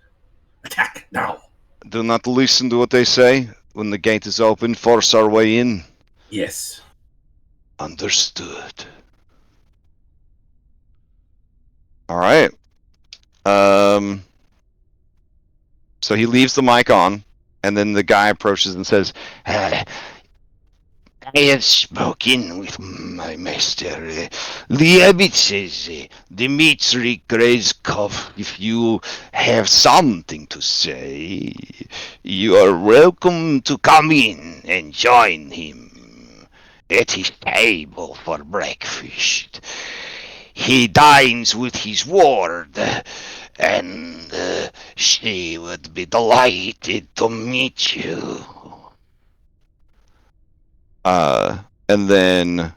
Attack, now. Do not listen to what they say. When the gate is open, force our way in. Yes. Understood. All right. So he leaves the mic on, and then the guy approaches and says, I have spoken with my master. The Abbot says, Dmitri Krezk, if you have something to say, you are welcome to come in and join him at his table for breakfast. He dines with his ward, and she would be delighted to meet you. And then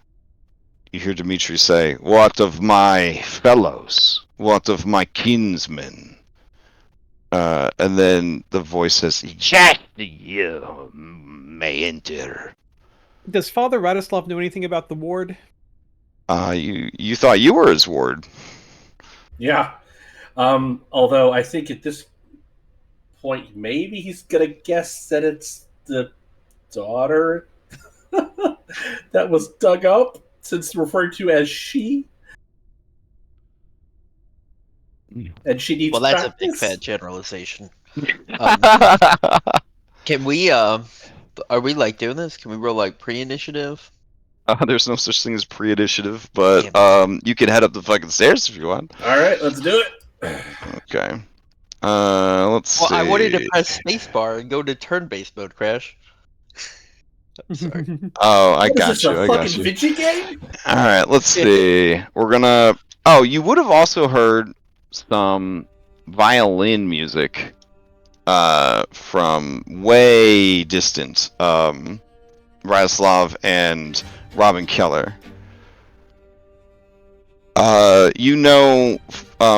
you hear Dimitri say, "What of my fellows? What of my kinsmen?" And then the voice says, Just you may enter. Does Father Radislav know anything about the ward? You thought you were his ward. Yeah. Although I think at this point, maybe he's going to guess that it's the daughter that was dug up, since referred to as she. And she needs Well, that's practice. a big fat generalization. Can we, are we, like, doing this? Can we roll, like, pre-initiative? There's no such thing as pre-initiative, but you can head up the fucking stairs if you want. All right, let's do it. Okay. Let's see. Well, I wanted to press spacebar and go to turn-based mode, Crash. Sorry. Oh, I What is got this, you. a I got fucking you. Vinci game? All right, let's see. We're gonna. Oh, you would have also heard some violin music from way distant. Radoslav and Robin Keller. You know,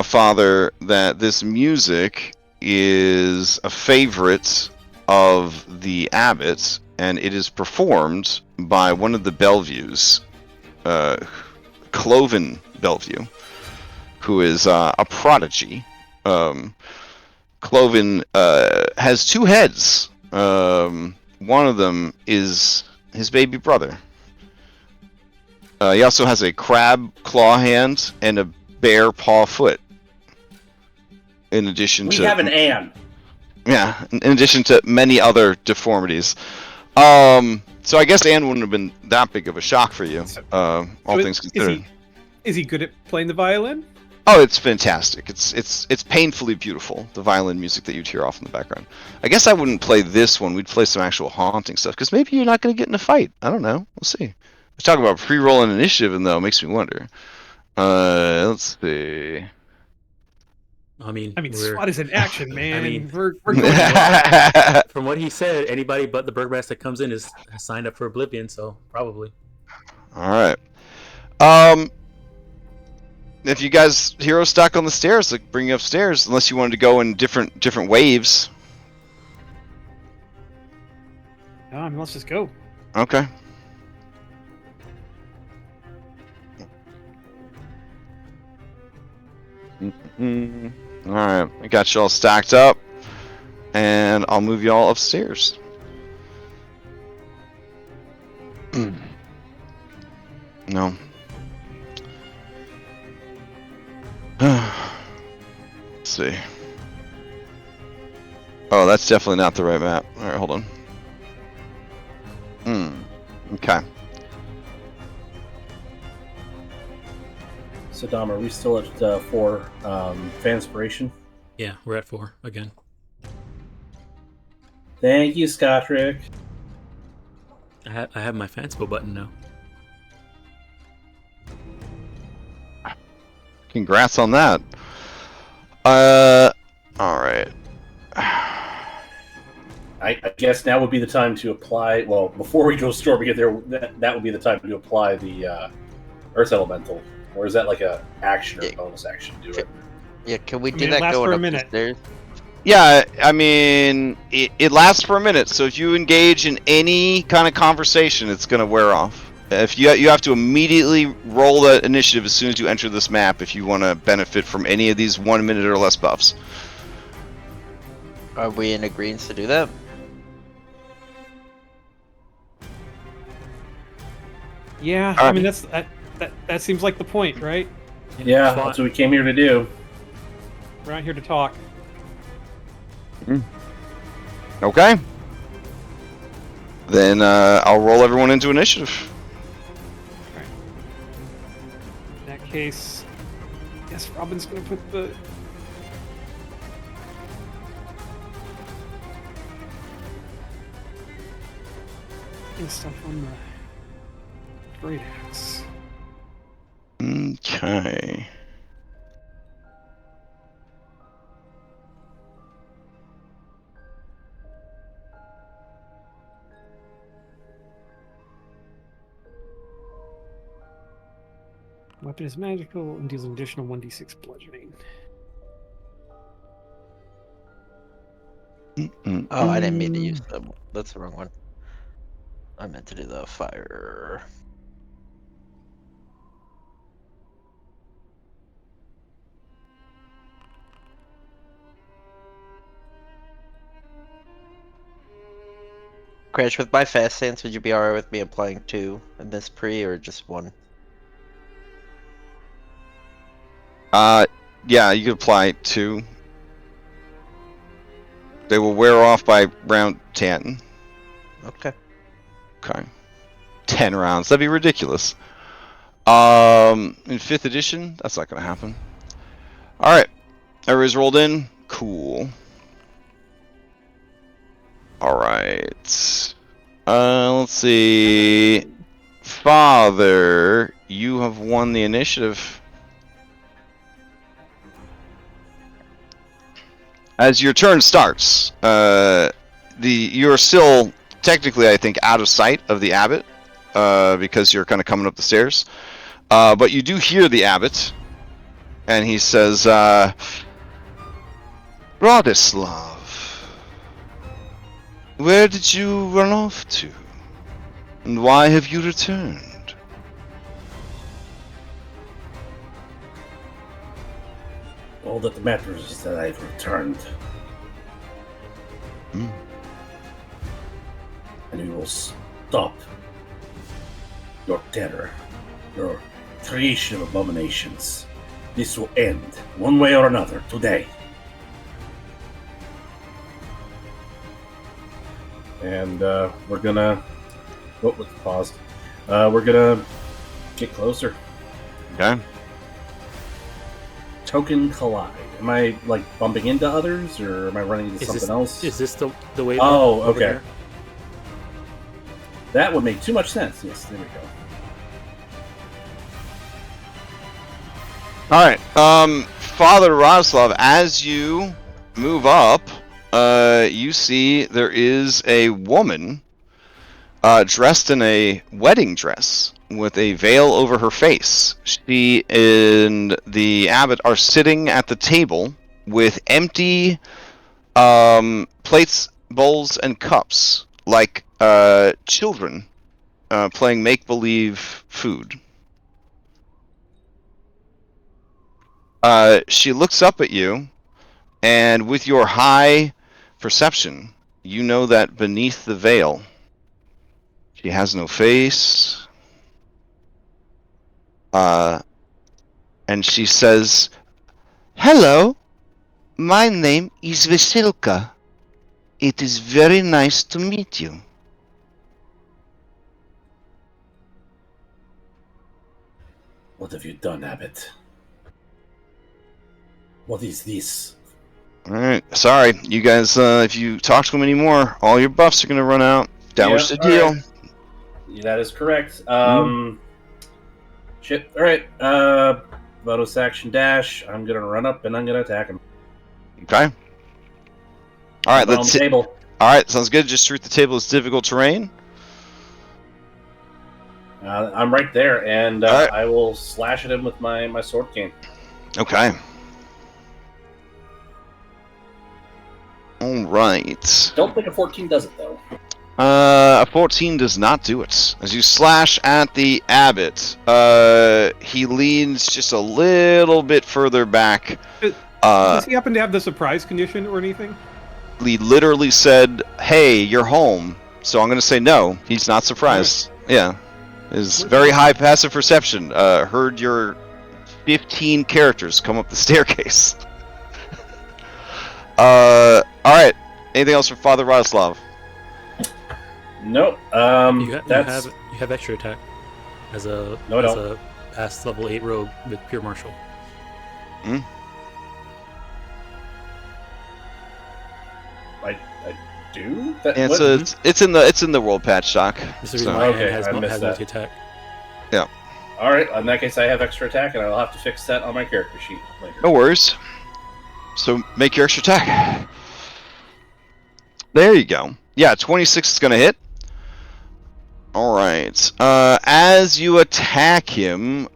Father, that this music is a favorite of the Abbot, and it is performed by one of the Bellevues, Cloven Bellevue, who is a prodigy. Cloven has two heads. One of them is his baby brother. He also has a crab claw hand and a bear paw foot. In addition to... We have an Anne. Yeah, in addition to many other deformities. So I guess Anne wouldn't have been that big of a shock for you, all things considered. Is he good at playing the violin? Oh, it's fantastic. It's painfully beautiful, the violin music that you'd hear off in the background. I guess I wouldn't play this one. We'd play some actual haunting stuff, because maybe you're not going to get in a fight. I don't know. We'll see. Let's talk about pre-rolling initiative, and though it makes me wonder. Let's see. I mean, SWAT is in action, man. I mean, we're going. From what he said, anybody but the Burgmaster that comes in has signed up for Oblivion, so probably. All right. If you guys hero stuck on the stairs, like bring you upstairs, unless you wanted to go in different waves. No, I mean, let's just go. Okay. All right, I got you all stacked up, and I'll move you all upstairs. No. Let's see. Oh, that's definitely not the right map. All right, hold on. Okay. So, Dom, are we still at 4 Fanspiration? Yeah, we're at 4 again. Thank you, Scottrick. I have my fanspo button now. Congrats on that. All right. I guess now would be the time to apply. Well, before we go storming it, that would be the time to apply the Earth Elemental. Or is that like a action or Yeah. bonus action to do it? Yeah, can we I do mean, it that lasts going for a up the minute. stairs? Yeah, I mean, it lasts for a minute, so if you engage in any kind of conversation, it's going to wear off. If you have to immediately roll that initiative as soon as you enter this map if you want to benefit from any of these 1 minute or less buffs. Are we in agreement to do that? Yeah, All I right. mean that seems like the point, right? Yeah, Fine. that's what we came here to do. We're not here to talk. Okay. Then I'll roll everyone into initiative. In that case, I guess Robin's gonna put the stuff on the great axe. Okay. Weapon is magical and deals an additional 1d6 bludgeoning. Oh, I didn't mean to use that one. That's the wrong one. I meant to do the fire. Crash, with my fast stance, would you be alright with me applying 2 in this pre, or just 1? Yeah, you can apply 2. They will wear off by round 10. Okay. Okay. 10 rounds. That'd be ridiculous. In 5th edition, that's not going to happen. Alright. Everybody's rolled in. Cool. Alright. Let's see. Father, you have won the initiative. As your turn starts, you're still technically, I think, out of sight of the abbot, because you're kind of coming up the stairs. But you do hear the abbot, and he says, Rodislav, where did you run off to? And why have you returned? All that matters is that I've returned. Hmm. And we will stop your terror, your creation of abominations. This will end, one way or another, today. And we're gonna... Oh, let's pause. We're gonna get closer. Okay. Token collide. Am I, like, bumping into others, or am I running into something else? Is this the way? Oh, over okay. there? That would make too much sense. Yes, there we go. Alright, Father Rodislav, as you move up, you see there is a woman dressed in a wedding dress with a veil over her face. She and the abbot are sitting at the table with empty plates, bowls, and cups, like children playing make-believe food. She looks up at you, and with your high perception, you know that beneath the veil, she has no face. And she says, "Hello, my name is Veselka. It is very nice to meet you." What have you done, Abbot? What is this? Alright, sorry. You guys, if you talk to him anymore, all your buffs are going to run out. Damage the deal. Right. Yeah, that is correct. Shit. Alright. Bonus action dash. I'm going to run up and I'm going to attack him. Okay. Alright, let's see. Table. Alright, sounds good. Just treat the table as difficult terrain. I'm right there, and right. I will slash at him with my sword cane. Okay. Alright. Don't think a 14 does it, though. A 14 does not do it. As you slash at the Abbot, he leans just a little bit further back. Does he happen to have the surprise condition or anything? He literally said, "Hey, you're home." So I'm going to say no. He's not surprised. Right. Yeah. His very high passive perception heard your 15 characters come up the staircase. Alright. Anything else for Father Radoslav? Nope. You have extra attack as a past level 8 rogue with pure martial. Hmm? I do? Yeah, it's in the world patch doc. Okay, has multi-attack. Yeah. Alright, in that case I have extra attack and I'll have to fix that on my character sheet later. No worries. So make your extra attack. There you go. Yeah, 26 is going to hit. Alright. As you attack him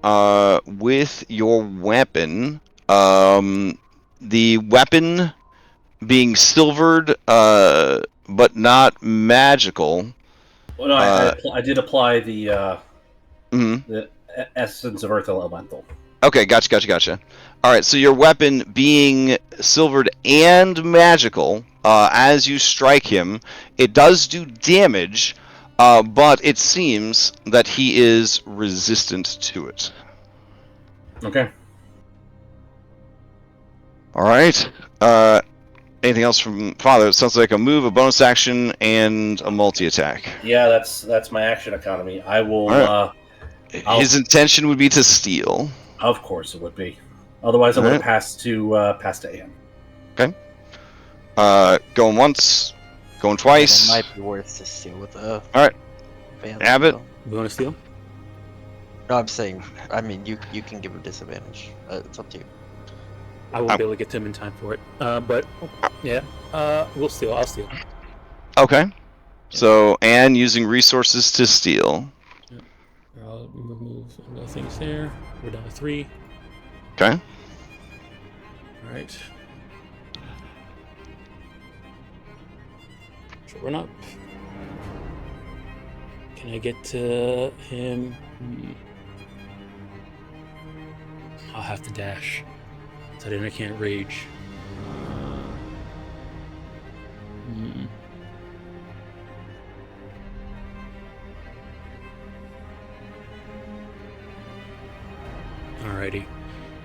with your weapon, the weapon being silvered but not magical. Well, no, I did apply the essence of Earth Elemental. Okay, gotcha. Alright, so your weapon being silvered and magical, as you strike him, it does do damage, but it seems that he is resistant to it. Okay. Alright. Anything else from Father? It sounds like a move, a bonus action, and a multi-attack. Yeah, that's my action economy. I will... Right. His intention would be to steal. Of course it would be. Otherwise, I would have passed to Anne. Okay. Going once, going twice. It might be worth to steal with a. All right. Abbott. You want to steal? No, I'm saying. I mean, you can give him disadvantage. It's up to you. I won't be able to get to him in time for it. But yeah, we'll steal. I'll steal. Okay. So Anne using resources to steal. I'll remove the things there. We're down to 3. Okay. Alright. Run up. Can I get to him? I'll have to dash. So then I can't rage. Alrighty.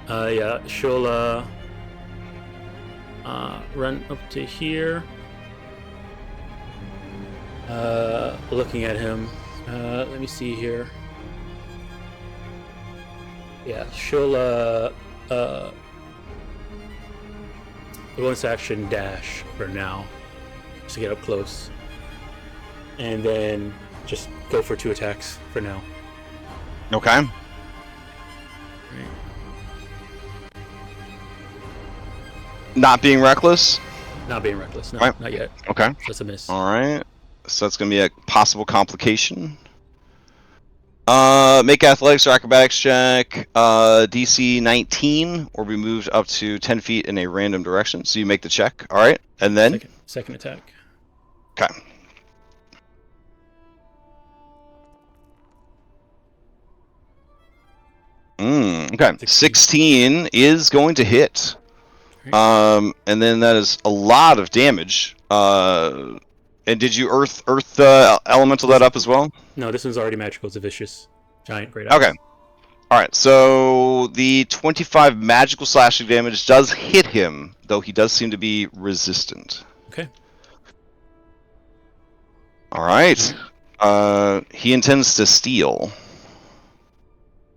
Yeah, she'll run up to here. Looking at him. Let me see here. Yeah, she'll bonus action dash for now, just to get up close, and then just go for 2 attacks for now. Okay. Not being reckless? Not being reckless, no, right. Not yet. Okay. That's a miss. Alright. So that's going to be a possible complication. Make athletics or acrobatics check. DC 19, or be moved up to 10 feet in a random direction. So you make the check. Alright. And then? Second attack. Okay. Okay. 16 is going to hit. And then that is a lot of damage. And did you earth elemental that up as well? No, this one's already magical. It's a vicious giant great. Okay. Alright, so the 25 magical slashing damage does hit him, though he does seem to be resistant. Okay. Alright. He intends to steal.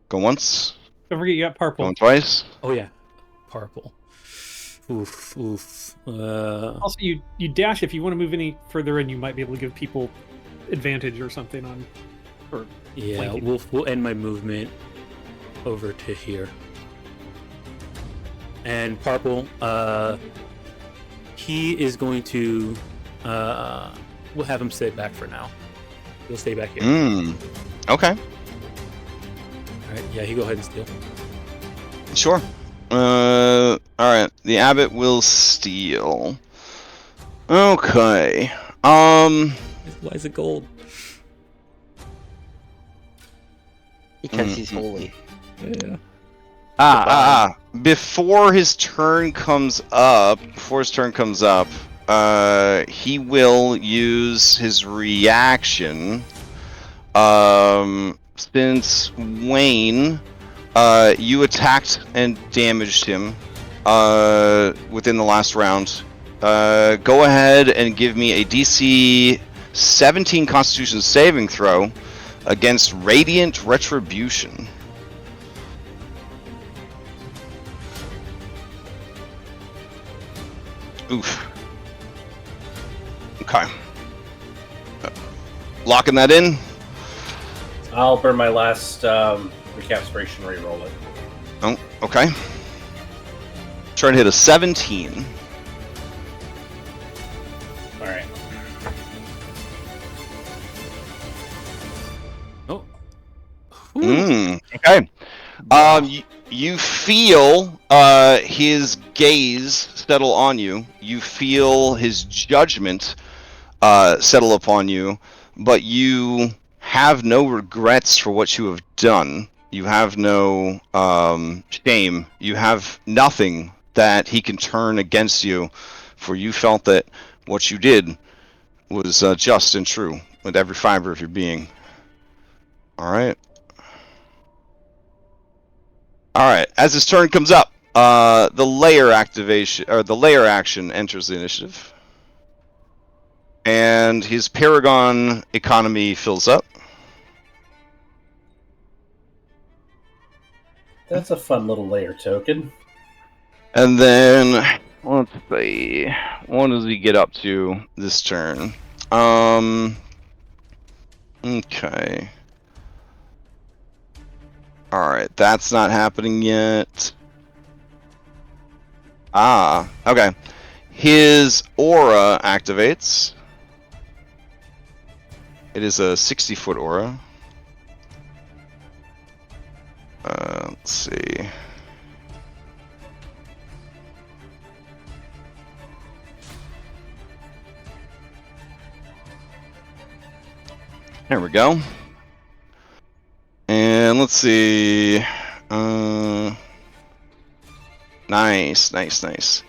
Go once. Don't forget you got purple. Going twice. Oh yeah. Purple. Oof, oof. Also, you dash if you want to move any further in. You might be able to give people advantage or something on. Or Yeah, flanking. we'll end my movement over to here. And Purple, he is going to, we'll have him stay back for now. He'll stay back here. Okay. All right, yeah, he go ahead and steal. Sure. All right. The Abbot will steal. Okay. Why is it gold? Because he's holy. Yeah. Before his turn comes up, he will use his reaction. Since Wayne, you attacked and damaged him, within the last round. Go ahead and give me a DC 17 Constitution saving throw against Radiant Retribution. Oof. Okay. Locking that in. I'll burn my last recapspiration, re-roll it. Oh, okay. Trying to hit a 17. All right. Oh. Okay. You feel his gaze settle on you. You feel his judgment settle upon you, but you have no regrets for what you have done. You have no shame. You have nothing that he can turn against you, for you felt that what you did was just and true with every fiber of your being. All right. All right. As his turn comes up, the layer activation or the layer action enters the initiative, and his Paragon economy fills up. That's a fun little layer token. And then let's see, what does he get up to this turn? Okay. All right, that's not happening yet. Okay. His aura activates. It is a 60-foot aura. Let's see. There we go. And let's see. Nice.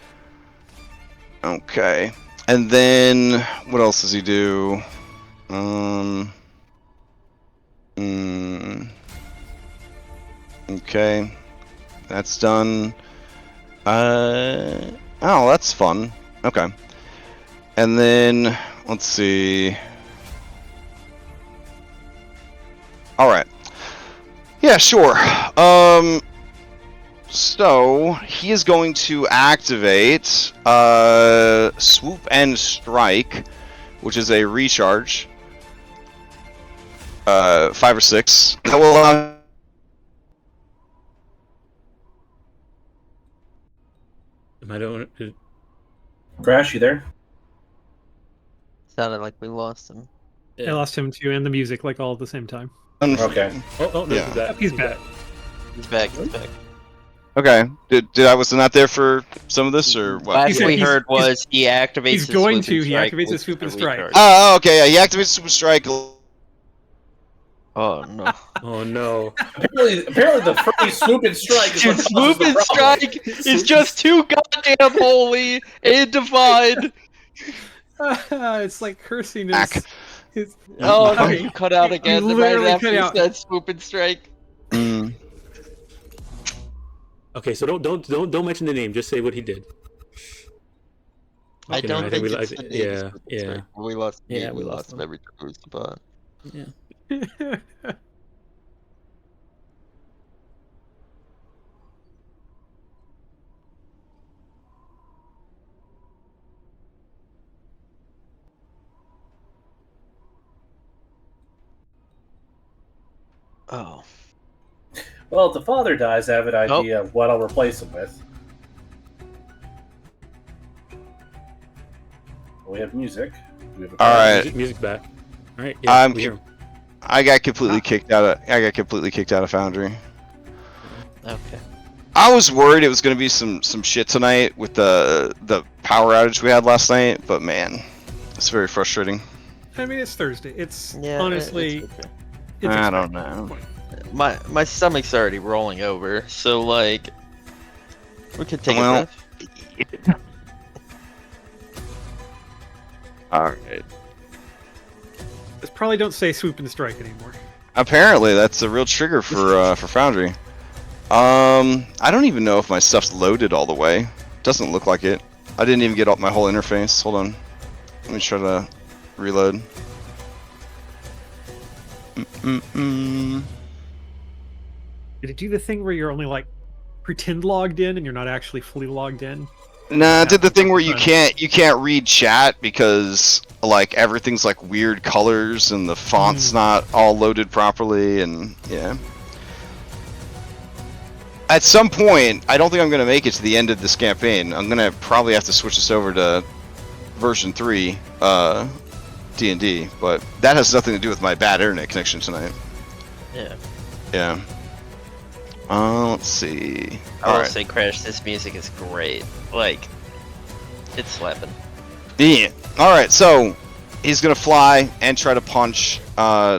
Okay. And then what else does he do? Okay. That's done. Oh, that's fun. Okay. And then let's see. All right. Yeah, sure. So he is going to activate Swoop and Strike, which is a recharge. 5 or 6. That will allow. Am I doing it? Crash, you there? Sounded like we lost him. I lost him too, and the music, like all at the same time. Okay. Oh, no, Yeah. he's back. He's back. He's back. Okay. Did I was not there for some of this or what? Last said we he's- heard was he activates. He's his going swoop and to. He strike activates his with swoop and the strike. recharge. Oh, okay. Yeah, he activates Super Strike. Oh no! Oh no. Apparently the phrase swoop and strike is what His causes swoop the and problem. strike is just too goddamn holy and divine. It's like cursing Back. his Oh, Okay. you cut out again right literally after cut you out. said swoop and strike. Okay, so don't mention the name. Just say what he did. I Okay, don't no, think we- it's the name yeah, swoop and yeah. strike. We lost. Yeah, we we lost lost him every true spot. Yeah. Oh. Well, if the father dies, I have an idea of what I'll replace him with. We have music. We have All right. Music back. All right. Yeah, we hear him. I got completely kicked out of Foundry. Okay. I was worried it was going to be some shit tonight with the power outage we had last night, but man, it's very frustrating. I mean, it's Thursday. It's Yeah, honestly. it's okay. It's I don't expected. know. My stomach's already rolling over, so like we could take Well, a breath. All right. Just probably don't say swoop and strike anymore. Apparently, that's a real trigger for Foundry. I don't even know if my stuff's loaded all the way. Doesn't look like it. I didn't even get up my whole interface. Hold on. Let me try to reload. Did it do the thing where you're only like pretend logged in and you're not actually fully logged in? Nah, I did the thing where you can't read chat because like everything's like weird colors and the font's not all loaded properly, and yeah. At some point, I don't think I'm gonna make it to the end of this campaign. I'm gonna probably have to switch this over to version 3 D&D, but that has nothing to do with my bad internet connection tonight. Yeah. Yeah. Let's see. I will say, Crash, this music is great. Like, it's slapping. Yeah. Alright, so he's gonna fly and try to punch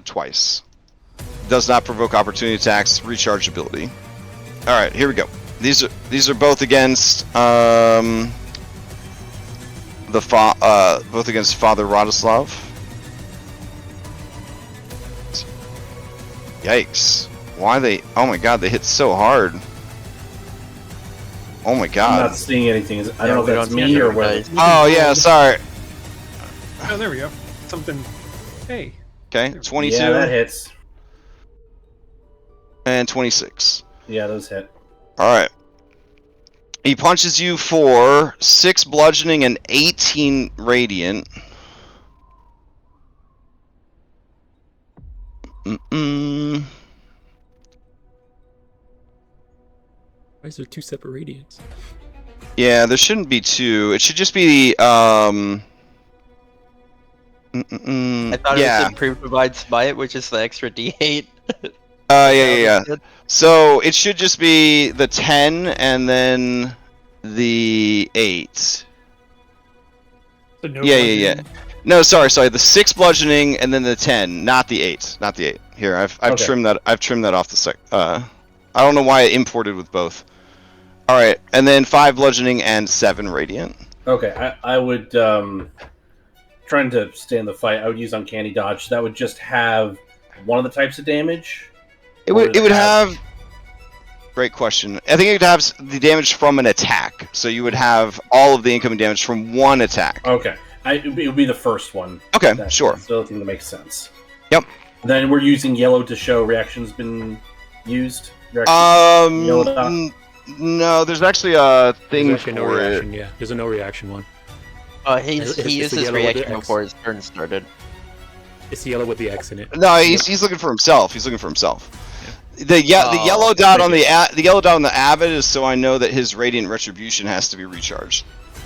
twice. Does not provoke opportunity attacks, recharge ability. Alright, here we go. These are both against both against Father Radislav. Yikes. Why they... Oh my god, they hit so hard. Oh my god. I'm not seeing anything. I don't know if that's me or what. Oh yeah, sorry. Oh, there we go. Something. Hey. Okay, 22. Yeah, that hits. And 26. Yeah, those hit. Alright. He punches you for 6 bludgeoning and 18 radiant. Why is there 2 separate radiants? Yeah, there shouldn't be 2. It should just be I thought yeah. it was a pre-provide smite, which is the extra D8. Yeah. So it should just be the 10 and then the 8. So no Yeah. No, sorry. The 6 bludgeoning and then the 10, not the 8. Not the 8. Here, I've Okay. trimmed that. I've trimmed that off the sec. I don't know why I imported with both. All right, and then 5 bludgeoning and 7 radiant. Okay, I would trying to stay in the fight. I would use uncanny dodge. That would just have one of the types of damage. It would have. Great question. I think it would have the damage from an attack. So you would have all of the incoming damage from one attack. Okay, it would be the first one. Okay, That's sure. the only thing that makes sense. Yep. Then we're using yellow to show reactions been used. Yellow dot? No, there's actually a thing There's actually no for reaction. it. Yeah, there's a no reaction one. He It's the used his yellow with the reaction X. before his turn started. It's the yellow with the X in it. No, he's looking for himself. He's looking for himself. The yellow dot on the yellow dot on the Abbot is so I know that his radiant retribution has to be recharged.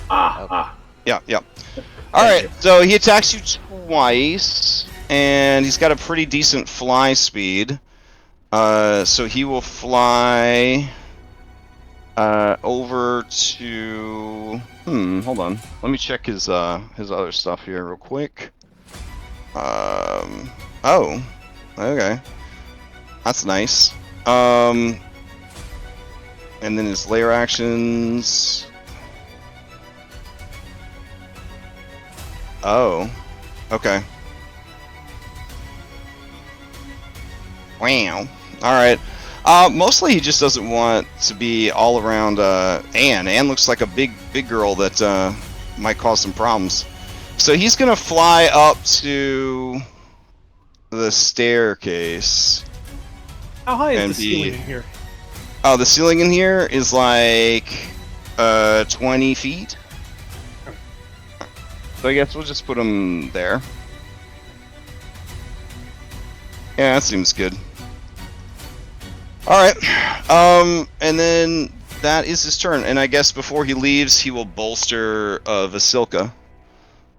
Ah. Yeah. All right, so he attacks you twice, and he's got a pretty decent fly speed. So he will fly over to. Hold on. Let me check his other stuff here real quick. Oh, okay. That's nice. And then his layer actions. Oh, okay. Wow. Alright. Mostly he just doesn't want to be all around Anne. Anne looks like a big girl that might cause some problems. So he's gonna fly up to the staircase. How high is And the ceiling in here? Oh, the ceiling in here is like 20 feet. So I guess we'll just put him there. Yeah, that seems good. Alright. And then that is his turn. And I guess before he leaves, he will bolster Vasilka.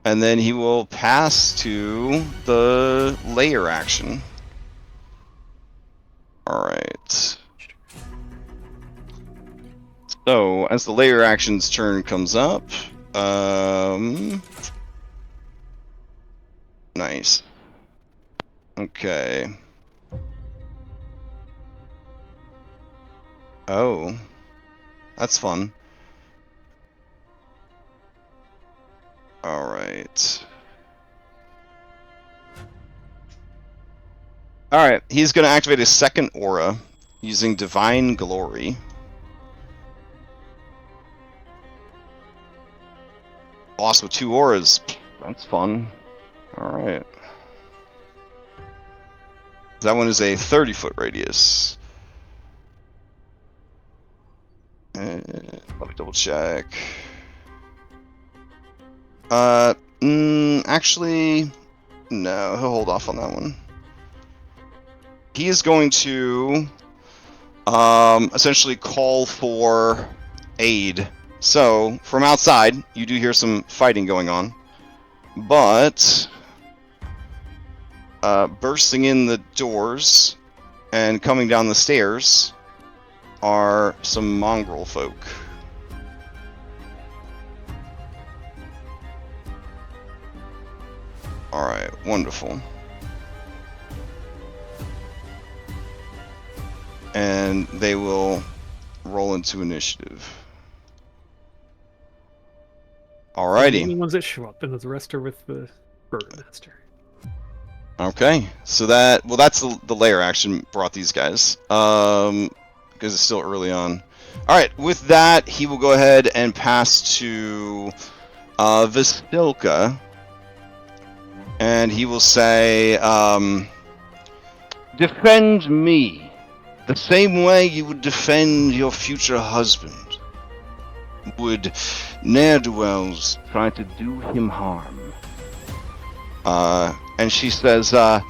And then he will pass to the layer action. Alright. So, as the layer action's turn comes up, nice. Okay. Oh. That's fun. Alright. Alright, he's going to activate his second aura using Divine Glory. Boss with 2 auras. That's fun. Alright. That one is a 30-foot radius. Let me double check. Actually, no, he'll hold off on that one. He is going to essentially call for aid. So, from outside, you do hear some fighting going on. But bursting in the doors and coming down the stairs are some mongrel folk. Alright, wonderful. And they will roll into initiative. Alrighty. The only ones that show up, and the rest are with the Burgermaster. Okay, so that's the layer action brought these guys. Because it's still early on. Alright, with that, he will go ahead and pass to Vasilka. And he will say, defend me the same way you would defend your future husband. Would ne'er-do-wells try to do him harm? And she says, I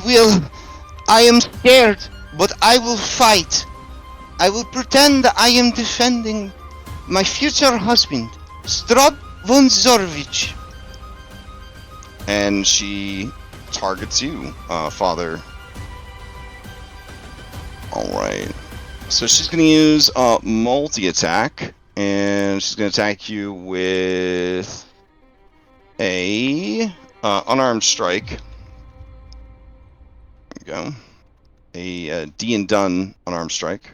will. I am scared, but I will fight. I will pretend I am defending my future husband, Strahd von Zorvich. And she targets you, Father. Alright. So she's going to use multi-attack, and she's going to attack you with a unarmed strike. There we go. A D&Done unarmed strike.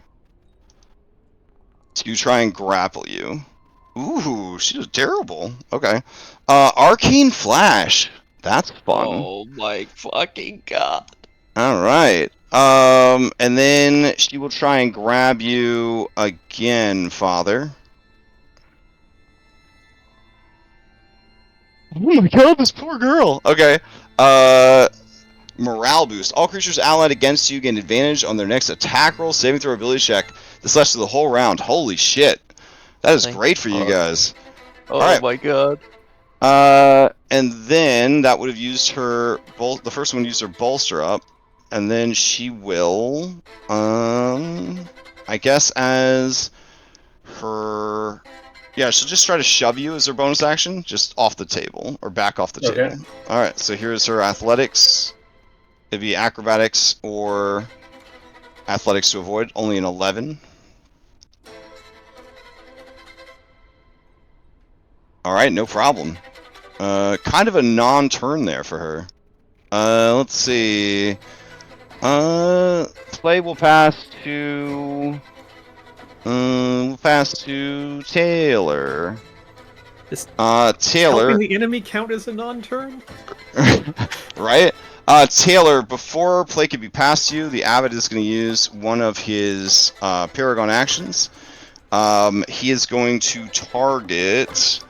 To try and grapple you. Ooh, she was terrible. Okay. Arcane Flash. That's fun. Oh my fucking god. Alright. And then she will try and grab you again, Father. Oh my god, this poor girl! Okay. Morale boost. All creatures allied against you gain advantage on their next attack roll, saving throw, ability check. This lasts for the whole round. Holy shit. That is great for you guys. Oh Alright. my god. And then that would have used her the first one used her bolster up, and then she will I guess as her she'll just try to shove you as her bonus action, just off the table or back off the table. Alright, so here's her athletics. It'd be acrobatics or athletics to avoid, only an 11. Alright, no problem. Kind of a non-turn there for her. Let's see. Play will pass to Taylor. Taylor. Helping the enemy count as a non-turn? Right? Taylor, before play can be passed to you, the Abbot is going to use one of his Paragon actions. He is going to target...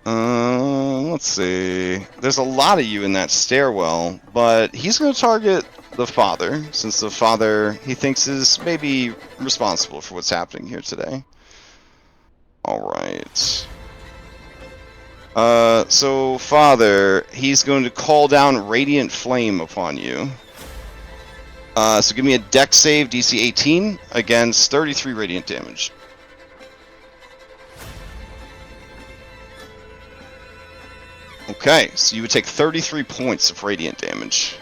let's see. There's a lot of you in that stairwell, but he's going to target the Father, since the Father, he thinks, is maybe responsible for what's happening here today. Alright. So, Father, he's going to call down Radiant Flame upon you. So give me a dex save, DC 18, against 33 radiant damage. Okay, so you would take 33 points of radiant damage.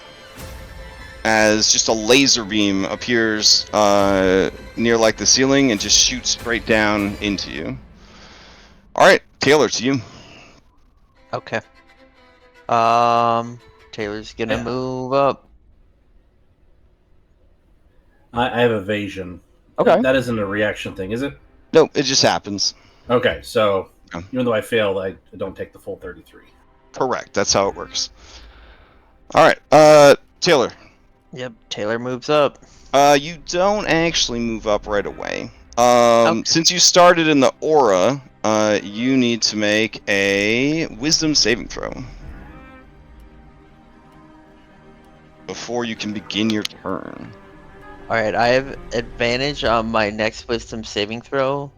As just a laser beam appears near like the ceiling and just shoots straight down into you. Alright, Taylor, to you. Okay. Taylor's gonna Yeah. move up. I have evasion. Okay. That isn't a reaction thing, is it? No, it just happens. Okay, so Yeah. even though I failed, I don't take the full 33. Correct, that's how it works. Alright, Taylor. Yep, Taylor moves up. You don't actually move up right away. Okay. Since you started in the aura, you need to make a wisdom saving throw before you can begin your turn. Alright, I have advantage on my next wisdom saving throw.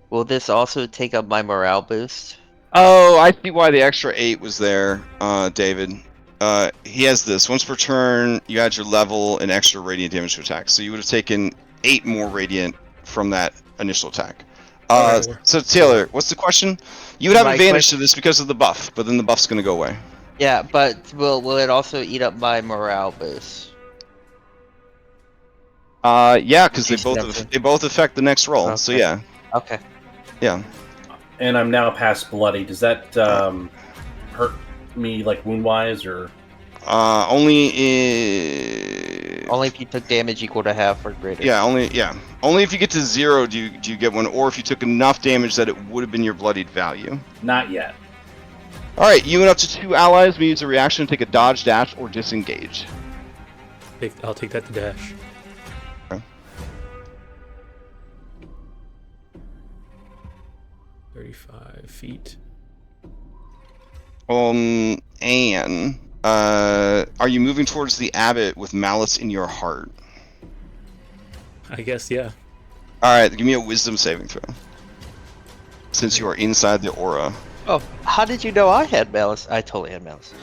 Will this also take up my morale boost? Oh, I see why the extra 8 was there, David. He has this. Once per turn, you add your level and extra radiant damage to attack. So you would have taken 8 more radiant from that initial attack. Okay. So Taylor, what's the question? You would have My advantage to this because of the buff, but then the buff's going to go away. Yeah, but will it also eat up my morale boost? Yeah, because they Deception. both affect the next roll. So Okay. yeah, Okay. yeah. And I'm now past bloody. Does that hurt me, like, wound-wise, or...? Only Only if you took damage equal to half or greater. yeah, only if you get to 0 do you get one, or if you took enough damage that it would have been your bloodied value. Not yet. All right, you and up to 2 allies may use a reaction to take a dodge, dash, or disengage. I'll take that to dash. Okay. 35 feet. Anne, are you moving towards the Abbot with malice in your heart? I guess, yeah. All right, give me a wisdom saving throw. Since you are inside the aura. Oh, how did you know I had malice? I totally had malice.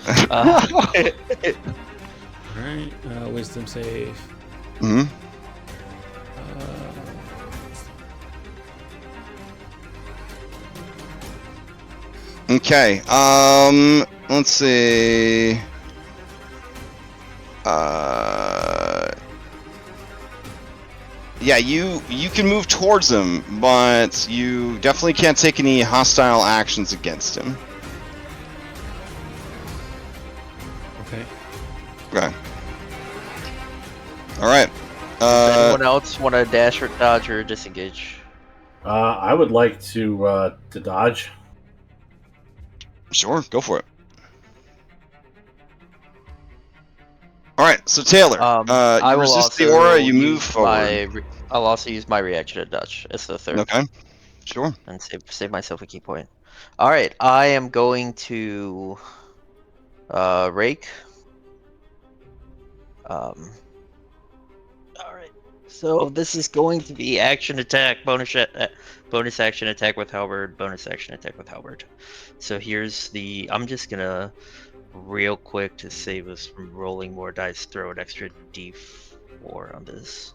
Alright, wisdom save. Hmm. Okay. Let's see. Yeah, you can move towards him, but you definitely can't take any hostile actions against him. Okay. Okay. All right. Does anyone else want to dash or dodge or disengage? I would like to dodge. Sure, go for it. All right, so Taylor, I you will resist the also aura, you move use forward. I'll also use my reaction to dodge as the third. Okay, sure. And save myself a key point. All right, I am going to rake. All right, so this is going to be action attack, bonus action attack with halberd, bonus action attack with halberd. So here's the. I'm just gonna real quick to save us from rolling more dice. Throw an extra D4 on this.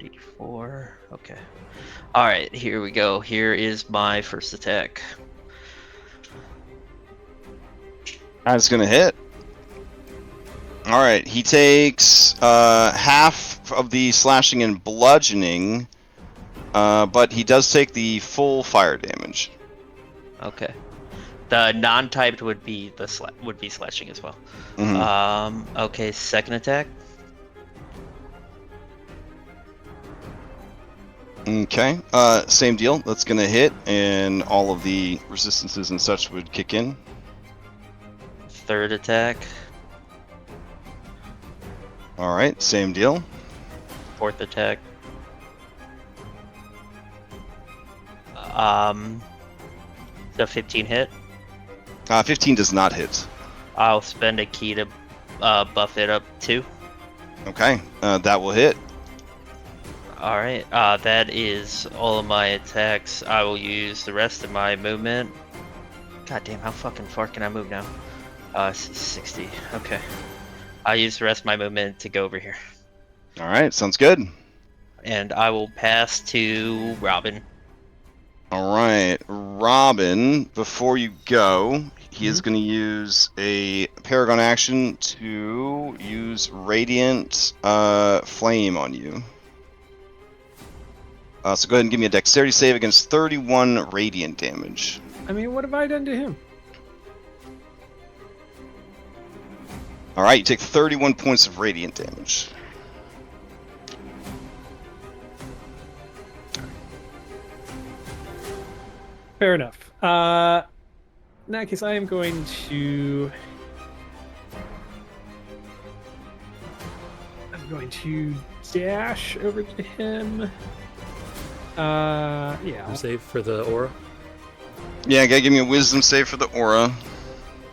D4. Okay. All right, here we go. Here is my first attack. That's gonna hit. All right, he takes half of the slashing and bludgeoning, but he does take the full fire damage. Okay. The non-typed would be slashing as well. Mhm. Okay, second attack. Okay, same deal. That's gonna hit, and all of the resistances and such would kick in. Third attack. All right, same deal. Fourth attack. The 15 hit. 15 does not hit. I'll spend a key to buff it up 2. Okay, that will hit. All right, that is all of my attacks. I will use the rest of my movement. God damn, how fucking far can I move now? 60. Okay. I'll use the rest of my movement to go over here. All right, sounds good. And I will pass to Robin. All right, Robin, before you go, he is going to use a Paragon action to use Radiant Flame on you. So go ahead and give me a Dexterity save against 31 Radiant damage. I mean, what have I done to him? All right, you take 31 points of Radiant damage. Fair enough. In that case, I am going to... I'm going to dash over to him. Yeah. Save for the aura. Yeah, gotta give me a Wisdom save for the aura.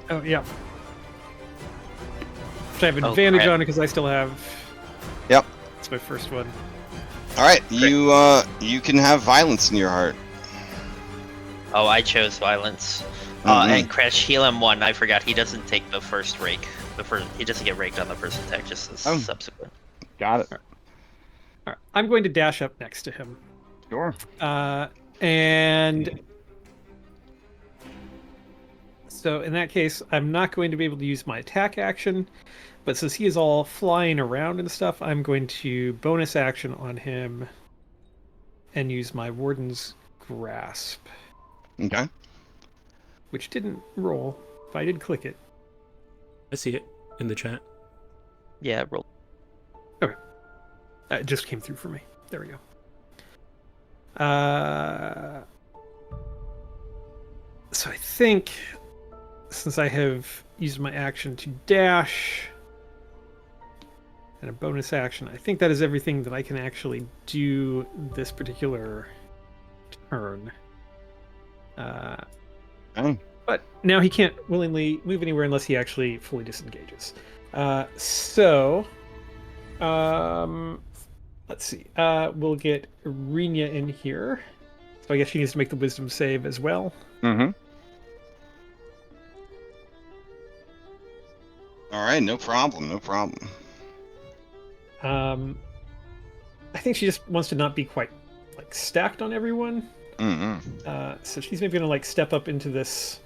Oh, yeah. Which I have advantage crap. on because I still have... Yep. It's my first one. All right, you can have violence in your heart. Oh, I chose violence. And Krezk, heal him 1. I forgot he doesn't take the first rake. He doesn't get raked on the first attack, just the subsequent. Got it. All right. I'm going to dash up next to him. Sure. And so in that case, I'm not going to be able to use my attack action, but since he is all flying around and stuff, I'm going to bonus action on him and use my Warden's Grasp. Okay. Which didn't roll, but I did click it. I see it in the chat. Yeah, roll. Okay. It just came through for me. There we go. So I think since I have used my action to dash and a bonus action, I think that is everything that I can actually do this particular turn. But now he can't willingly move anywhere unless he actually fully disengages. Let's see. We'll get Rina in here. So I guess she needs to make the wisdom save as well. Mm-hmm. All right, no problem, no problem. I think she just wants to not be quite like stacked on everyone. So she's maybe gonna like step up into this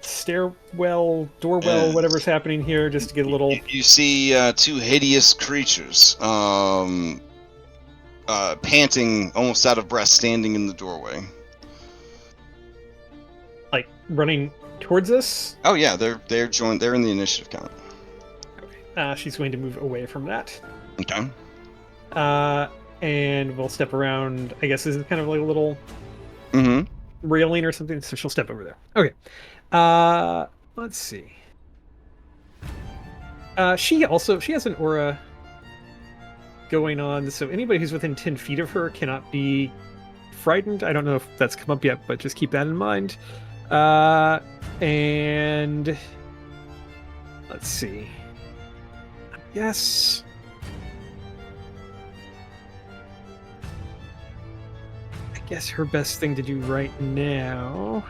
stairwell, doorwell, whatever's happening here, just to get a little. You see two hideous creatures, panting, almost out of breath, standing in the doorway. Like running towards us. Oh yeah, they're joined. They're in the initiative count. Okay. She's going to move away from that. Okay. And we'll step around. I guess this is kind of like a little railing or something. So she'll step over there. Okay. Let's see. She has an aura going on, so anybody who's within 10 feet of her cannot be frightened. I don't know if that's come up yet, but just keep that in mind. And let's see. Yes. I guess her best thing to do right now.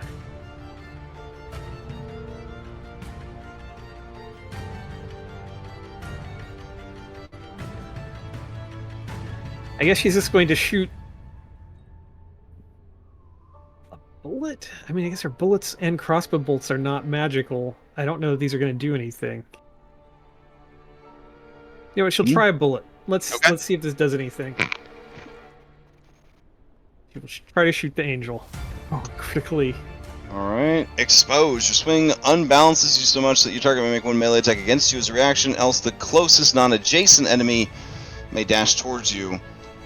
I guess she's just going to shoot a bullet? I mean, I guess her bullets and crossbow bolts are not magical. I don't know if these are going to do anything. You know what? She'll try a bullet. Let's see if this does anything. She'll try to shoot the angel. Oh, critically. Alright. Exposed. Your swing unbalances you so much that your target may make one melee attack against you as a reaction, else the closest non-adjacent enemy may dash towards you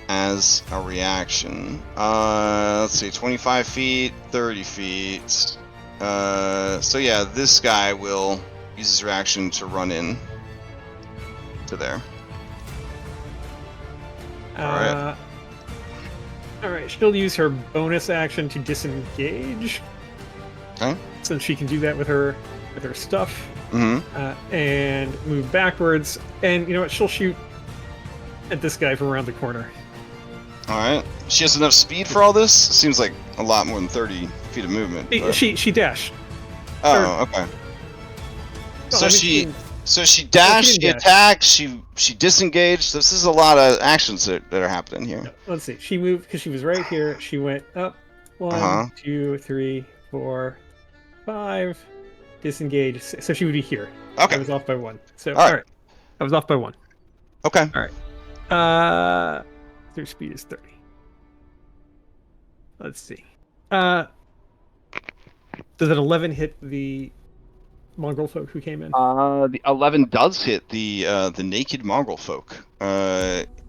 as a reaction. Let's see, 25 feet, 30 feet. So yeah, this guy will use his reaction to run in to there. Alright. Alright, she'll use her bonus action to disengage. Okay. Since she can do that with her stuff. Mm-hmm. And move backwards. And you know what? She'll shoot at this guy from around the corner. Alright. She has enough speed for all this? Seems like a lot more than 30 feet of movement. But... She dashed. Oh, okay. Well, So I mean, So she dashed, she didn't dash. attacked, she disengaged. This is a lot of actions that are happening here. Let's see. She moved because she was right here. She went up 1, Uh-huh. 2, 3, 4, 5. Disengage. So she would be here. Okay. I was off by 1. So All right. all right. I was off by 1. Okay. All right. Their speed is 30. Let's see. Does an 11 hit the mongrel folk who came in? The 11 does hit the naked mongrel folk.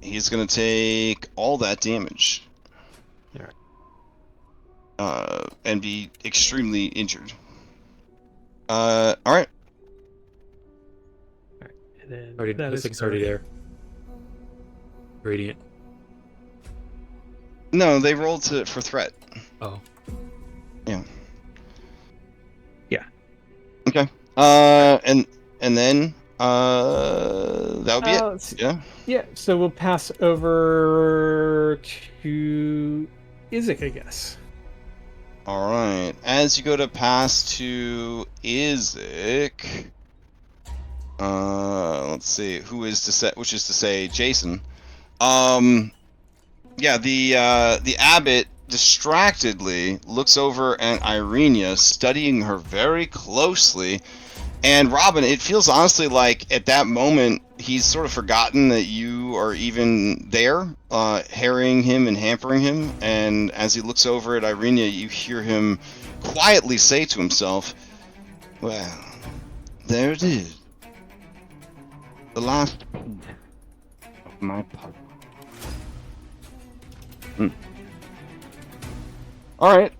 He's gonna take all that damage. Alright. And be extremely injured. All right. And then Already, that looks is like it's already there. Radiant. No, they rolled for threat. Oh. Yeah. Yeah. Okay. And then that would be it. Let's see. Yeah. Yeah, so we'll pass over to Isaac, I guess. All right. As you go to pass to Isaac, let's see who is to say, which is to say Jason. Yeah, the abbot distractedly looks over at Irenia, studying her very closely. And Robin, it feels honestly like at that moment he's sort of forgotten that you are even there, harrying him and hampering him. And as he looks over at Irenia, you hear him quietly say to himself, "Well, there it is. The last piece of my puzzle." All right.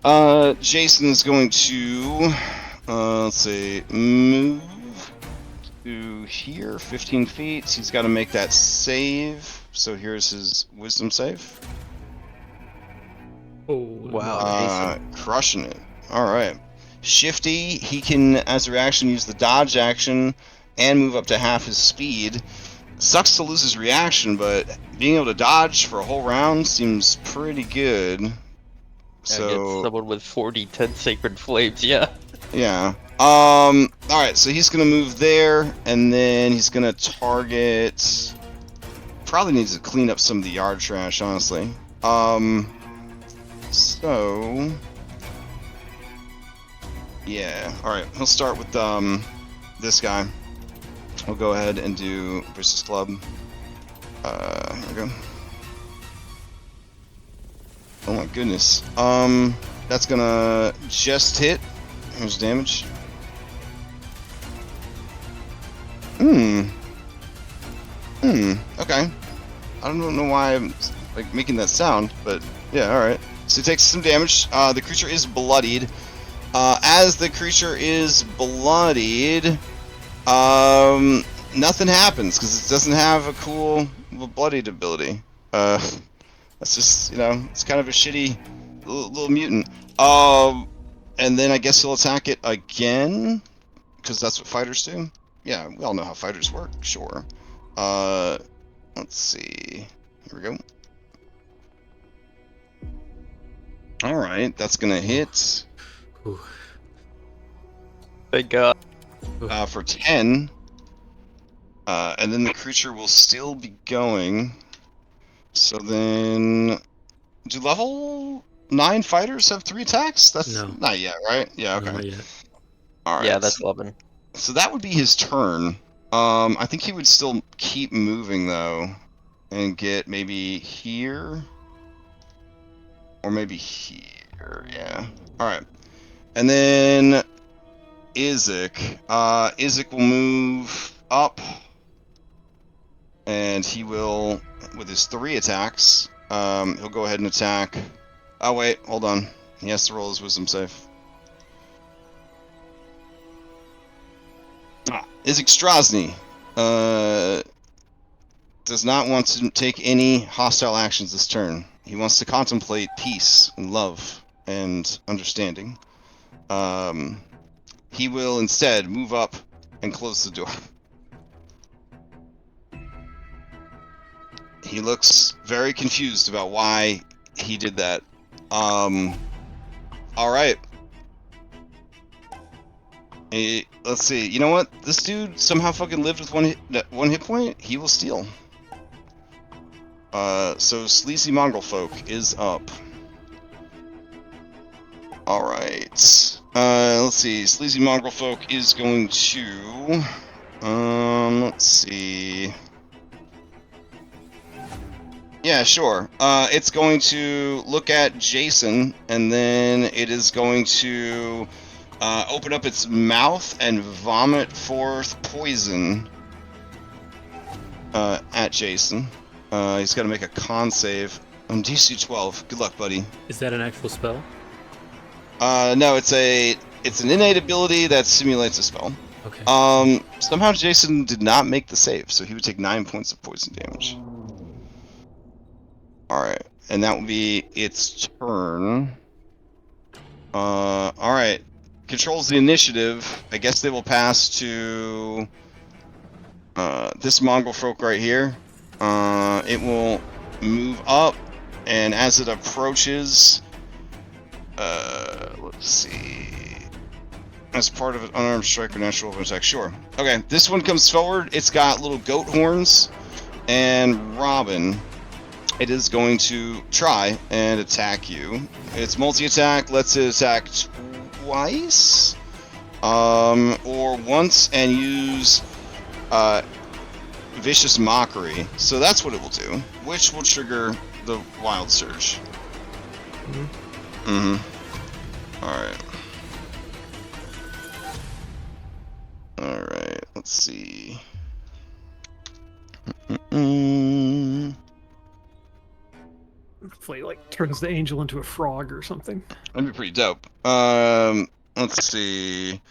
Jason is going to, let's see, move to here, 15 feet. He's got to make that save. So here's his wisdom save. Oh, Wow. Crushing it. All right. Shifty, he can, as a reaction, use the dodge action and move up to half his speed. Sucks to lose his reaction, but being able to dodge for a whole round seems pretty good. So someone with 40-10 sacred flames, yeah. yeah. Alright, so he's gonna move there, and then he's gonna target. Probably needs to clean up some of the yard trash, honestly. So yeah, alright, he'll start with this guy. We'll go ahead and do versus club. Here we go. Oh my goodness. That's gonna just hit. Here's damage. Okay. I don't know why I'm like making that sound, but yeah, alright. So he takes some damage. The creature is bloodied. As the creature is bloodied, nothing happens because it doesn't have a cool bloodied ability. That's just, you know, it's kind of a shitty little mutant. And then I guess he'll attack it again, because that's what fighters do. Yeah, we all know how fighters work, sure. Let's see. Here we go. Alright, that's gonna hit. Ooh. Thank God. For 10. And then the creature will still be going. So then, do level 9 fighters have 3 attacks? That's No. Not yet, right? Yeah, okay. Not yet. Alright. Yeah, that's 11. So that would be his turn. I think he would still keep moving, though. And get maybe here. Or maybe here, yeah. Alright. And then, Isaac. Isaac will move up. And he will, with his 3 attacks, he'll go ahead and attack. Oh wait, hold on. He has to roll his wisdom save. Isaac Strahd does not want to take any hostile actions this turn. He wants to contemplate peace and love and understanding. He will instead move up and close the door. He looks very confused about why he did that. Alright. Let's see. You know what? This dude somehow fucking lived with one hit point. He will steal. So Sleazy Mongrel Folk is up. Alright. Let's see. Sleazy Mongrel Folk is going to... let's see... Yeah, sure. It's going to look at Jason, and then it is going to open up its mouth and vomit forth poison at Jason. He's got to make a con save on DC 12. Good luck, buddy. Is that an actual spell? No, it's an innate ability that simulates a spell. Okay. Somehow Jason did not make the save, so he would take 9 points of poison damage. Alright, and that will be its turn. Alright. Controls the initiative. I guess they will pass to this mongrel folk right here. It will move up, and as it approaches, let's see. As part of an unarmed strike or natural weapon attack, sure. Okay, this one comes forward. It's got little goat horns, and Robin. It is going to try and attack you. Its multi-attack lets it attack twice, or once, and use Vicious Mockery. So that's what it will do, which will trigger the Wild Surge. Alright. Alright, let's see. Hopefully, like, turns the angel into a frog or something. That'd be pretty dope. Let's see.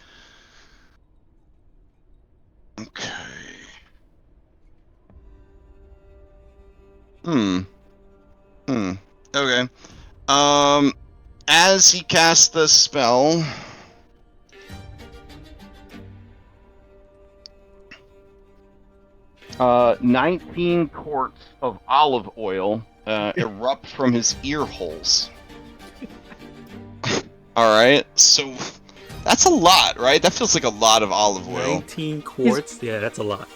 Okay. Okay. As he casts the spell, 19 quarts of olive oil erupt from his ear holes. Alright, so that's a lot, right? That feels like a lot of olive oil. 19 quarts? Yeah, that's a lot.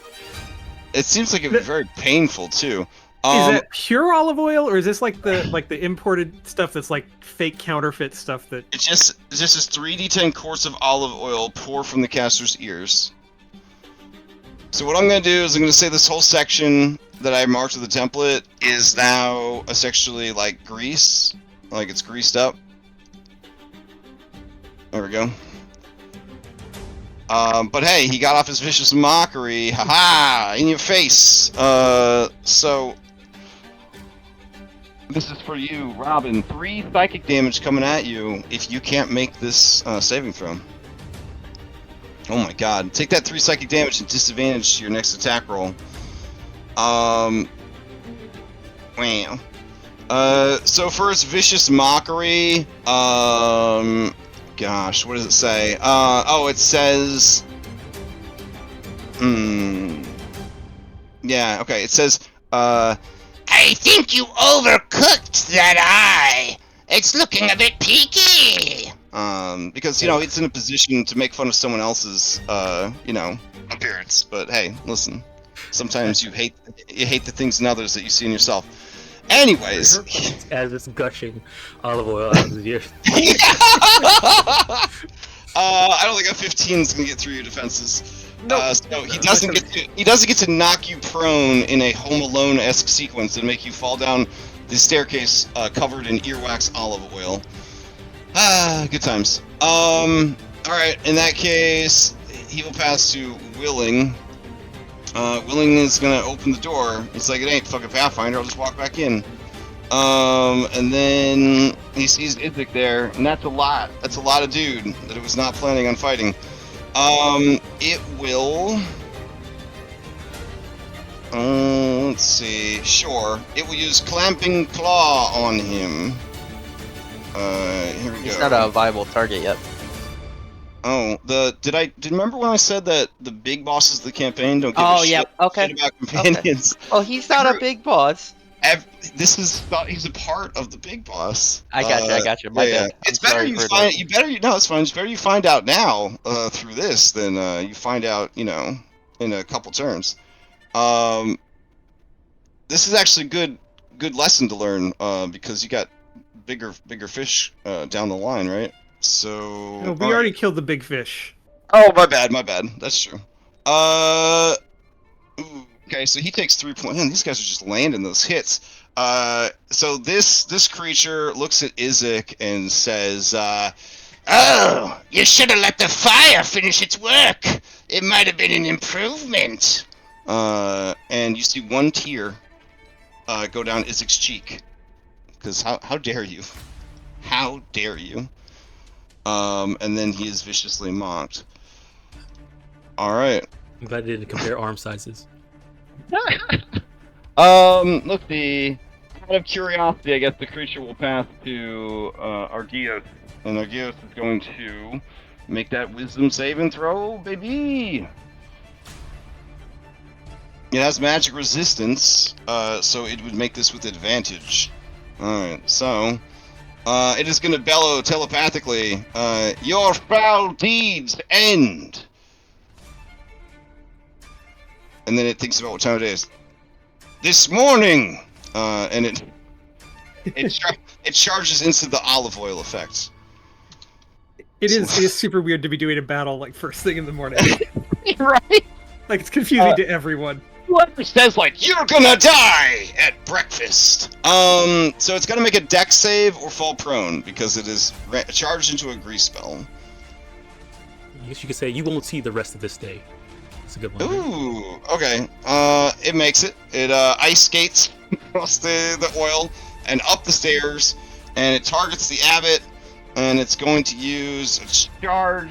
It seems like it's very painful, too. Is that pure olive oil, or is this like the imported stuff that's like fake counterfeit stuff that... It's just 3d10 quarts of olive oil pour from the caster's ears. So what I'm going to do is I'm going to say this whole section that I marked with the template is now essentially like grease. Like it's greased up. There we go. But hey, he got off his Vicious Mockery. Haha! In your face! So... This is for you, Robin. 3 psychic damage coming at you if you can't make this saving throw. Oh my god. Take that 3 psychic damage and disadvantage your next attack roll. Wow. So first, Vicious Mockery. Gosh, what does it say? Oh, it says... Yeah, okay, it says, I think you overcooked that eye. It's looking a bit peaky. Because, you know, it's in a position to make fun of someone else's, you know, appearance. But hey, listen, sometimes you hate the things in others that you see in yourself. Anyways. As it's gushing olive oil out of his ears. I don't think a 15 is going to get through your defenses. Nope. So he doesn't get to knock you prone in a Home Alone-esque sequence and make you fall down the staircase covered in earwax olive oil. Ah, good times. Alright, in that case, he will pass to Willing. Willing is gonna open the door. It's like, it ain't fucking Pathfinder, I'll just walk back in. And then he sees Isaac there, and that's a lot. That's a lot of dude that it was not planning on fighting. It will... let's see. Sure. It will use Clamping Claw on him. Here we go. He's not a viable target yet. Oh, did you remember when I said that the big bosses of the campaign don't give a shit, okay. shit about companions? Okay. Oh, he's not a big boss. he's a part of the big boss. I got you. My bad. It's I'm better sorry you for find. the- You better. No, it's fine. It's better you find out now through this than you find out. In a couple turns. This is actually good lesson to learn because you got bigger fish down the line, right? So No, we already killed the big fish. Oh, my bad. That's true. Okay, so he takes 3 points. Man, these guys are just landing those hits. So this creature looks at Isaac and says, Oh, you should have let the fire finish its work. It might have been an improvement. and you see one tear go down Isaac's cheek. Because how dare you? How dare you? And then he is viciously mocked. Alright. I'm glad they didn't compare arm sizes. Let's see. Out of curiosity, I guess the creature will pass to Argios, and Argios is going to make that wisdom saving throw, baby. It has magic resistance, so it would make this with advantage. Alright, so it is going to bellow telepathically, your foul deeds end! And then it thinks about what time it is. This morning! And it charges into the olive oil effect. It is super weird to be doing a battle like first thing in the morning. Right? Like it's confusing to everyone. Whoever says like You're gonna die at breakfast. So it's gonna make a dex save or fall prone because it is charged into a grease spell. I guess you could say you won't see the rest of this day. It's a good one. Ooh, okay. It makes it. It ice skates across the oil and up the stairs, and it targets the abbot, and it's going to use its charge,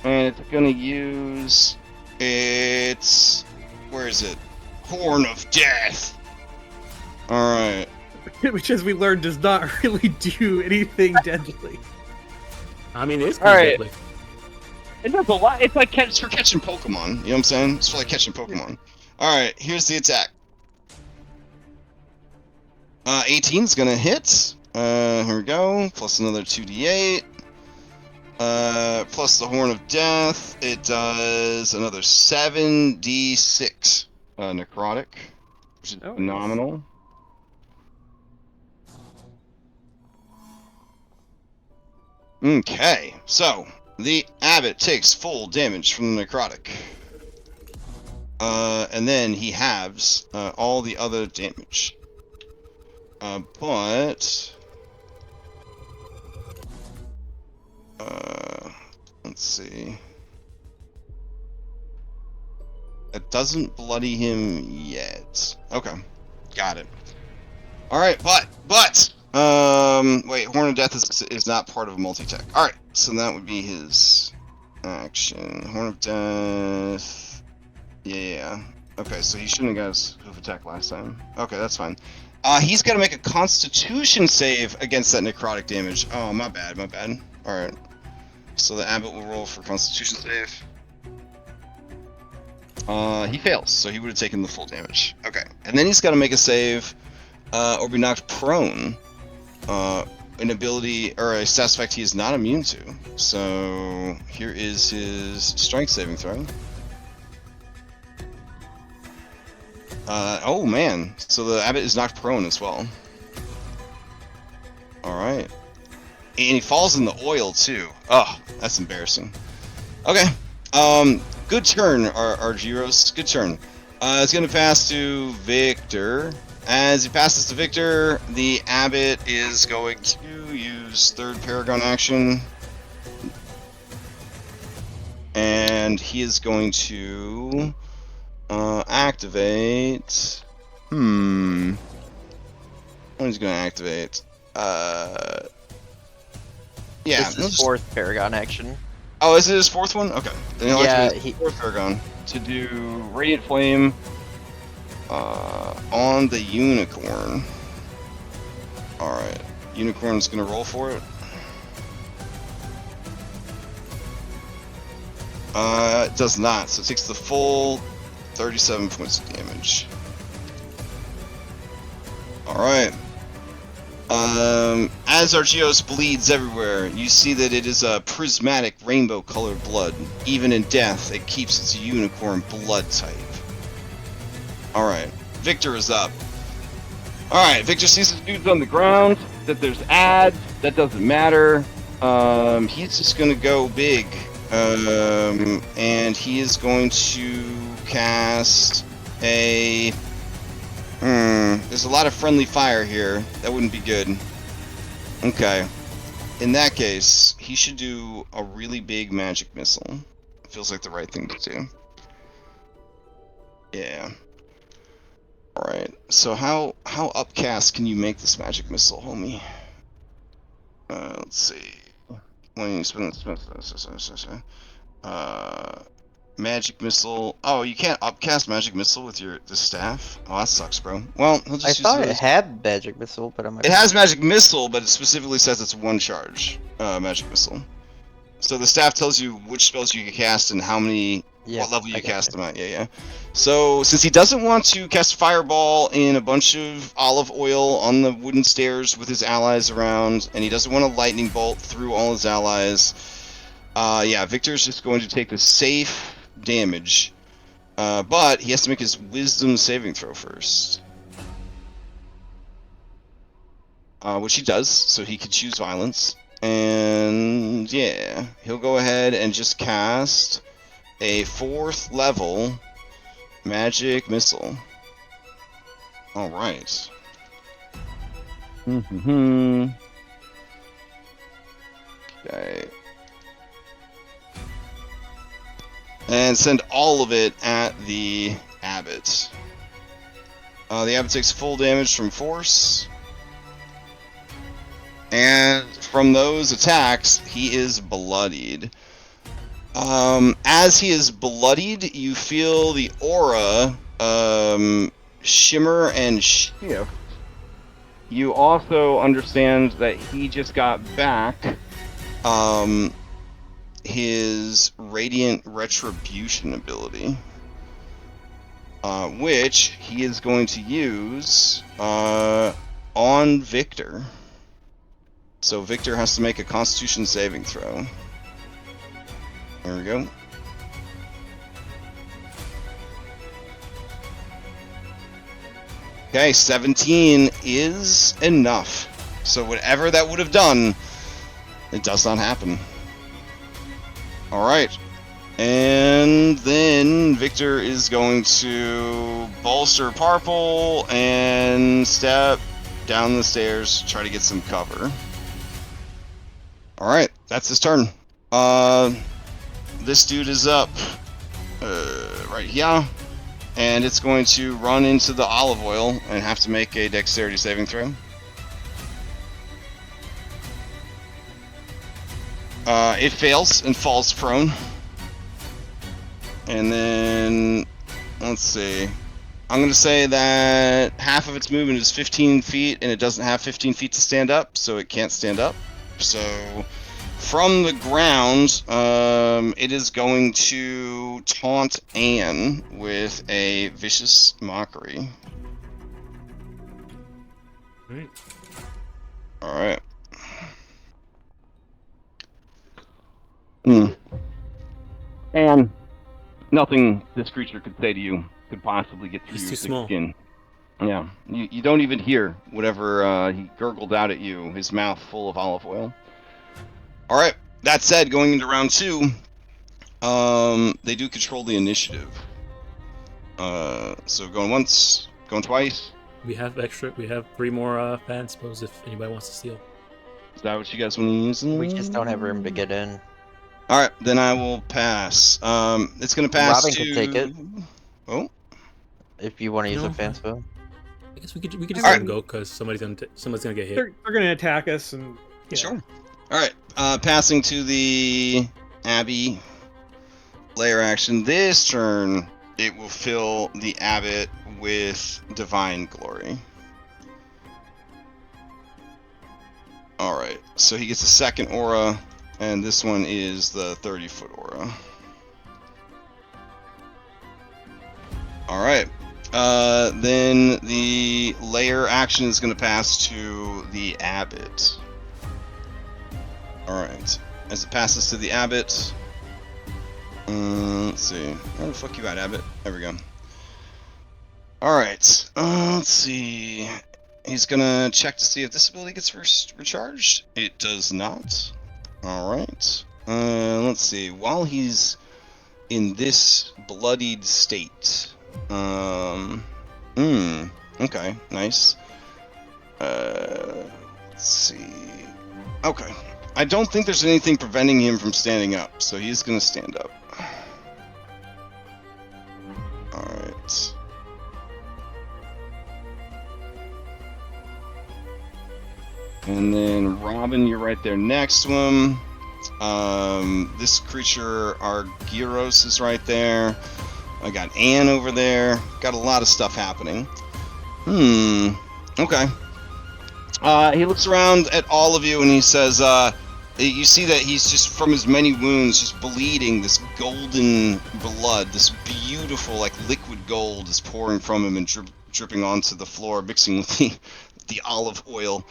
and it's going to use its where is it? Horn of Death. All right. Which, as we learned, does not really do anything deadly. I mean, it's kind of deadly. It does a lot. It's like for catching Pokemon. You know what I'm saying? It's for like catching Pokemon. Alright, here's the attack. 18 is gonna hit. Here we go. Plus another 2d8. Plus the Horn of Death. It does another 7d6 necrotic, which is phenomenal. Okay, so the abbot takes full damage from the necrotic. And then he halves all the other damage. But let's see. It doesn't bloody him yet. Okay, got it. All right, but wait, Horn of Death is not part of a multi-tech. All right, so that would be his action. Horn of Death. Yeah. Okay, so he shouldn't have got his hoof attack last time. Okay, that's fine. He's got to make a Constitution save against that necrotic damage. Oh, my bad. All right. So the abbot will roll for Constitution save. He fails, so he would have taken the full damage. Okay, and then he's got to make a save, or be knocked prone. An ability or a stat effect he is not immune to. So here is his strength saving throw. Oh man, so the abbot is knocked prone as well. Alright. And he falls in the oil too. Oh, that's embarrassing. Okay. Good turn, Argyros. Good turn. It's gonna pass to Victor. As he passes to Victor, the abbot is going to use third Paragon action. And he is going to activate. What is he going to activate? Yeah. This is fourth Paragon action. Oh, is it his fourth one? Okay. Then he'll activate he... fourth Paragon to do Radiant Flame on the unicorn. Alright. Unicorn's gonna roll for it. It does not, so it takes the full 37 points of damage. Alright. As Argeos bleeds everywhere, you see that it is a prismatic rainbow-colored blood. Even in death, it keeps its unicorn blood type. Alright, Victor is up. Alright, Victor sees his dudes on the ground, that there's ads, that doesn't matter. He's just gonna go big. And he is going to cast a... there's a lot of friendly fire here. That wouldn't be good. Okay. In that case, he should do a really big magic missile. Feels like the right thing to do. Yeah. Alright. So how upcast can you make this magic missile, homie? Let's see. When you spin magic missile. Oh, you can't upcast magic missile with the staff. Oh, that sucks, bro. Well, he'll just I use thought it those. had magic missile, but I'm. It has magic missile, but it specifically says it's one charge. Magic missile. So the staff tells you which spells you can cast and how many, what level you cast them at. Yeah. So since he doesn't want to cast fireball in a bunch of olive oil on the wooden stairs with his allies around, and he doesn't want a lightning bolt through all his allies, yeah, Victor's just going to take the safe damage, but he has to make his wisdom saving throw first. Which he does, so he can choose violence. And yeah, he'll go ahead and just cast a 4th level magic missile. Alright. Okay. And send all of it at the Abbot. The Abbot takes full damage from force. And from those attacks, he is bloodied. As he is bloodied, you feel the aura shimmer and shift. You also understand that he just got back his Radiant Retribution ability, which he is going to use on Victor. So Victor has to make a Constitution saving throw. There we go. Okay, 17 is enough. So whatever that would have done, it does not happen. Alright. And then Victor is going to bolster Purple and step down the stairs, try to get some cover. Alright, that's his turn. This dude is up right here, and it's going to run into the olive oil and have to make a dexterity saving throw. It fails and falls prone. And then, let's see. I'm going to say that half of its movement is 15 feet, and it doesn't have 15 feet to stand up, so it can't stand up. So, from the ground, it is going to taunt Anne with a vicious mockery. Alright. Anne, nothing this creature could say to you could possibly get through your thick skin. Yeah, you don't even hear whatever he gurgled out at you, his mouth full of olive oil. Alright, that said, going into round 2, they do control the initiative. So going once, going twice. We have 3 more fan spells if anybody wants to steal. Is that what you guys want to use? We just don't have room to get in. Alright, then I will pass. It's going to pass Robin can take it. Oh? If you want to use a fan spell. I guess we could just let him go because somebody's gonna get hit. They're gonna attack us, and Sure. Alright, passing to the Abbey layer action. This turn, it will fill the Abbot with Divine Glory. Alright, so he gets a second aura, and this one is the 30-foot aura. Alright, then the layer action is going to pass to the Abbot. Alright. As it passes to the Abbot... let's see. Where the fuck you at, Abbot? There we go. Alright. Let's see. He's gonna check to see if this ability gets recharged. It does not. Alright. Let's see. While he's in this bloodied state... okay, nice. Let's see. Okay. I don't think there's anything preventing him from standing up, so he's gonna stand up. Alright. And then Robin, you're right there next to him. This creature, Argyros, is right there. I got Anne over there. Got a lot of stuff happening. Okay. He looks around at all of you and he says, you see that he's just, from his many wounds, just bleeding. This golden blood, this beautiful, like, liquid gold is pouring from him and dripping onto the floor, mixing with the olive oil.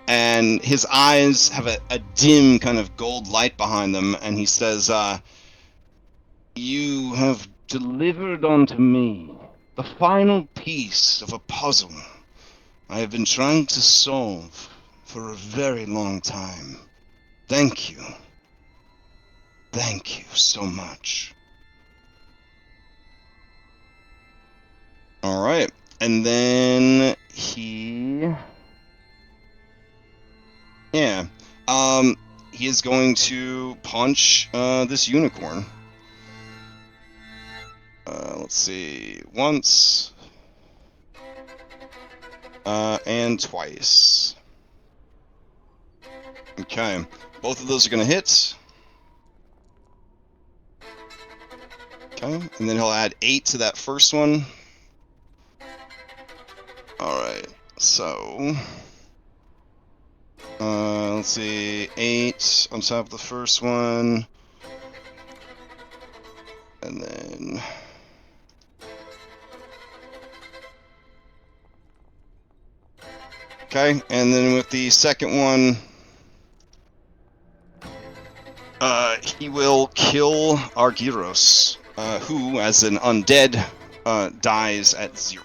And his eyes have a dim kind of gold light behind them, and he says, you have delivered unto me the final piece of a puzzle I have been trying to solve for a very long time. Thank you. Thank you so much. Alright, and then he... Yeah, he is going to punch this unicorn. Let's see, once, and twice. Okay, both of those are gonna hit. Okay, and then he'll add 8 to that first one. Alright, so... let's see, 8 on top of the first one. And then... Okay, and then with the second one, he will kill Argyros, who, as an undead, dies at 0.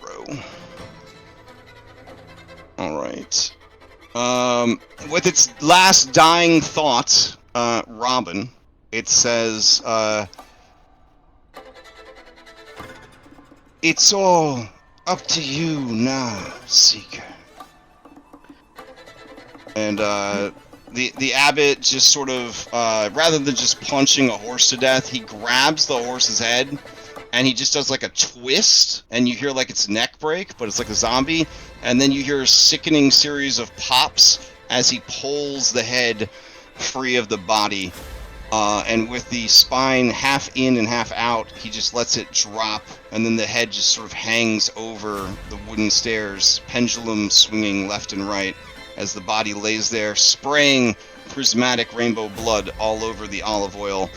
Alright. With its last dying thought, Robin, it says, it's all up to you now, Seeker. And the Abbot just sort of, rather than just punching a horse to death, he grabs the horse's head, and he just does like a twist, and you hear like its neck break, but it's like a zombie, and then you hear a sickening series of pops as he pulls the head free of the body, and with the spine half in and half out, he just lets it drop, and then the head just sort of hangs over the wooden stairs, pendulum swinging left and right, as the body lays there, spraying prismatic rainbow blood all over the olive oil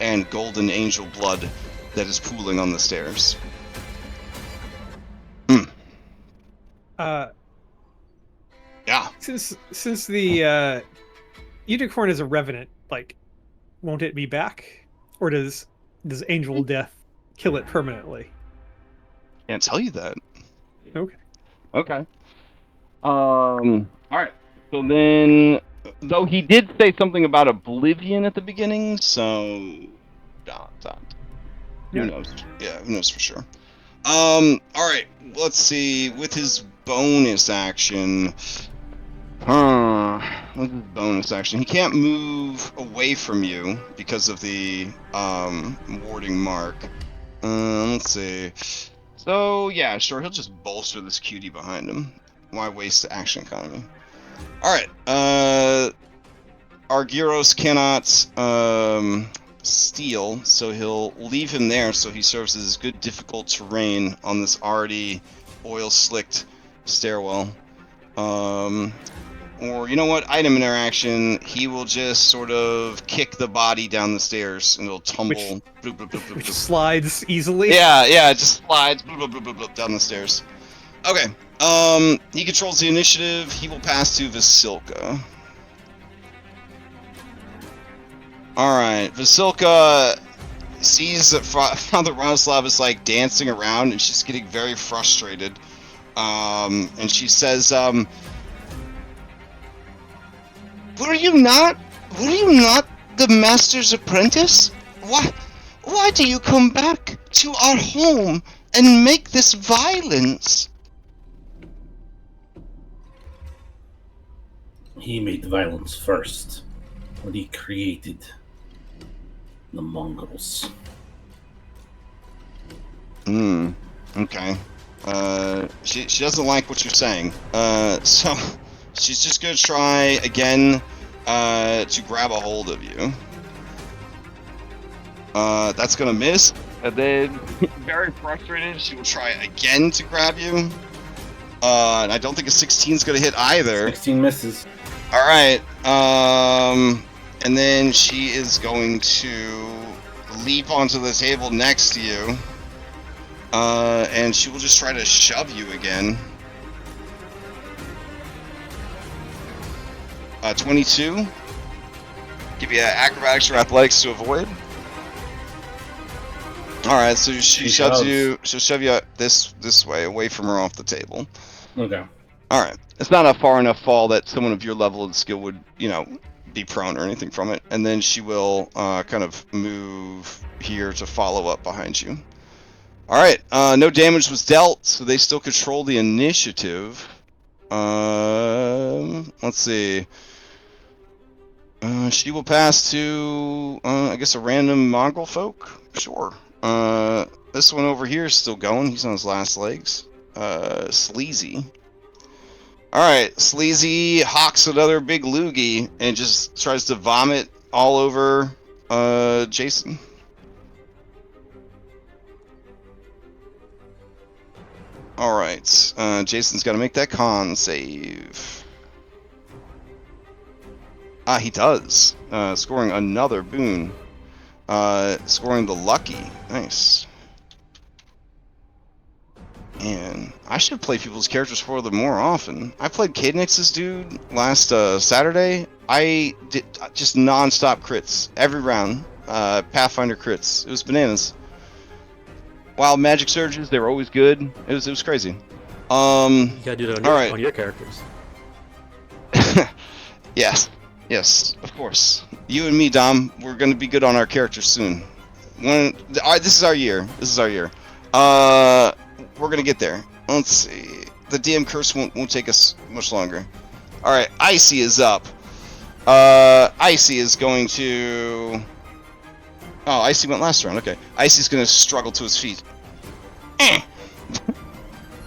and golden angel blood that is pooling on the stairs. Yeah. Since the unicorn is a revenant, like, won't it be back, or does angel death kill it permanently? Can't tell you that. Okay. Okay. Alright. So then, though he did say something about oblivion at the beginning, So, who knows? Yeah, who knows for sure. Alright, let's see. With his bonus action... What's his bonus action? He can't move away from you because of the, warding mark. Let's see. So, yeah, sure, he'll just bolster this cutie behind him. Why waste the action economy? Alright, Argyros cannot, steal, so he'll leave him there so he serves as good difficult terrain on this already oil-slicked stairwell. Or, you know what, item interaction, he will just sort of kick the body down the stairs and it'll tumble. Which slides easily? Yeah, it just slides down the stairs. Okay. He controls the initiative. He will pass to Vasilka. Alright, Vasilka sees that Father Roslav is like dancing around and she's getting very frustrated. And she says, Were you not the master's apprentice? Why do you come back to our home and make this violence? He made violence first when he created the Mongols. Okay. She doesn't like what you're saying. So she's just gonna try again to grab a hold of you. That's gonna miss. And then, very frustrated, she will try again to grab you. And I don't think a 16 is gonna hit either. 16 misses. Alright, and then she is going to leap onto the table next to you. And she will just try to shove you again. 22. Give you acrobatics or athletics to avoid. Alright, so she shoves you. She'll shove you this way, away from her off the table. Okay. Alright. It's not a far enough fall that someone of your level of skill would, be prone or anything from it. And then she will kind of move here to follow up behind you. Alright, no damage was dealt, so they still control the initiative. Let's see. She will pass to, I guess, a random Mongol folk? Sure. This one over here is still going. He's on his last legs. Sleazy. Alright, Sleazy hawks another big loogie and just tries to vomit all over, Jason. Alright, Jason's got to make that con save. Ah, he does. Scoring another boon. Scoring the lucky. Nice. And I should play people's characters for them more often. I played Cadenix's dude last Saturday. I did just non-stop crits. Every round. Pathfinder crits. It was bananas. Wild magic surges, they were always good. It was crazy. You gotta do that on your characters. Yes, of course. You and me, Dom, we're gonna be good on our characters soon. This is our year. We're gonna get there. Let's see. The DM curse won't take us much longer. Alright, Icy is up. Icy is going to... Oh, Icy went last round, okay. Icy's gonna struggle to his feet.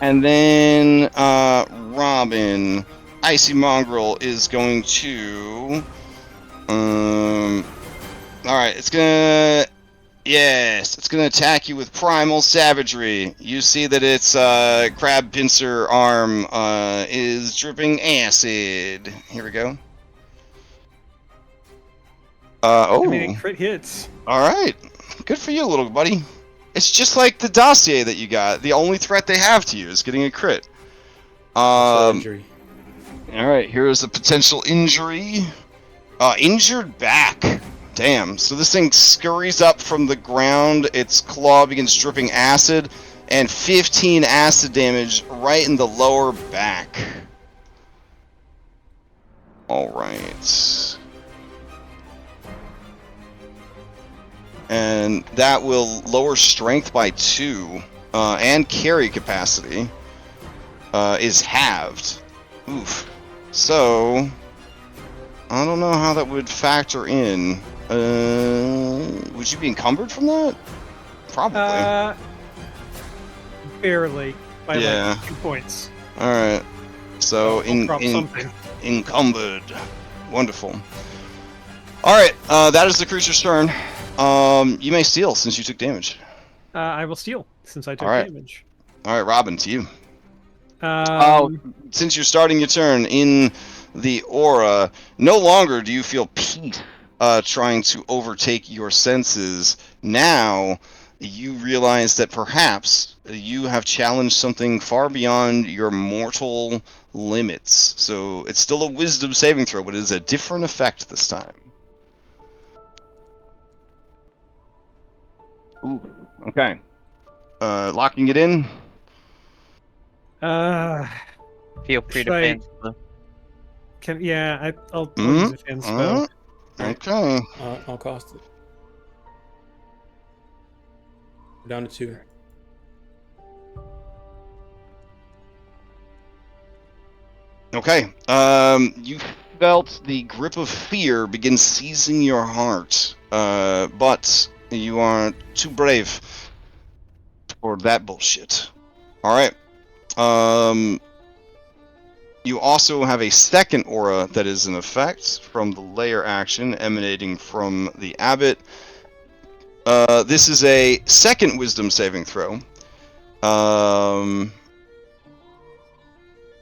And then, Robin. Icy Mongrel is going to... Alright, it's gonna... Yes, it's gonna attack you with Primal Savagery. You see that its, crab pincer arm, is dripping acid. Here we go. I mean, it crit hits. Alright. Good for you, little buddy. It's just like the dossier that you got. The only threat they have to you is getting a crit. Injury. Alright, here's a potential injury. Injured back. Damn. So this thing scurries up from the ground, its claw begins dripping acid, and 15 acid damage right in the lower back. Alright. And that will lower strength by 2, and carry capacity is halved. Oof. So, I don't know how that would factor in. Would you be encumbered from that? Probably. Barely. By like 2 points. Alright. So, something. Encumbered. Wonderful. Alright, that is the creature's turn. You may steal since you took damage. I will steal since I took damage. Alright, Robin, to you. Since you're starting your turn in the aura, no longer do you feel peace trying to overtake your senses. Now, you realize that perhaps you have challenged something far beyond your mortal limits. So it's still a wisdom saving throw, but it is a different effect this time. Ooh. Okay. Locking it in. Feel free to Should I- fan spell. I'll use a fan spell. Okay. I'll cost it. Down to 2. Okay. You felt the grip of fear begin seizing your heart, but you are too brave for that bullshit. All right. You also have a second aura that is in effect from the layer action emanating from the Abbot. This is a second wisdom saving throw. All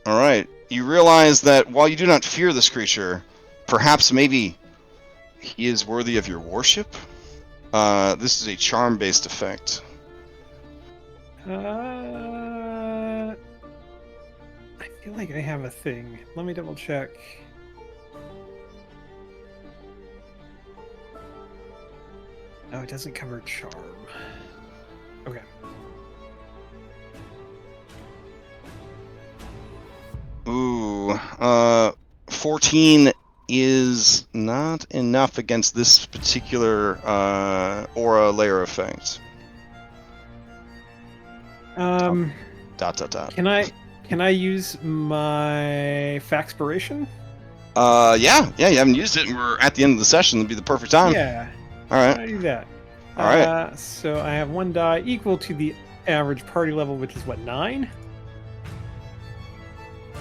right. You realize that while you do not fear this creature, perhaps maybe he is worthy of your worship. This is a charm-based effect. I feel like I have a thing. Let me double check. No, it doesn't cover charm. Okay. Ooh, 14 is not enough against this particular aura layer effect. Dot. Can I use my Faxpiration? Yeah, you haven't used it, and we're at the end of the session. It'd be the perfect time. Yeah. All right. I do that. All right. So I have 1 die equal to the average party level, which is what, 9?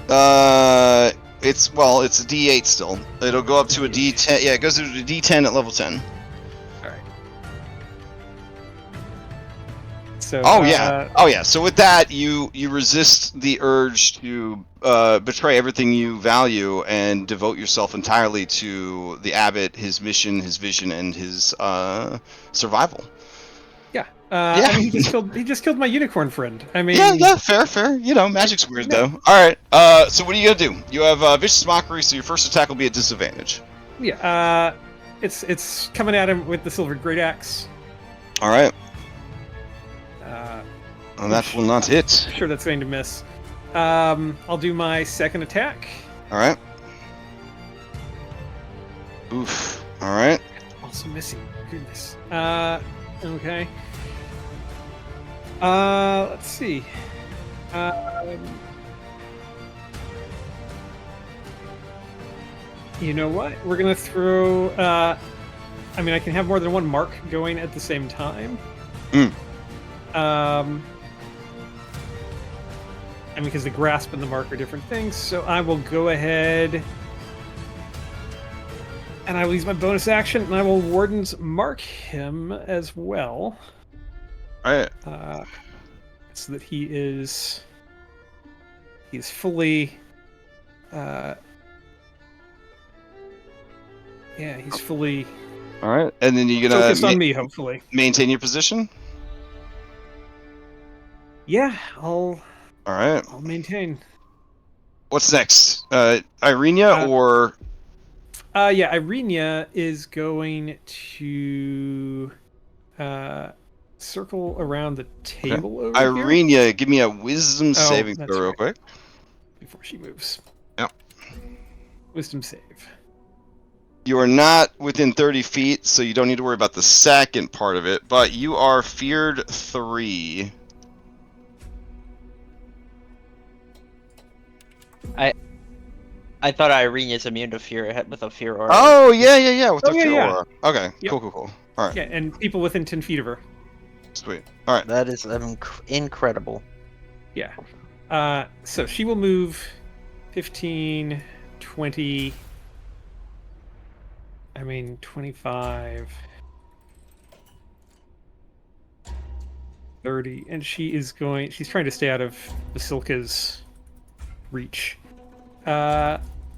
It's a D8 still. It'll go up to a D10. Yeah, it goes to a D10 at level 10. All right. So. Oh yeah. So with that, you resist the urge to betray everything you value and devote yourself entirely to the Abbot, his mission, his vision, and his survival. Yeah. Yeah. I mean, he just killed my unicorn friend. I mean. Yeah, fair. You know, magic's weird though. All right. So what are you gonna do? You have vicious mockery, so your first attack will be at disadvantage. Yeah. It's coming at him with the silver great axe. All right. And that will not hit. I'm sure that's going to miss. I'll do my second attack. All right. Oof. All right. Also missing. Goodness. Okay. Let's see. You know what? We're gonna throw. I mean, I can have more than one mark going at the same time. I mean, because the grasp and the mark are different things, so I will go ahead and I will use my bonus action, and I will Warden's mark him as well. All right. So that he's fully. He's fully. All right. And then you're gonna focus on me, hopefully. Maintain your position. Yeah, All right. I'll maintain. What's next? Irenia or? Irenia is going to circle around the table over here. Irenia, give me a wisdom saving that's throw real right. quick. Before she moves. Yep. Wisdom save. You are not within 30 feet, so you don't need to worry about the second part of it, but you are feared 3. I thought Irenia's immune to fear with a fear aura. Oh, yeah, with the fear yeah. aura. Okay, Yep. cool. All right. Yeah, and people within 10 feet of her. Sweet. All right. That is incredible. Yeah. So she will move 15, 20. 25. 30. And she's trying to stay out of Basilka's reach.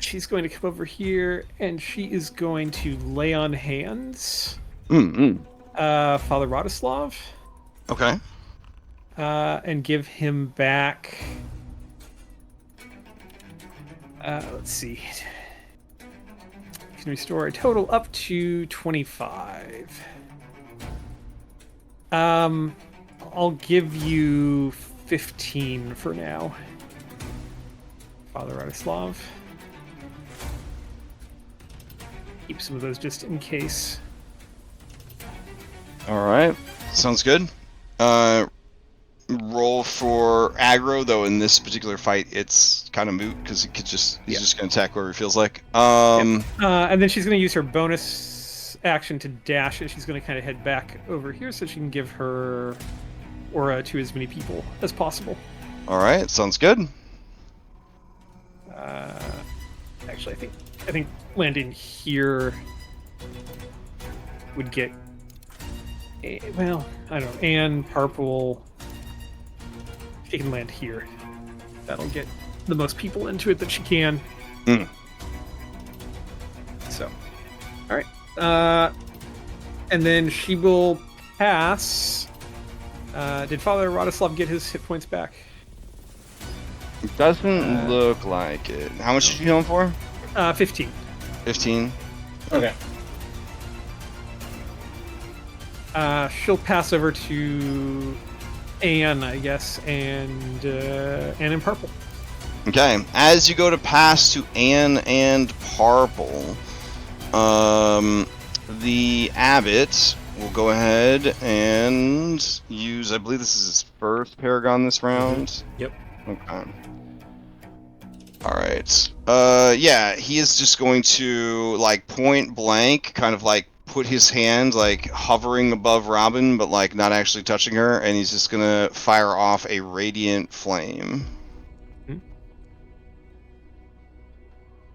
She's going to come over here, and she is going to lay on hands. Father Radislav. Okay. And give him back. Let's see. You can restore a total up to 25. I'll give you 15 for now, Father Radislav. Keep some of those just in case. All right. Sounds good. Roll for aggro, though in this particular fight it's kind of moot because he's just going to attack wherever he feels like. And then she's going to use her bonus action to dash, and she's going to kind of head back over here so she can give her aura to as many people as possible. All right, sounds good. Actually, I think landing here would get. Well, I don't know. And Purple. She can land here. That'll get the most people into it that she can. So, all right. And then she will pass. Did Father Radislav get his hit points back? It doesn't look like it. How much is she healing for? 15. 15. Okay. She'll pass over to Anne, I guess, and Anne and Purple. Okay. As you go to pass to Anne and Purple, the Abbot will go ahead and use. I believe this is his first Paragon this round. Yep. Okay. All right. Yeah, he is just going to like point blank, kind of like put his hand like hovering above Robin, but like not actually touching her, and he's just gonna fire off a radiant flame.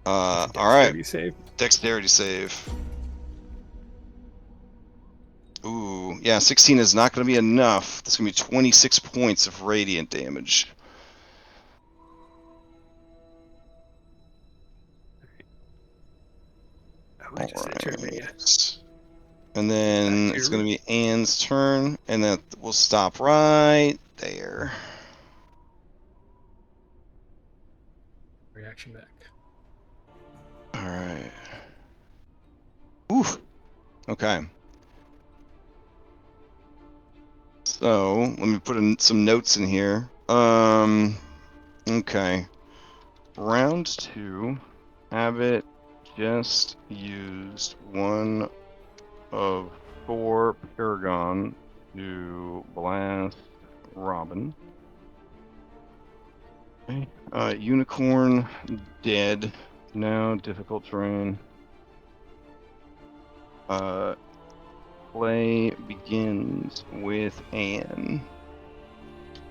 All right. Save. Dexterity save. Ooh, yeah, 16 is not going to be enough. That's going to be 26 points of radiant damage. Alright. And then it's going to be Anne's turn, and then we'll stop right there. Reaction back. Alright. Oof. Okay. So, let me put in some notes in here. Okay. Round 2, Abbott just used one of 4 Paragon to blast Robin. Okay. Unicorn dead. Now difficult terrain. Play begins with Anne.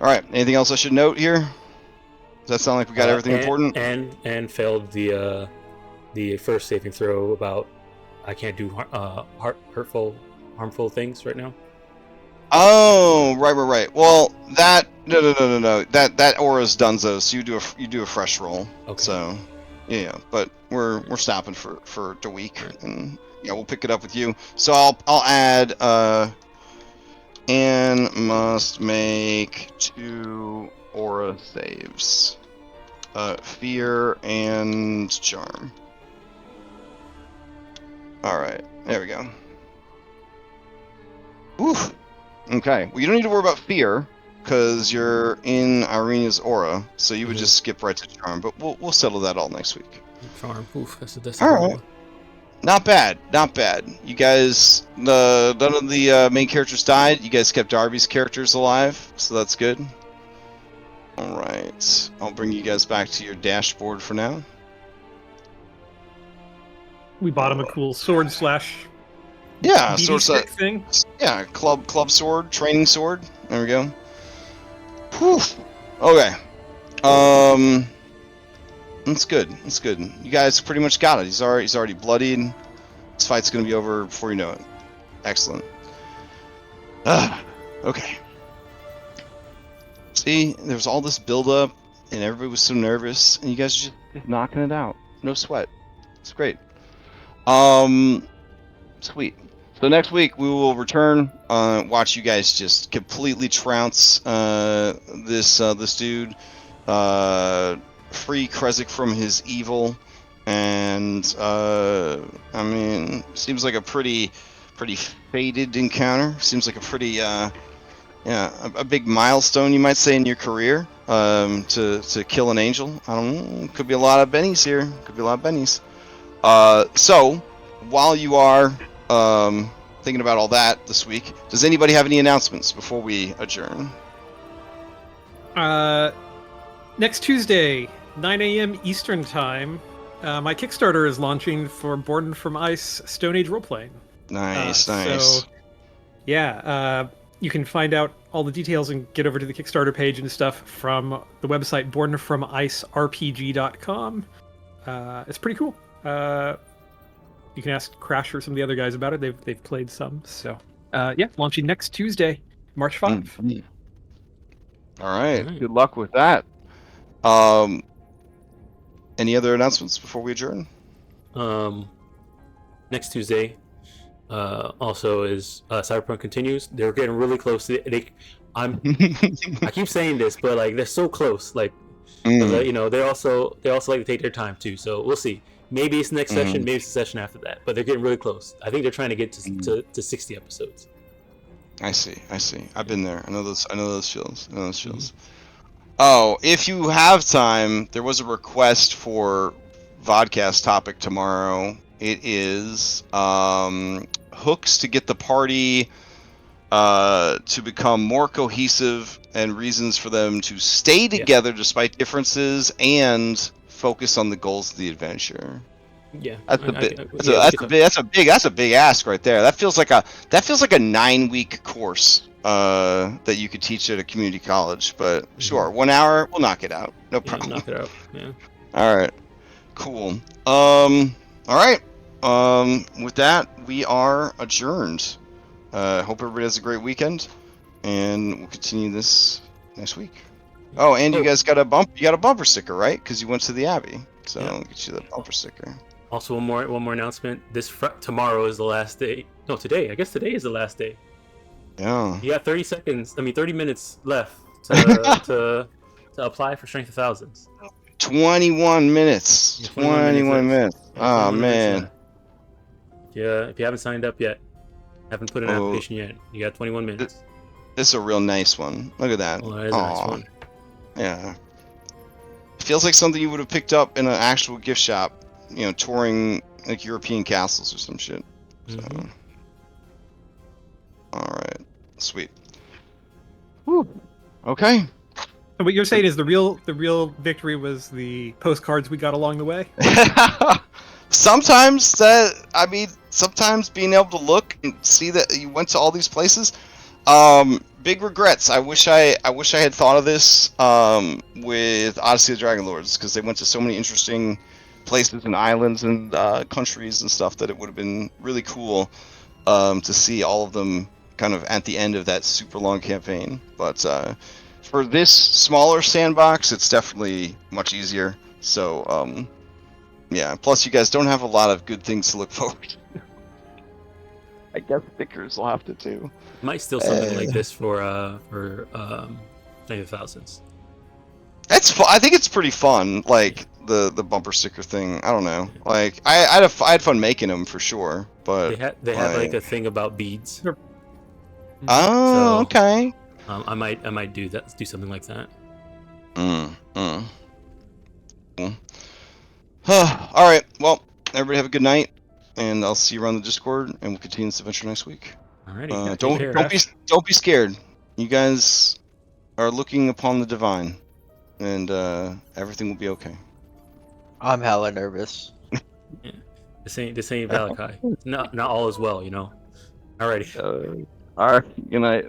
Alright, anything else I should note here? Does that sound like we got everything important? And failed the first saving throw about I can't do harmful things right now. Oh, right. Well, that no. That aura's donezo, so you do a fresh roll. Okay. So, yeah, but we're stopping for the week, and yeah, we'll pick it up with you. So I'll add Anne must make 2 aura saves. Fear and charm. Alright, there we go. Oof. Okay, well you don't need to worry about fear, because you're in Irina's aura, so you would just skip right to charm, but we'll settle that all next week. Charm, oof, that's Alright. Not bad. You guys, none of the main characters died. You guys kept Darby's characters alive, so that's good. Alright, I'll bring you guys back to your dashboard for now. We bought him a cool sword slash. Yeah, BD sword set thing. Yeah, club sword, training sword. There we go. Whew. Okay. That's good. You guys pretty much got it. He's already bloodied. This fight's gonna be over before you know it. Excellent. Okay. See, there was all this build-up, and everybody was so nervous, and you guys are just knocking it out. No sweat. It's great. Sweet. So next week we will return. Watch you guys just completely trounce this dude. Free Krezk from his evil, and I mean, seems like a pretty fated encounter. Seems like a pretty a big milestone, you might say, in your career. To kill an angel. I don't know. Could be a lot of bennies here. Could be a lot of bennies. So while you are thinking about all that this week, does anybody have any announcements before we adjourn? Next Tuesday, 9 a.m. Eastern Time, my Kickstarter is launching for Born from Ice Stone Age roleplaying. Nice. So, yeah, you can find out all the details and get over to the Kickstarter page and stuff from the website bornfromIceRPG.com. It's pretty cool. You can ask Crash or some of the other guys about it. They've played some. So, yeah, launching next Tuesday, March 5. All right. Good luck with that. Any other announcements before we adjourn? Next Tuesday, also is Cyberpunk continues. They're getting really close. I keep saying this, but like they're so close. Like, you know, they also like to take their time too. So we'll see. Maybe it's next session. Maybe it's the session after that. But they're getting really close. I think they're trying to get to 60 episodes. I see. I've been there. I know those feels. Oh, if you have time, there was a request for vodcast topic tomorrow. It is hooks to get the party to become more cohesive and reasons for them to stay together despite differences and focus on the goals of the adventure. Yeah, that's a big ask right there. That feels like a 9-week course that you could teach at a community college. But sure, 1 hour, we'll knock it out. No problem. Knock it out. Yeah. All right. Cool. All right. With that, we are adjourned. Hope everybody has a great weekend, and we'll continue this next week. Oh, and you guys got a bumper sticker, right? Because you went to the Abbey, so I'll get you the bumper sticker. Also, one more announcement. Tomorrow is the last day. No, today. I guess today is the last day. Yeah. You got 30 minutes left to apply for Strength of Thousands. 21 minutes. Yeah, 21 minutes. Yeah, oh, man. Yeah, if you haven't signed up yet, haven't put in an application yet, you got 21 minutes. This is a real nice one. Look at that. Oh, that is a nice one. Yeah. It feels like something you would have picked up in an actual gift shop, you know, touring like European castles or some shit. So. All right. Sweet. Whew. Okay. And what you're saying is the real victory was the postcards we got along the way? Sometimes being able to look and see that you went to all these places, big regrets. I wish I had thought of this with Odyssey of the Dragon Lords, because they went to so many interesting places and islands and countries and stuff that it would have been really cool to see all of them kind of at the end of that super long campaign. But for this smaller sandbox, it's definitely much easier. So yeah, plus you guys don't have a lot of good things to look forward to. I guess stickers will have to too. Might still something like this for Strength of Thousands. I think it's pretty fun, like the bumper sticker thing. I don't know, like I had fun making them for sure. But they have like a thing about beads. Oh, so, okay. I might do something like that. Cool. All right. Well, everybody have a good night, and I'll see you around the Discord, and we'll continue this adventure next week. Alrighty. Don't be scared. You guys are looking upon the divine, and everything will be okay. I'm hella nervous. Yeah. This ain't Valakai. Not all is well, you know. Alrighty. All right. Good night.